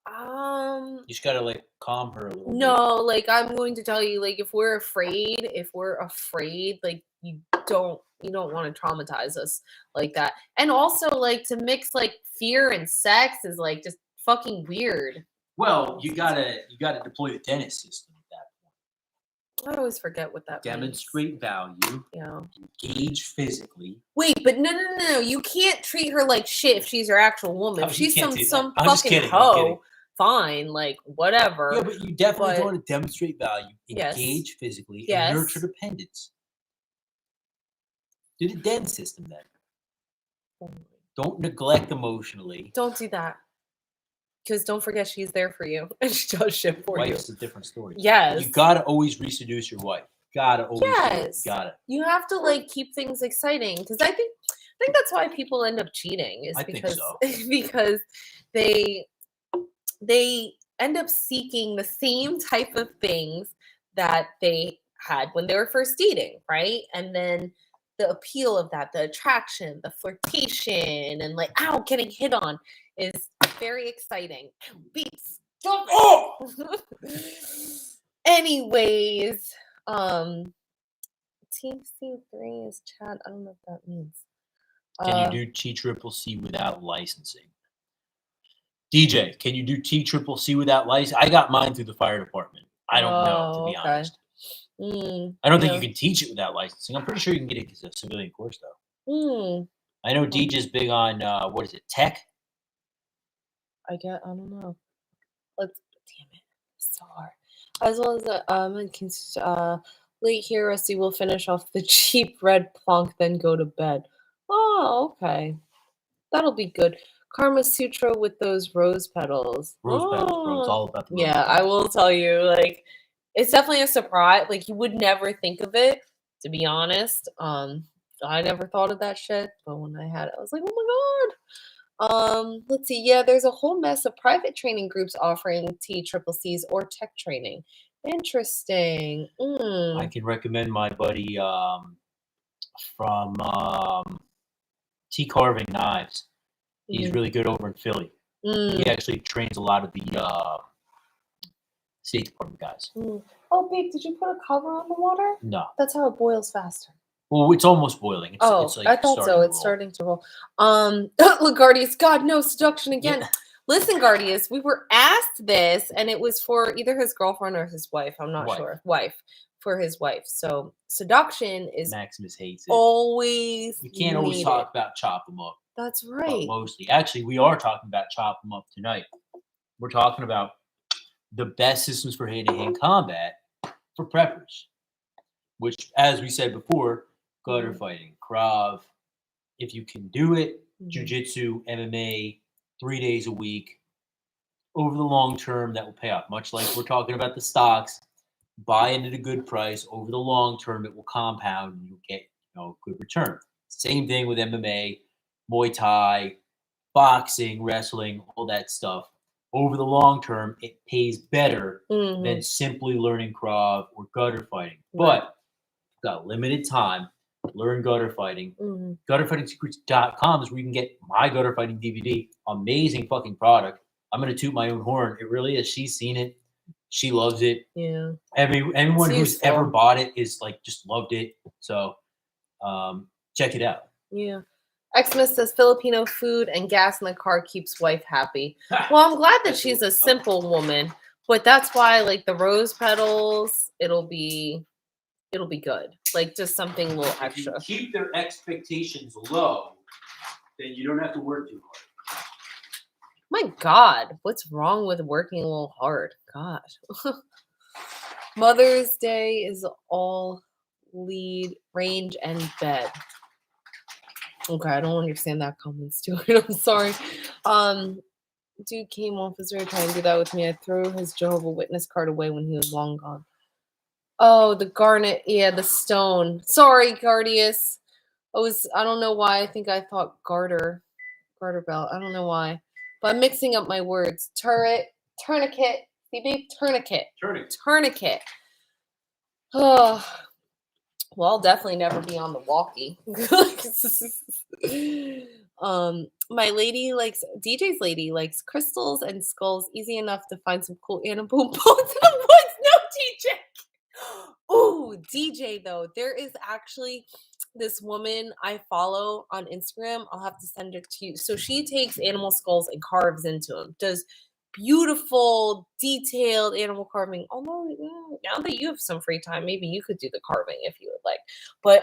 Um, You just gotta calm her a little bit. no, I'm going to tell you, if we're afraid, you don't want to traumatize us like that. And also, to mix fear and sex is just fucking weird. Well, you gotta deploy the dentist system at that point. I always forget what that means. Demonstrate value. Yeah. Engage physically. Wait, but no. You can't treat her like shit if she's your actual woman. Oh, If you she's can't do some that. I'm just fucking kidding, I'm kidding. hoe, fine, whatever. Yeah, but you definitely But- want to demonstrate value, Yes. engage physically, Yes. and nurture dependence. Do the den system then. Don't neglect emotionally. Don't do that. Because don't forget she's there for you and she does shit for you. Wife's a different story. Yes. You gotta always reseduce your wife. Gotta always. Yes. Gotta. You have to keep things exciting, because I think that's why people end up cheating is I think because so. because they end up seeking the same type of things that they had when they were first dating, right? And then the appeal of that, the attraction, the flirtation, and getting hit on is very exciting. Ow, beats. Stop it. Oh! Anyways, TC3 is chat. I don't know what that means. Can you do TCCC without licensing? DJ, can you do TCCC without license? I got mine through the fire department. I don't know, to be okay. honest. I don't think you can teach it without licensing. I'm pretty sure you can get it as a civilian course, though. I know DJ's big on, what is it, tech? I don't know. Damn it. It's so hard. As well as late here, Rusty will finish off the cheap red plonk, then go to bed. Oh, okay. That'll be good. Karma Sutra with those rose petals. Rose petals, bro. It's all about the rose Yeah, I petals. will tell you, it's definitely a surprise. You would never think of it, to be honest. I never thought of that shit, but when I had it, I was like, oh my god. Let's see. Yeah, there's a whole mess of private training groups offering TCCCs or tech training. Interesting. I can recommend my buddy from T Carving Knives. He's really good over in Philly. He actually trains a lot of the State Department guys. Oh, babe, did you put a cover on the water? No. That's how it boils faster. Well, it's almost boiling. It's like I thought so. It's starting to roll. Look, Guardius, God, no seduction again. Yeah. Listen, Guardius, we were asked this, and it was for either his girlfriend or his wife. I'm not sure. For his wife. So seduction is Maximus hates it. always We can't always talk about chop them up. That's But right. mostly. Actually, we are talking about chop them up tonight. We're talking about the best systems for hand-to-hand combat for preppers, which, as we said before, gutter fighting, Krav, if you can do it, jiu-jitsu, MMA, 3 days a week. Over the long term, that will pay off. Much like we're talking about the stocks, buy in at a good price. Over the long term, it will compound and you'll get good return. Same thing with MMA, Muay Thai, boxing, wrestling, all that stuff. Over the long term, it pays better than simply learning Krav or gutter fighting. But you've got limited time. Learn gutter fighting. Gutterfightingsecrets.com is where you can get my gutter fighting DVD. Amazing fucking product. I'm gonna toot my own horn. It really is. She's seen it. She loves it. Yeah. Everyone who's ever bought it is like just loved it. So check it out. Yeah. Xmas says Filipino food and gas in the car keeps wife happy. Well, I'm glad that she's a simple woman, but that's why like the rose petals, it'll be good. Like just something a little extra. If you keep their expectations low, then you don't have to work too hard. My God, what's wrong with working a little hard? God. Mother's Day is all lead, range, and bed. Okay, I don't understand that comment, Stuart. I'm sorry. Dude came off his road trying to do that with me. I threw his Jehovah's Witness card away when he was long gone. Oh, the garnet. Yeah, the stone. Sorry, Guardius. I don't know why. I think I thought garter belt. I don't know why. But I'm mixing up my words. Turret, tourniquet. See, babe? Tourniquet. Oh. Well, I'll definitely never be on the walkie. My lady likes DJ's lady likes crystals and skulls. Easy enough to find some cool animal bones in the woods. No, DJ. Ooh, DJ though. There is actually this woman I follow on Instagram. I'll have to send it to you. So she takes animal skulls and carves into them. Does beautiful, detailed animal carving. Although now that you have some free time, maybe you could do the carving if you would like. But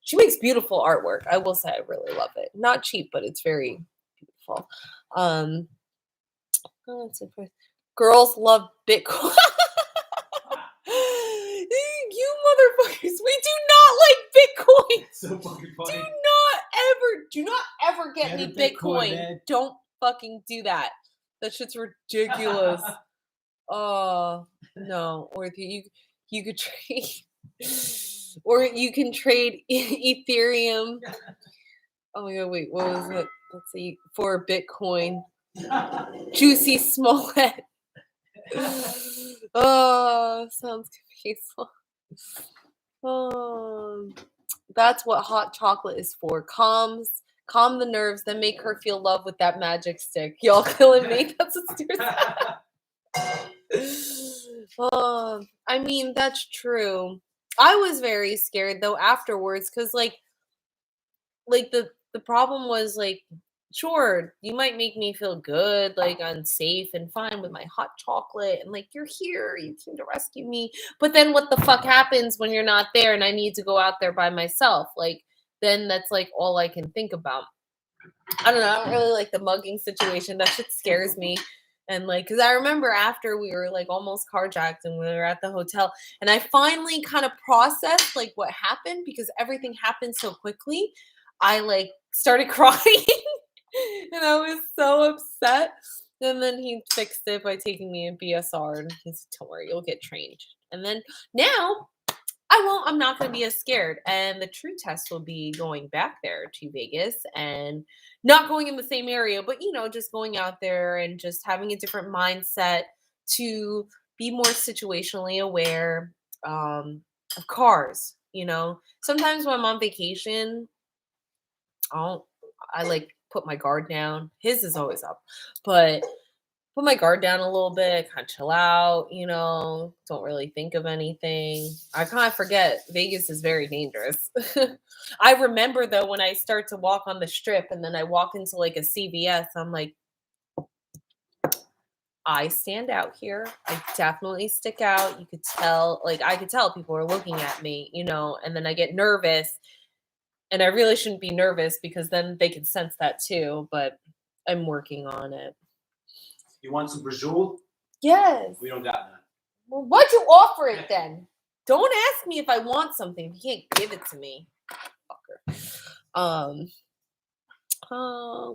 she makes beautiful artwork. I will say I really love it. Not cheap, but it's very beautiful. Girls love Bitcoin. You motherfuckers, we do not like Bitcoin. So fucking funny. Do not ever get me Bitcoin. Man. Don't fucking do that. That shit's ridiculous. Oh no. Or you could trade, or you can trade Ethereum. Oh my God, wait, what was it? Let's see, for Bitcoin. Juicy Smollett. Oh, sounds peaceful. Oh, that's what hot chocolate is for. Calm the nerves, then make her feel love with that magic stick. Y'all killing me. That's what Stuart said. I mean, that's true. I was very scared though afterwards because like the problem was like, sure, you might make me feel good, like unsafe and fine with my hot chocolate and like you're here, you came to rescue me. But then what the fuck happens when you're not there and I need to go out there by myself? Like then that's like all I can think about. I don't know. I don't really like the mugging situation. That shit scares me. And like, because I remember after we were like almost carjacked and we were at the hotel and I finally kind of processed like what happened because everything happened so quickly. I like started crying and I was so upset. And then he fixed it by taking me a BSR and he said, don't worry, you'll get trained. And then now I'm not going to be as scared. And the true test will be going back there to Vegas and not going in the same area, but, just going out there and just having a different mindset to be more situationally aware of cars. Sometimes when I'm on vacation, I like put my guard down. His is always up, but put my guard down a little bit, kind of chill out, you know, don't really think of anything. I kind of forget Vegas is very dangerous. I remember though, when I start to walk on the strip and then I walk into like a CVS, I'm like, I stand out here. I definitely stick out. You could tell, like, I could tell people are looking at me, you know, and then I get nervous. And I really shouldn't be nervous because then they can sense that too, but I'm working on it. You want some Brazil? Yes. We don't got none. Well, why'd you offer it then? Don't ask me if I want something. You can't give it to me. Fucker.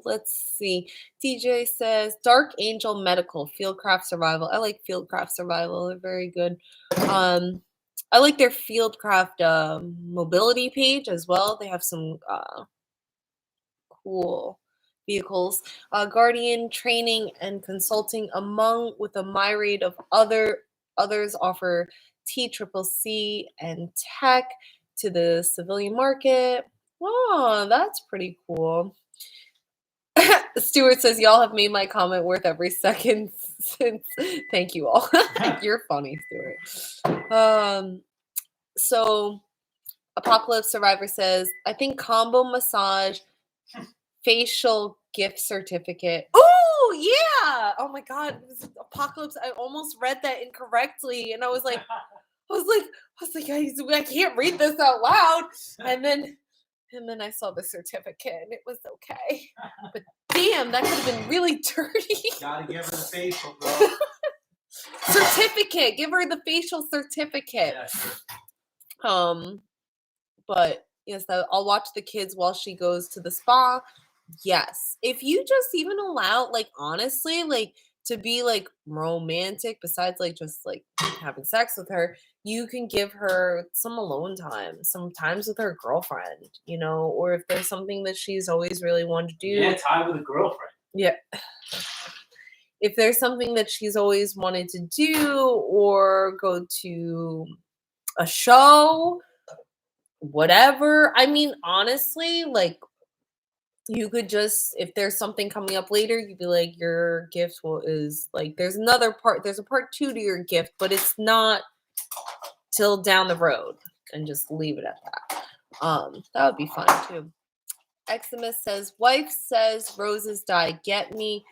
Let's see. DJ says Dark Angel Medical Fieldcraft Survival. I like Fieldcraft Survival. They're very good. I like their Fieldcraft mobility page as well. They have some cool vehicles. Guardian training and consulting with a myriad of others offer TCCC and tech to the civilian market. Oh, that's pretty cool. Stuart says, y'all have made my comment worth every second since. Thank you all. You're funny, Stuart. So Apocalypse Survivor says, I think combo massage, facial gift certificate. Oh, yeah. Oh my God. Apocalypse. I almost read that incorrectly. And I was like, I can't read this out loud. And then I saw the certificate and it was okay. But damn, that could have been really dirty. Gotta give her the facial, bro. Certificate. Give her the facial certificate. Yeah, sure. But yes, I'll watch the kids while she goes to the spa. Yes. If you just even allow, like, honestly, like, to be like romantic, besides like just like having sex with her, you can give her some alone time, sometimes with her girlfriend, you know, or if there's something that she's always really wanted to do. Yeah, time with a girlfriend. Yeah. If there's something that she's always wanted to do, or go to a show, whatever. I mean, honestly, like, you could just, if there's something coming up later, you'd be like, your gift is like, there's a part 2 to your gift, but it's not till down the road, and just leave it at that. That would be fun too. Eximus says, wife says roses die. Get me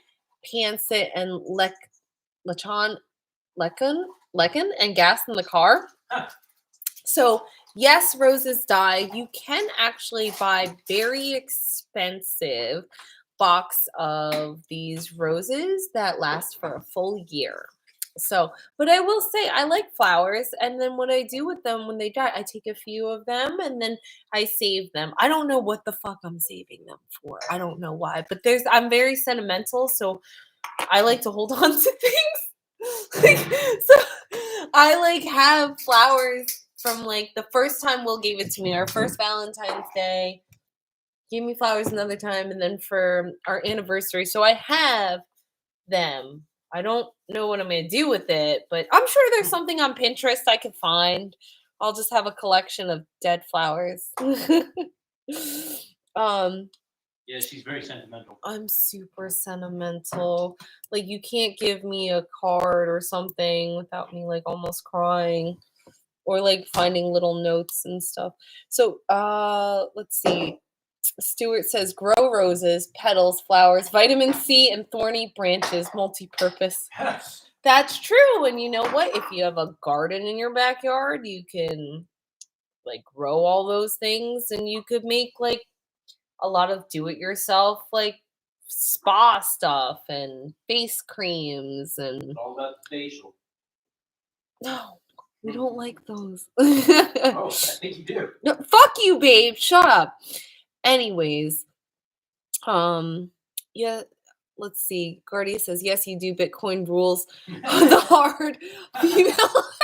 Pansett and Lecon and gas in the car. So yes, roses die. You can actually buy very expensive box of these roses that last for a full year. So, but I will say I like flowers, and then what I do with them when they die, I take a few of them and then I save them. I don't know what the fuck I'm saving them for. I don't know why, but I'm very sentimental, so I like to hold on to things. So I like have flowers from like the first time Will gave it to me, our first Valentine's Day, gave me flowers another time, and then for our anniversary. So I have them. I don't know what I'm going to do with it, but I'm sure there's something on Pinterest I could find. I'll just have a collection of dead flowers. Yeah, she's very sentimental. I'm super sentimental. Like, you can't give me a card or something without me like almost crying, or like finding little notes and stuff. So let's see. Stuart says, grow roses, petals, flowers, vitamin C, and thorny branches, multi-purpose. That's true. And you know what? If you have a garden in your backyard, you can like grow all those things, and you could make like a lot of do-it-yourself like spa stuff and face creams and All about the facial. no, we don't like those. Oh, I think you do. No, fuck you, babe. Shut up. Anyways, yeah, let's see. Guardia says, yes, you do. Bitcoin rules. The hard female heart.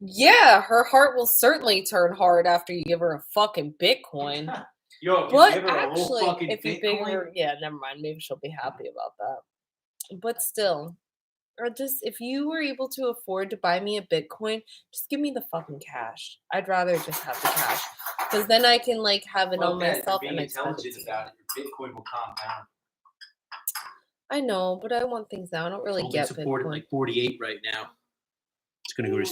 Yeah, her heart will certainly turn hard after you give her a fucking Bitcoin. Yo, if But you give her a whole actually, fucking if you Bitcoin, bring her, yeah, never mind. Maybe she'll be happy about that. But still, or just if you were able to afford to buy me a Bitcoin, just give me the fucking cash. I'd rather just have the cash, because then I can like have it on myself being and I spend intelligent it. about it, your Bitcoin will compound. I know, but I want things now. I don't really It's get supported Bitcoin. like 48 right now. It's gonna go to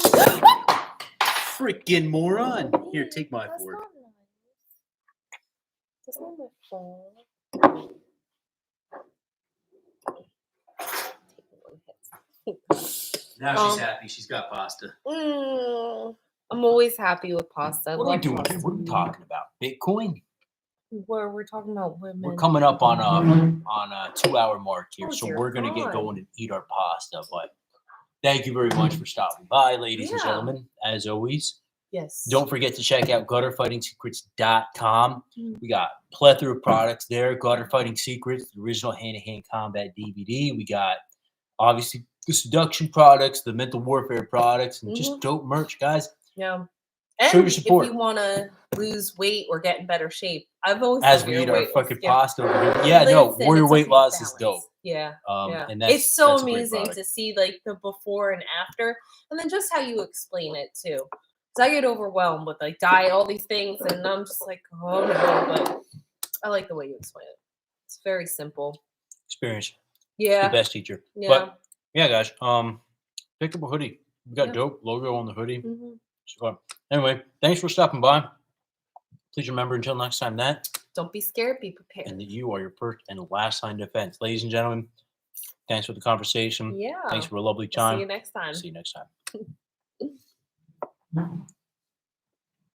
freaking moron. Here, take my That's fork. not nice. That's not my phone. Now she's happy. She's got pasta. I'm always happy with pasta. What are we doing here? What are we talking about? Bitcoin? Where we're talking about women. We're coming up on a 2-hour mark here, Oh, so dear we're gonna get God. going and eat our pasta. But thank you very much for stopping by, ladies and Yeah. gentlemen. As always, Yes. don't forget to check out gutterfightingsecrets.com. Mm. We got a plethora of products there. Gutter Fighting Secrets, the original hand-to-hand combat DVD. We got obviously the seduction products, the mental warfare products, and just dope merch, guys. Yeah. Show And your support. if you want to lose weight or get in better shape, I've always As thought we your eat our weight loss- fucking yeah. pasta over here. Yeah, no, Listen, Warrior it's Weight okay, Loss is balance. dope. Yeah. Yeah. And that's, It's so that's a great amazing product. to see like the before and after, and then just how you explain it too. Because I get overwhelmed with like diet, all these things, and I'm just like, oh no. But I like the way you explain it. It's very simple. Experience. Yeah. The best teacher. Yeah. But yeah, guys, pick up a hoodie. We got Yeah. dope logo on the hoodie. Mm-hmm. So, anyway, thanks for stopping by. Please remember until next time that Don't be scared, be prepared. and that you are your first and last line of defense. Ladies and gentlemen, thanks for the conversation. Yeah. Thanks for a lovely We'll time. see you next time. See you next time.